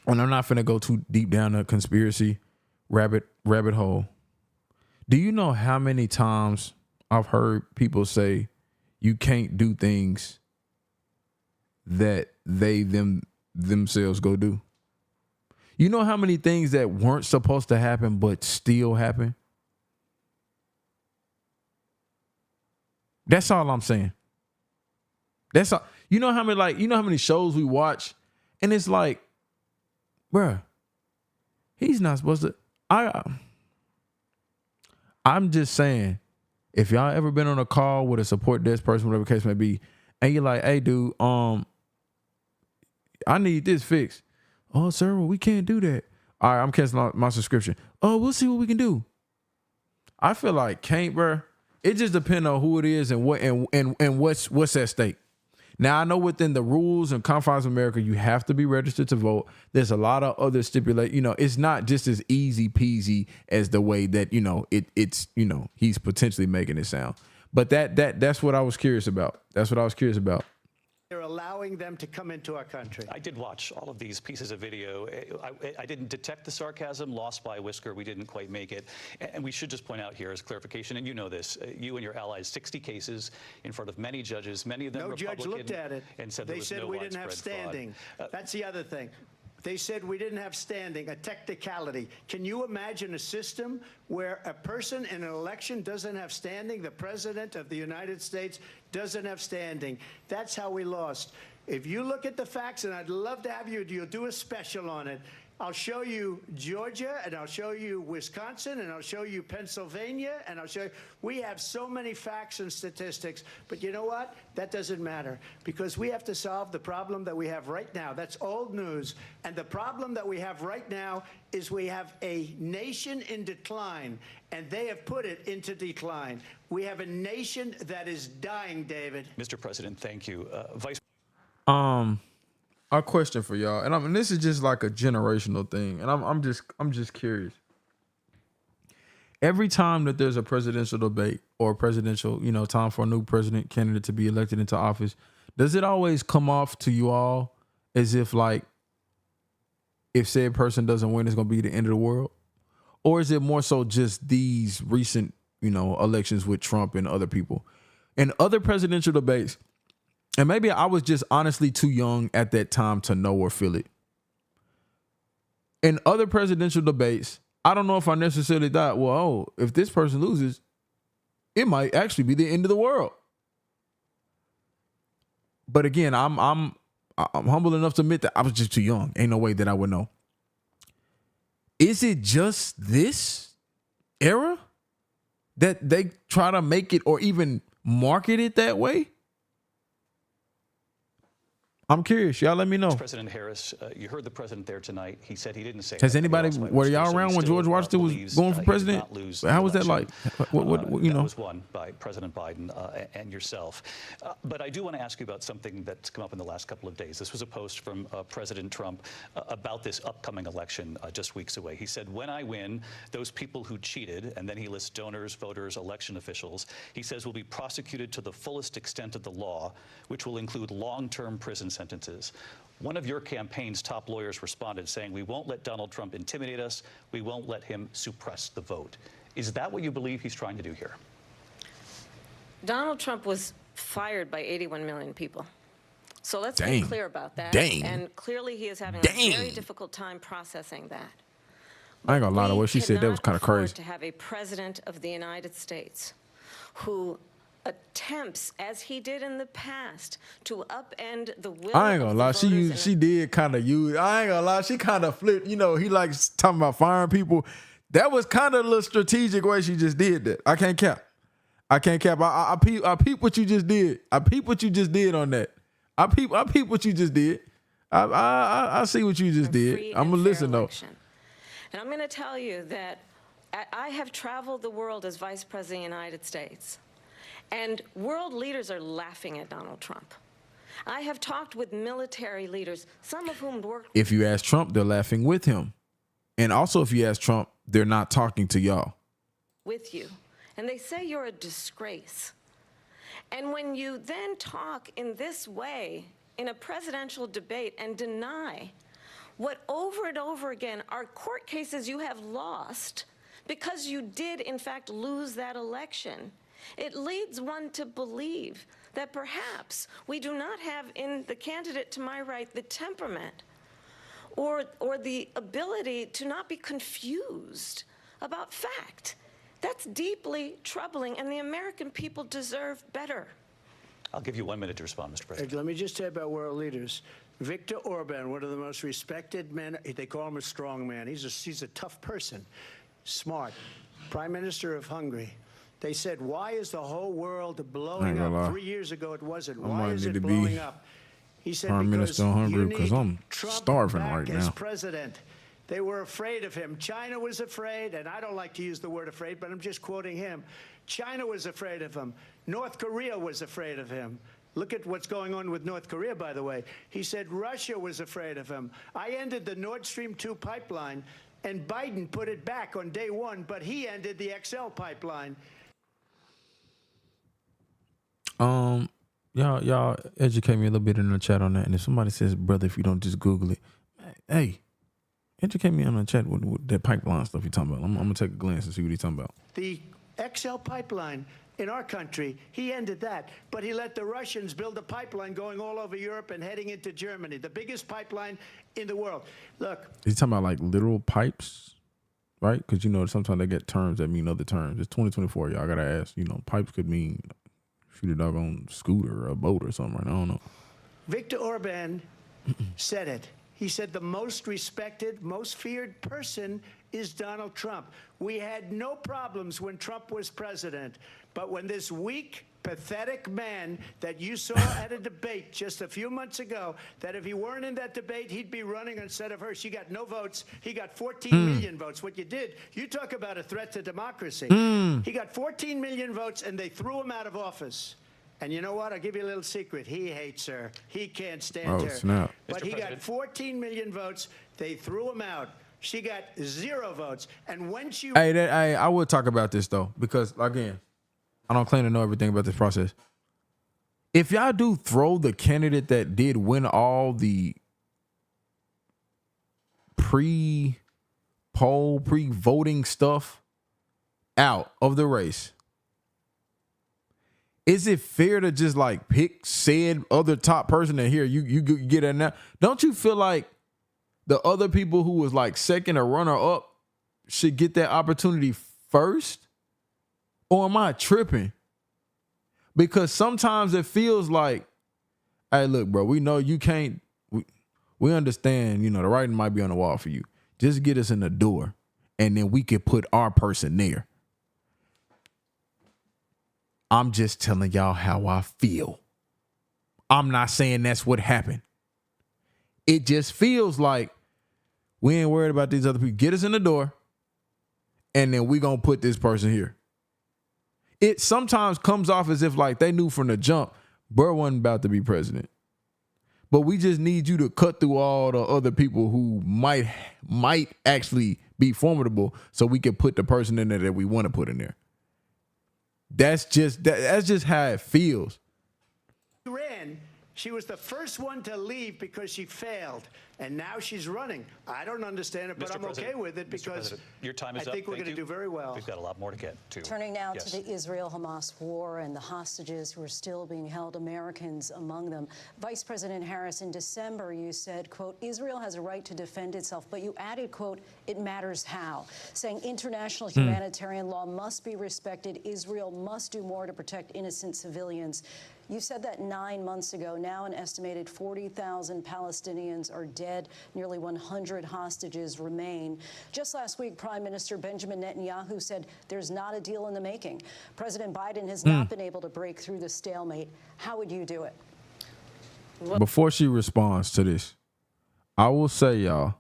And I'm not finna go too deep down the conspiracy rabbit hole. Do you know how many times I've heard people say you can't do things that they themselves go do? You know how many things that weren't supposed to happen but still happen? That's all I'm saying. That's all. You know how many shows we watch and it's like, bruh, he's not supposed to. I'm just saying, if y'all ever been on a call with a support desk person, whatever the case may be, and you're like, hey dude, I need this fixed. Oh, sir, well, we can't do that. All right, I'm canceling my subscription. Oh, we'll see what we can do. I feel like can't, bro. It just depends on who it is and what and what's at stake. Now, I know within the rules and confines of America, you have to be registered to vote. There's a lot of other stipulate. You know, it's not just as easy peasy as the way that it's he's potentially making it sound. But that's what I was curious about. That's what I was curious about. They're allowing them to come into our country. I did watch all of these pieces of video. I didn't detect the sarcasm, lost by a whisker. We didn't quite make it. And we should just point out here as clarification, and you know this, you and your allies, 60 cases in front of many judges, many of them no Republican. Judge looked at it. And said they said no we didn't have standing. That's the other thing. They said we didn't have standing, a technicality. Can you imagine a system where a person in an election doesn't have standing? The president of the United States doesn't have standing. That's how we lost. If you look at the facts, and I'd love to have you'll do a special on it. I'll show you Georgia, and I'll show you Wisconsin, and I'll show you Pennsylvania, and I'll show you. We have so many facts and statistics, but you know what? That doesn't matter, because we have to solve the problem that we have right now. That's old news. And the problem that we have right now is we have a nation in decline, and they have put it into decline. We have a nation that is dying, David. Mr. President, thank you. Vice. A question for y'all, and this is just like a generational thing, and I'm just curious. Every time that there's a presidential debate or presidential, time for a new president candidate to be elected into office, does it always come off to you all as if like, if said person doesn't win, it's gonna be the end of the world, or is it more so just these recent, elections with Trump and other people, and other presidential debates? And maybe I was just honestly too young at that time to know or feel it. In other presidential debates, I don't know if I necessarily thought, well, if this person loses, it might actually be the end of the world. But again, I'm I'm humble enough to admit that I was just too young. Ain't no way that I would know. Is it just this era that they try to make it or even market it that way? I'm curious. Y'all let me know. President Harris, you heard the president there tonight. He said he didn't say. Has anybody, were y'all around when George Washington was going for president? How was that like? What you know? That was won by President Biden and yourself. But I do want to ask you about something that's come up in the last couple of days. This was a post from President Trump about this upcoming election just weeks away. He said, when I win, those people who cheated, and then he lists donors, voters, election officials, he says will be prosecuted to the fullest extent of the law, which will include long-term prison sentences. One of your campaign's top lawyers responded saying, we won't let Donald Trump intimidate us. We won't let him suppress the vote. Is that what you believe he's trying to do here? Donald Trump was fired by 81 million people. So let's be clear about that. And clearly he is having a very difficult time processing that. I ain't gonna lie to what she said. That was kind of crazy. To have a president of the United States who attempts, as he did in the past, to upend the will. I ain't gonna lie, she did kind of use. I ain't gonna lie, she kind of flipped. You know, he likes talking about firing people. That was kind of a little strategic way she just did that. I can't cap. I peep what you just did. I peep what you just did on that. I peep what you just did. I see what you just did. I'm gonna listen though. And I'm gonna tell you that I have traveled the world as Vice President of the United States. And world leaders are laughing at Donald Trump. I have talked with military leaders, some of whom worked. If you ask Trump, they're laughing with him. And also, if you ask Trump, they're not talking to y'all. With you. And they say you're a disgrace. And when you then talk in this way in a presidential debate and deny what over and over again are court cases you have lost because you did, in fact, lose that election, it leads one to believe that perhaps we do not have in the candidate to my right the temperament or the ability to not be confused about fact. That's deeply troubling, and the American people deserve better. I'll give you 1 minute to respond, Mr. President. Let me just say about world leaders. Viktor Orban, one of the most respected men, they call him a strong man. He's a tough person, smart. Prime Minister of Hungary. They said, why is the whole world blowing up? 3 years ago, it wasn't. Why is it blowing up? He said, Prime Minister of Hungary, because I'm starving right now. As president. They were afraid of him. China was afraid, and I don't like to use the word afraid, but I'm just quoting him. China was afraid of him. North Korea was afraid of him. Look at what's going on with North Korea, by the way. He said Russia was afraid of him. I ended the Nord Stream 2 pipeline, and Biden put it back on day one, but he ended the XL pipeline. Y'all educate me a little bit in the chat on that. And if somebody says, brother, if you don't just Google it, hey, educate me on the chat with that pipeline stuff you're talking about. I'm gonna take a glance and see what he's talking about. The XL pipeline in our country, he ended that, but he let the Russians build a pipeline going all over Europe and heading into Germany, the biggest pipeline in the world. Look, he's talking about like literal pipes, right? Because you know sometimes they get terms that mean other terms. It's 2024, y'all. I gotta ask. You know, pipes could mean shoot a doggone scooter or a boat or something. Right? I don't know. Viktor Orban said it. He said the most respected, most feared person is Donald Trump. We had no problems when Trump was president, but when this weak, pathetic man that you saw at a debate just a few months ago, that if he weren't in that debate, he'd be running instead of her. She got no votes. He got 14 million votes. What you did, you talk about a threat to democracy. He got 14 million votes, and they threw him out of office. And you know what? I'll give you a little secret. He hates her. He can't stand her. Snap. But he got 14 million votes. They threw him out. She got 0 votes. And when she... Hey, I would talk about this, though, because, again, I don't claim to know everything about this process. If y'all do throw the candidate that did win all the pre-poll, pre-voting stuff out of the race, is it fair to just like pick said other top person and here you get it now? Don't you feel like the other people who was like second or runner up should get that opportunity first? Or am I tripping? Because sometimes it feels like, hey, look, bro, we know you can't We understand, the writing might be on the wall for you. Just get us in the door, and then we can put our person there. I'm just telling y'all how I feel. I'm not saying that's what happened. It just feels like we ain't worried about these other people. Get us in the door, and then we gonna put this person here. It sometimes comes off as if like they knew from the jump, Burr wasn't about to be president. But we just need you to cut through all the other people who might actually be formidable so we can put the person in there that we want to put in there. That's just how it feels. Ran. She was the first one to leave because she failed, and now she's running. I don't understand it, but I'm okay with it because your time is I think up. we're going to do very well. We've got a lot more to get to. Turning now to the Israel-Hamas war and the hostages who are still being held, Americans among them. Vice President Harris, in December, you said, quote, Israel has a right to defend itself, but you added, quote, it matters how, saying international humanitarian law must be respected. Israel must do more to protect innocent civilians. You said that 9 months ago. Now an estimated 40,000 Palestinians are dead. Nearly 100 hostages remain. Just last week, Prime Minister Benjamin Netanyahu said there's not a deal in the making. President Biden has not been able to break through the stalemate. How would you do it? Before she responds to this, I will say, y'all,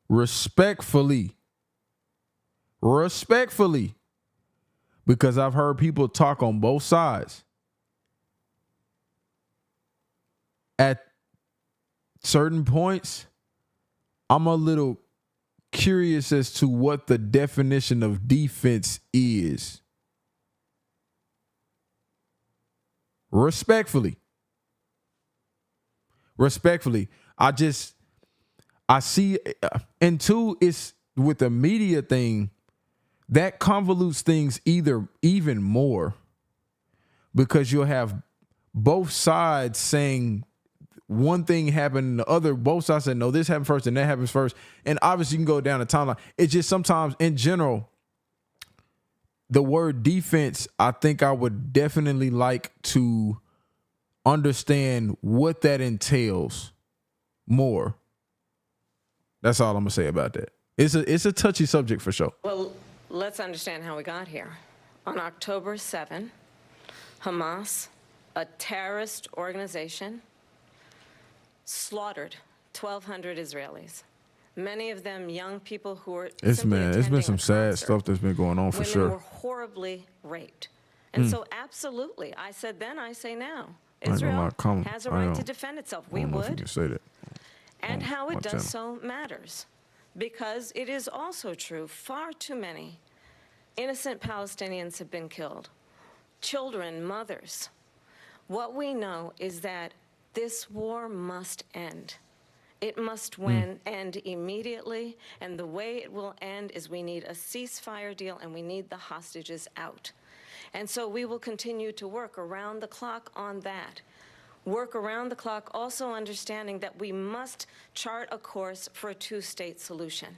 respectfully, because I've heard people talk on both sides. At certain points, I'm a little curious as to what the definition of defense is. Respectfully, I see, and two, it's with the media thing that convolutes things even more, because you'll have both sides saying one thing happened, the other, both sides said, no, this happened first and that happens first. And obviously you can go down the timeline. It's just sometimes in general, the word defense, I think I would definitely like to understand what that entails more. That's all I'm gonna say about that. It's a touchy subject for sure. Well, let's understand how we got here. On October 7, Hamas, a terrorist organization, slaughtered 1,200 Israelis. Many of them young people who were it's been some sad stuff that's been going on for sure. Women were horribly raped. And so absolutely, I said then, I say now, Israel has a right to defend itself. We would. If you can say that. And how it does so matters. Because it is also true, far too many innocent Palestinians have been killed. Children, mothers. What we know is that this war must end. It must end immediately, and the way it will end is we need a ceasefire deal and we need the hostages out. And so we will continue to work around the clock on that. Work around the clock, also understanding that we must chart a course for a two-state solution.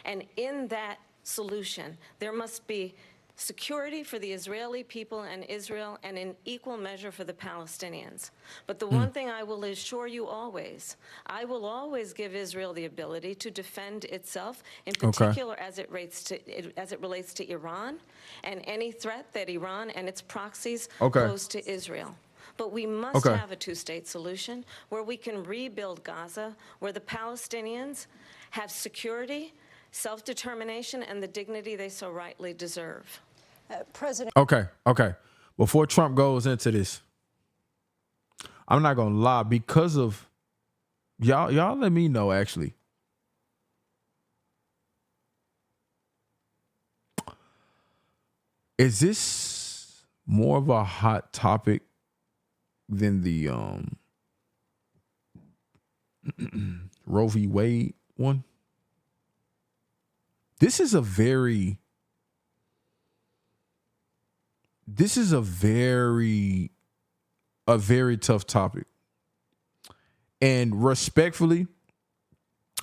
And in that solution, there must be security for the Israeli people and Israel, and in equal measure for the Palestinians. But the one thing I will assure you always, I will always give Israel the ability to defend itself, in particular as it relates to Iran and any threat that Iran and its proxies pose to Israel. But we must have a two-state solution where we can rebuild Gaza, where the Palestinians have security, self-determination, and the dignity they so rightly deserve. President. Okay. Before Trump goes into this, I'm not gonna lie, because of y'all let me know actually. Is this more of a hot topic than the Roe v. Wade one? This is a very tough topic. And respectfully,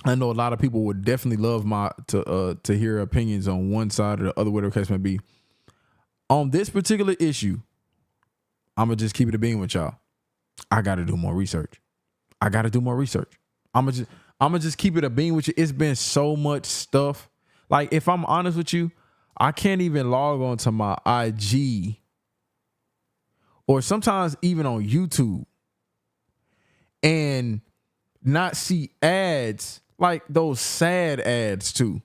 I know a lot of people would definitely love to hear opinions on one side or the other, whatever the case may be. On this particular issue, I'm going to just keep it a bean with y'all. I got to do more research. I got to do more research. I'm gonna just keep it a bean with you. It's been so much stuff. Like, if I'm honest with you, I can't even log on to my IG or sometimes even on YouTube and not see ads, like those sad ads too,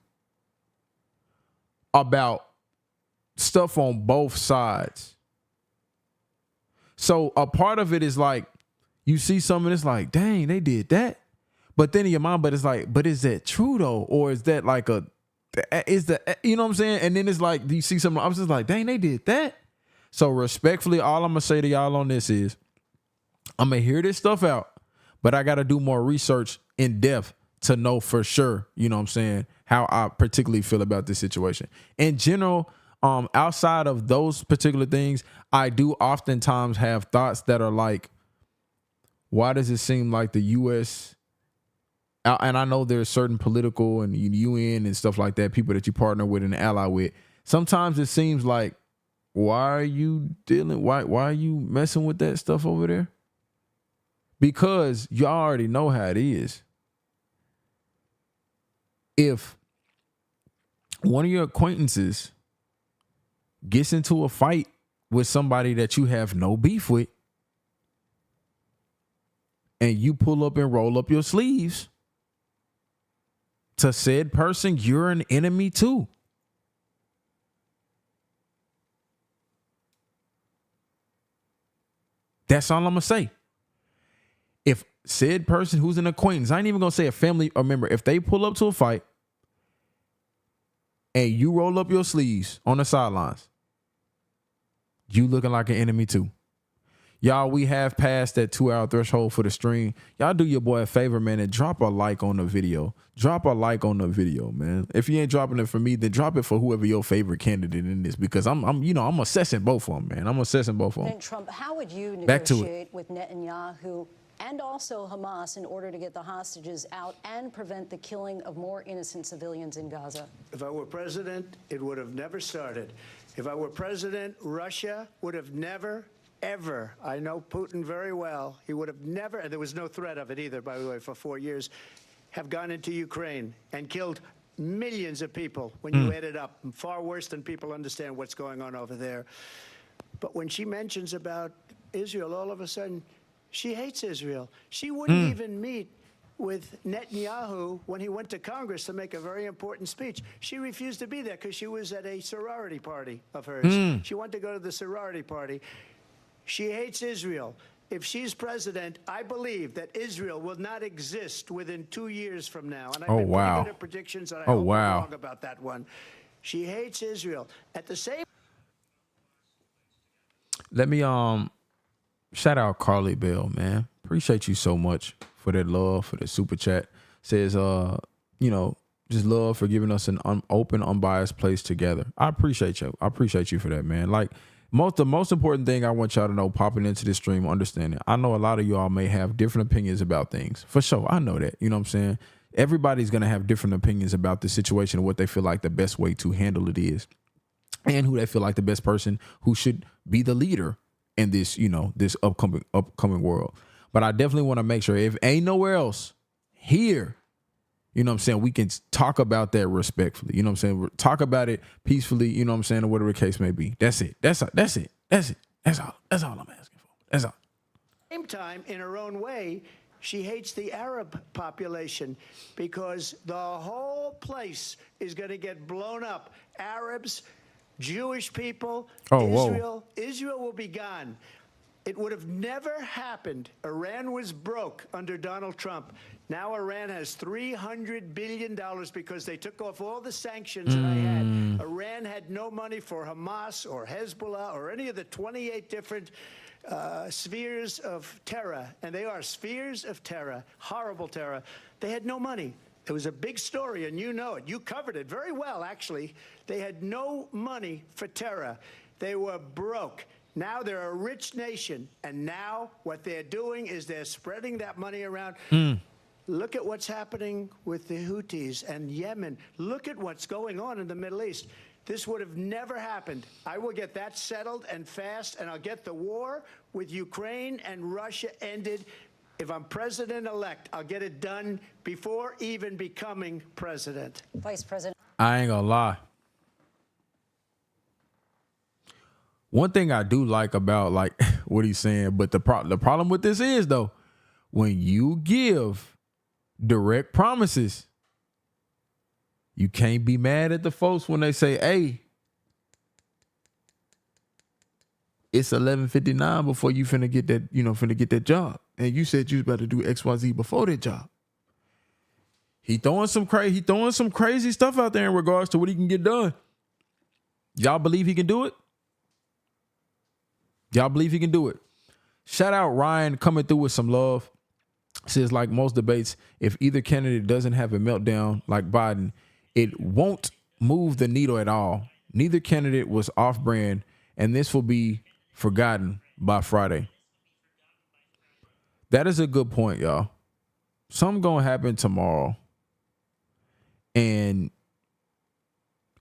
about stuff on both sides. So a part of it is like, you see something, it's like, dang, they did that. But then in your mind, but it's like, but is that true though? Or is that like is that, you know what I'm saying? And then it's like, you see something, I was just like, dang, they did that. So respectfully, all I'm going to say to y'all on this is, I'm going to hear this stuff out, but I got to do more research in depth to know for sure, you know what I'm saying, how I particularly feel about this situation. In general, outside of those particular things, I do oftentimes have thoughts that are like, why does it seem like the U.S., and I know there's certain political and UN and stuff like that, people that you partner with and ally with, sometimes it seems like, why are you messing with that stuff over there? Because you already know how it is. If one of your acquaintances gets into a fight with somebody that you have no beef with, and you pull up and roll up your sleeves to said person, you're an enemy too. That's all I'm going to say. If said person who's an acquaintance, I ain't even going to say a family or member, if they pull up to a fight and you roll up your sleeves on the sidelines, you looking like an enemy too. Y'all, we have passed that 2-hour threshold for the stream. Y'all do your boy a favor, man, and drop a like on the video. Drop a like on the video, man. If you ain't dropping it for me, then drop it for whoever your favorite candidate in this, because I'm assessing both of them, man. I'm assessing both of them. Trump, how would you negotiate with Netanyahu and also Hamas in order to get the hostages out and prevent the killing of more innocent civilians in Gaza? If I were president, it would have never started. If I were president, Russia would have never, ever, I know Putin very well, he would have never, and there was no threat of it either, by the way, for 4 years, have gone into Ukraine and killed millions of people when you add it up. Far worse than people understand what's going on over there. But when she mentions about Israel, all of a sudden, she hates Israel. She wouldn't even meet with Netanyahu when he went to Congress to make a very important speech. She refused to be there because she was at a sorority party of hers. She wanted to go to the sorority party. She hates Israel. If she's president, I believe that Israel will not exist within 2 years from now. And I've been pretty good at predictions, and I hope I'm wrong about that one. She hates Israel. At the same... Let me shout out Carly Bell, man. Appreciate you so much for that love, for the super chat. Says, just love for giving us an open, unbiased place together. I appreciate you. I appreciate you for that, man. Like, the most important thing I want y'all to know, popping into this stream, understanding, I know a lot of y'all may have different opinions about things. For sure. I know that. You know what I'm saying? Everybody's going to have different opinions about the situation and what they feel like the best way to handle it is, and who they feel like the best person who should be the leader in this, this upcoming world. But I definitely want to make sure, if ain't nowhere else here, you know what I'm saying, we can talk about that respectfully. You know what I'm saying? Talk about it peacefully, you know what I'm saying, or whatever the case may be. That's it. That's it. That's all I'm asking for. That's all. Same time, in her own way, she hates the Arab population because the whole place is going to get blown up. Arabs, Jewish people, Israel will be gone. It would have never happened. Iran was broke under Donald Trump. Now Iran has $300 billion because they took off all the sanctions that I had. Iran had no money for Hamas or Hezbollah or any of the 28 different spheres of terror. And they are spheres of terror, horrible terror. They had no money. It was a big story, and you know it. You covered it very well, actually. They had no money for terror. They were broke. Now they're a rich nation, and now what they're doing is they're spreading that money around. Look at what's happening with the Houthis and Yemen. Look at what's going on in the Middle East. This would have never happened. I will get that settled and fast, and I'll get the war with Ukraine and Russia ended If I'm president-elect, I'll get it done before even becoming president. Vice President. I ain't gonna lie. One thing I do like about like what he's saying, but the problem with this is though, when you give direct promises, you can't be mad at the folks when they say, "Hey, it's 11:59 before you finna get that job, and you said you was about to do XYZ before that job." He throwing some crazy stuff out there in regards to what he can get done. Y'all believe he can do it? Y'all believe he can do it? Shout out Ryan coming through with some love. Says, like most debates, if either candidate doesn't have a meltdown like Biden, it won't move the needle at all. Neither candidate was off-brand, and this will be forgotten by Friday. That is a good point, y'all. Something gonna happen tomorrow, and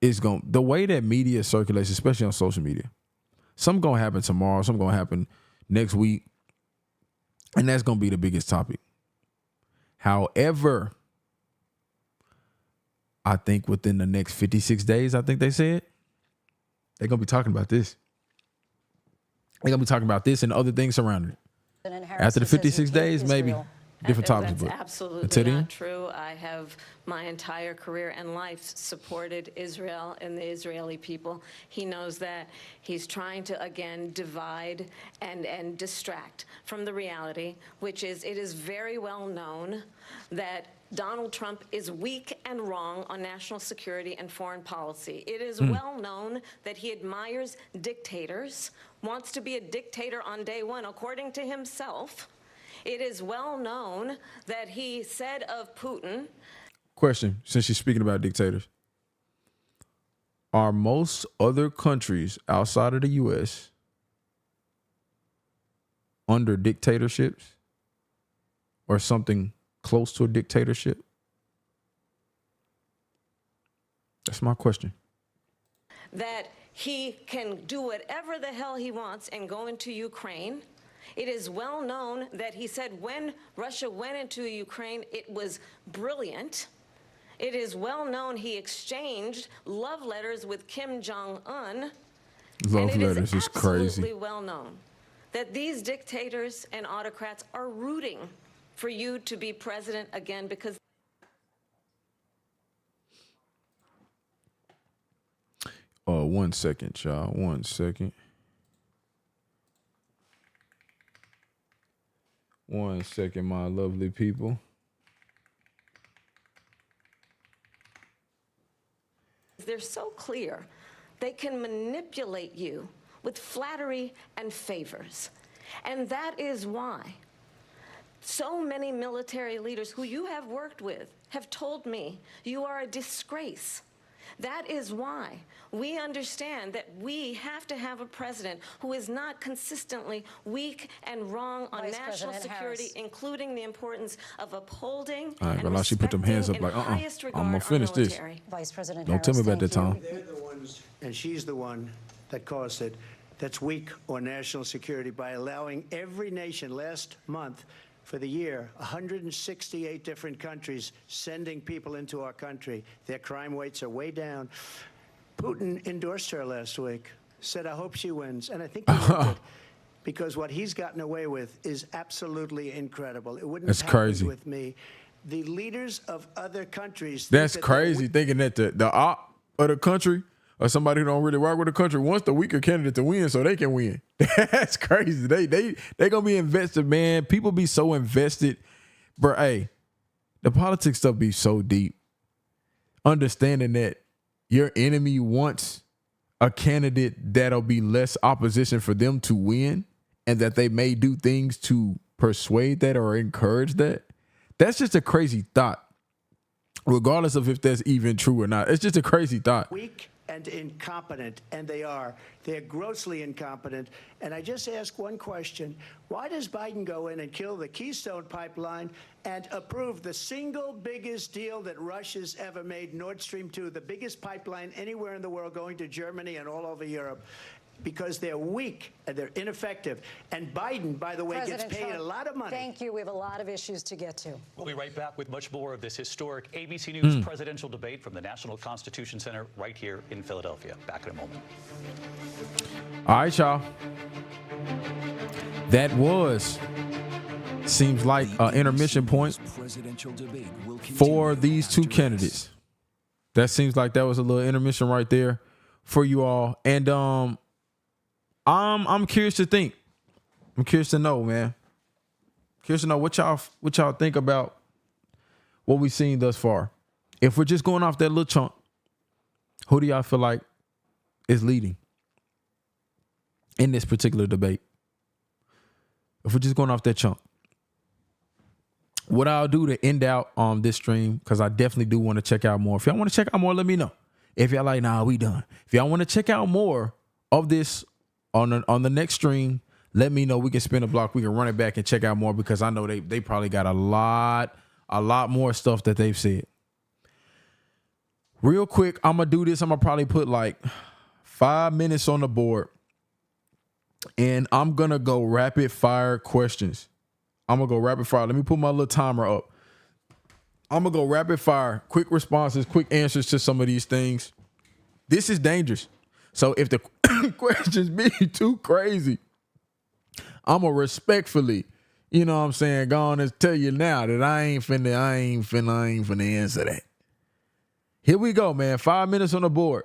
the way that media circulates, especially on social media, something gonna happen tomorrow, something gonna happen next week, and that's gonna be the biggest topic. However, I think within the next 56 days, I think they said, they're gonna be talking about this. They're gonna be talking about this and other things surrounding it. After the 56 days, maybe different topics. That's absolutely not true. I have my entire career and life supported Israel and the Israeli people. He knows that. He's trying to, again, divide and distract from the reality, which is it is very well known that Donald Trump is weak and wrong on national security and foreign policy. It is well known that he admires dictators, wants to be a dictator on day one, according to himself. It is well known that he said of Putin. Question, since you're speaking about dictators. Are most other countries outside of the U.S. under dictatorships or something close to a dictatorship? That's my question. That he can do whatever the hell he wants and go into Ukraine. It is well known that he said when Russia went into Ukraine, it was brilliant. It is well known he exchanged love letters with Kim Jong-un. Love letters is crazy. It is absolutely well known that these dictators and autocrats are rooting for you to be president again because... One second, y'all. 1 second. 1 second, my lovely people. They're so clear. They can manipulate you with flattery and favors. And that is why so many military leaders who you have worked with have told me you are a disgrace. That is why we understand that we have to have a president who is not consistently weak and wrong on national security, including the importance of upholding and respecting she put them hands up like, highest regard I'm gonna finish this. Vice President Don't tell me about that, Tom. They're the ones, and she's the one that caused it, that's weak on national security by allowing every nation last month for the year, 168 different countries sending people into our country. Their crime rates are way down. Putin endorsed her last week, said, I hope she wins. And I think he meant it, because what he's gotten away with is absolutely incredible. It wouldn't have happened with me. The leaders of other countries... That's crazy, thinking that the op of the country or somebody who don't really work with the country wants the weaker candidate to win so they can win. That's crazy. They gonna be invested, man. People be so invested. Bro, hey, the politics stuff be so deep. Understanding that your enemy wants a candidate that'll be less opposition for them to win and that they may do things to persuade that or encourage that. That's just a crazy thought. Regardless of if that's even true or not. It's just a crazy thought. Weak and incompetent, and they are. They're grossly incompetent. And I just ask one question. Why does Biden go in and kill the Keystone Pipeline and approve the single biggest deal that Russia's ever made, Nord Stream 2, the biggest pipeline anywhere in the world going to Germany and all over Europe? because they're weak and they're ineffective. And Biden, by the way, President gets paid Trump, a lot of money. Thank you. We have a lot of issues to get to. We'll be right back with much more of this historic ABC News presidential debate from the National Constitution Center right here in Philadelphia. Back in a moment. All right, y'all. That seems like an intermission point for these two candidates. That seems like that was a little intermission right there for you all. And I'm curious to think. I'm curious to know, man. Curious to know what y'all think about what we've seen thus far. If we're just going off that little chunk, who do y'all feel like is leading in this particular debate? If we're just going off that chunk. What I'll do to end out on this stream, because I definitely do want to check out more. If y'all want to check out more, let me know. If y'all like, nah, we done. If y'all want to check out more of this on the next stream, let me know. We can spin a block. We can run it back and check out more, because I know they probably got a lot more stuff that they've said. Real quick, I'm going to do this. I'm going to probably put like 5 minutes on the board, and I'm going to go rapid fire questions. I'm going to go rapid fire. Let me put my little timer up. I'm going to go rapid fire, quick responses, quick answers to some of these things. This is dangerous. So if the questions be too crazy, I'm going to respectfully, you know what I'm saying, go on and tell you now that I ain't finna answer that. Here we go, man. 5 minutes on the board.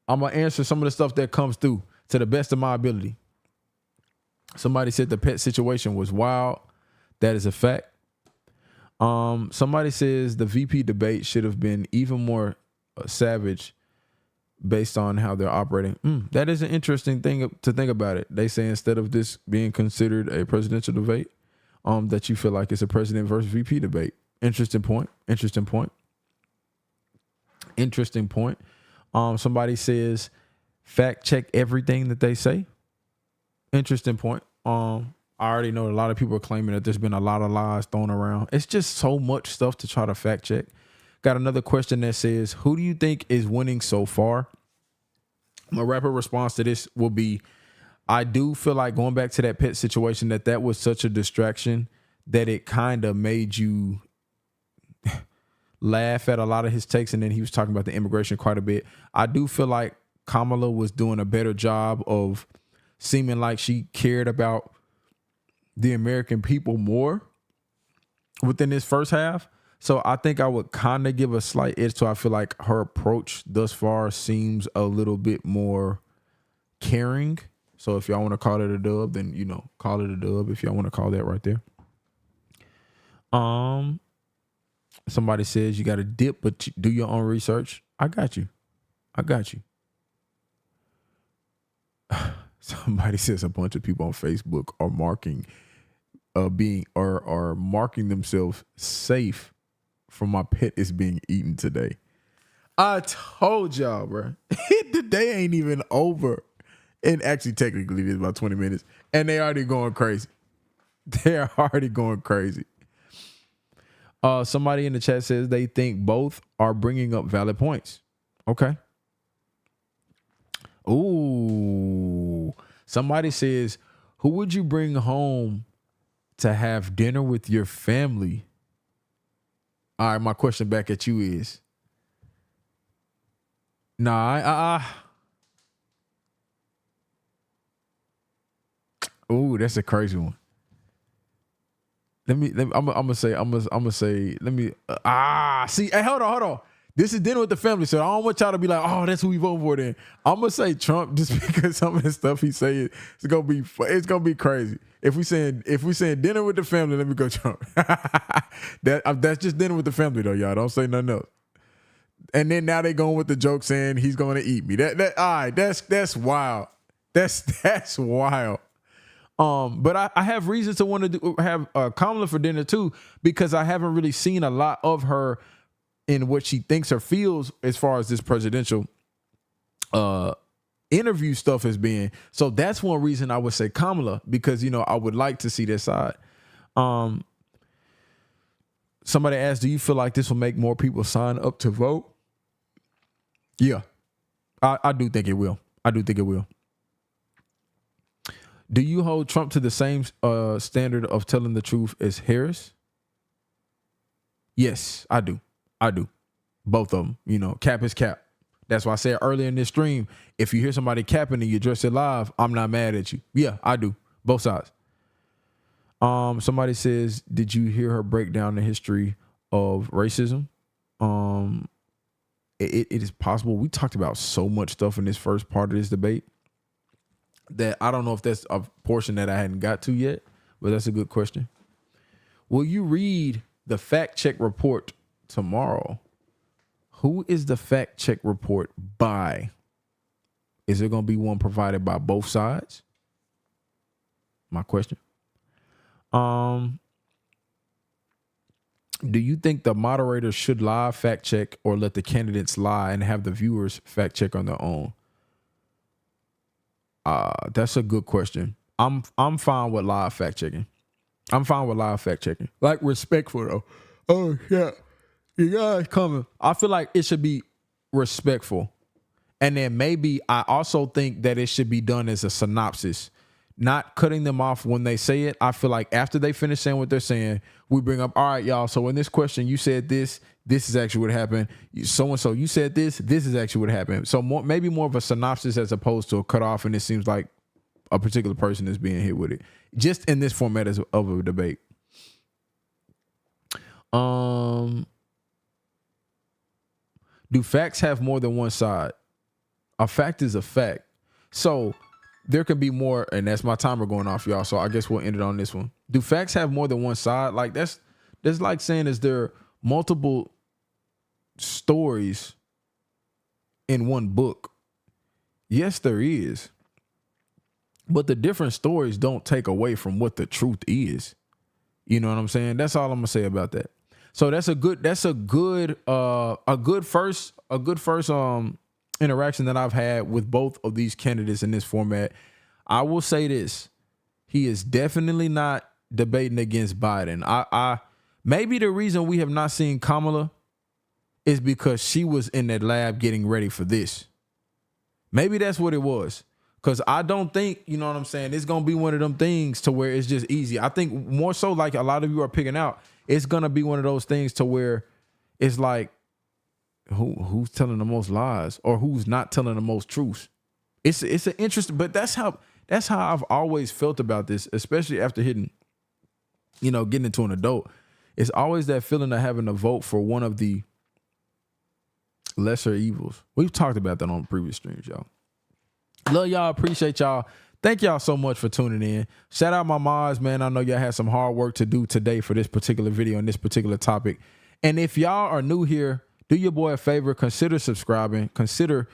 I'm going to answer some of the stuff that comes through to the best of my ability. Somebody said the pet situation was wild. That is a fact. Somebody says the VP debate should have been even more savage based on how they're operating. That is an interesting thing to think about it. They say instead of this being considered a presidential debate, that you feel like it's a president versus VP debate. Interesting point. Somebody says fact check everything that they say. Interesting point. I already know a lot of people are claiming that there's been a lot of lies thrown around. It's just so much stuff to try to fact check. Got another question that says, who do you think is winning so far? My rapid response to this will be, I do feel like, going back to that pet situation, that was such a distraction that it kind of made you laugh at a lot of his takes. And then he was talking about the immigration quite a bit. I do feel like Kamala was doing a better job of seeming like she cared about the American people more within this first half. So I think I would kind of give a slight edge to, I feel like her approach thus far seems a little bit more caring. So if y'all want to call it a dub, then, you know, call it a dub if y'all want to call that right there. Somebody says you got to dip, but do your own research. I got you. Somebody says a bunch of people on Facebook are marking themselves safe from my pet is being eaten today. I told y'all, bro. The day ain't even over. And actually, technically, it's about 20 minutes. And they already going crazy. They're already going crazy. Somebody in the chat says they think both are bringing up valid points. Okay. Ooh. Somebody says, who would you bring home to have dinner with your family? All right, my question back at you is, ooh, that's a crazy one. I'm gonna say, hey, hold on. This is dinner with the family, so I don't want y'all to be like, oh, that's who we vote for then. I'm gonna say Trump just because some of the stuff he say it's gonna be crazy. If we saying dinner with the family, let me go Trump. That's just dinner with the family though, y'all. Don't say nothing else. And then now they going with the joke saying he's going to eat me. All right, that's wild. That's wild. But I have reasons to want to have Kamala for dinner too, because I haven't really seen a lot of her in what she thinks or feels as far as this presidential interview stuff has been. So that's one reason I would say Kamala, because, you know, I would like to see their side. Somebody asked, do you feel like this will make more people sign up to vote? Yeah, I do think it will. Do you hold Trump to the same standard of telling the truth as Harris? Yes, I do. I do. Both of them. You know, cap is cap. That's why I said earlier in this stream, if you hear somebody capping and you address it live, I'm not mad at you. Yeah, I do. Both sides. Somebody says, did you hear her break down the history of racism? It is possible. We talked about so much stuff in this first part of this debate that I don't know if that's a portion that I hadn't got to yet, but that's a good question. Will you read the fact check report tomorrow? Who is the fact check report by? Is there going to be one provided by both sides? My question. Do you think the moderator should live fact check or let the candidates lie and have the viewers fact check on their own? That's a good question. I'm fine with live fact checking. Like, respectful though. Oh yeah, you guys coming. I feel like it should be respectful. And then maybe I also think that it should be done as a synopsis, not cutting them off when they say it. I feel like after they finish saying what they're saying, we bring up, all right, y'all, so in this question, you said this is actually what happened. So-and-so, you said this is actually what happened. So maybe more of a synopsis as opposed to a cutoff, and it seems like a particular person is being hit with it. Just in this format of a debate. Do facts have more than one side? A fact is a fact. So there could be more, and that's my timer going off, y'all. So I guess we'll end it on this one. Do facts have more than one side? Like that's like saying, is there multiple stories in one book? Yes, there is. But the different stories don't take away from what the truth is. You know what I'm saying? That's all I'm gonna say about that. So that's a good first interaction that I've had with both of these candidates in this format. I will say this: he is definitely not debating against Biden. I maybe the reason we have not seen Kamala is because she was in that lab getting ready for this. Maybe that's what it was. Because I don't think, you know what I'm saying, it's going to be one of them things to where it's just easy. I think more so, like a lot of you are picking out, it's going to be one of those things to where it's like, who's telling the most lies or who's not telling the most truths. It's an interesting, but that's how I've always felt about this, especially after getting into an adult. It's always that feeling of having to vote for one of the lesser evils. We've talked about that on previous streams, y'all. Love y'all. Appreciate y'all. Thank y'all so much for tuning in. Shout out my mods, man. I know y'all had some hard work to do today for this particular video and this particular topic. And if y'all are new here, do your boy a favor, consider subscribing, consider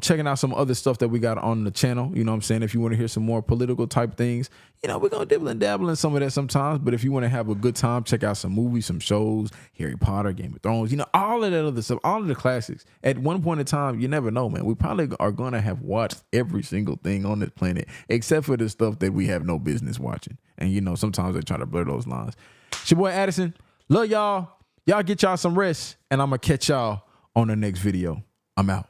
checking out some other stuff that we got on the channel. You know what I'm saying? If you want to hear some more political type things, we're going to dibble and dabble in some of that sometimes. But if you want to have a good time, check out some movies, some shows, Harry Potter, Game of Thrones, all of that other stuff, all of the classics. At one point in time, you never know, man. We probably are going to have watched every single thing on this planet, except for the stuff that we have no business watching. And, sometimes they try to blur those lines. It's your boy Addison. Love y'all. Y'all get y'all some rest, and I'm going to catch y'all on the next video. I'm out.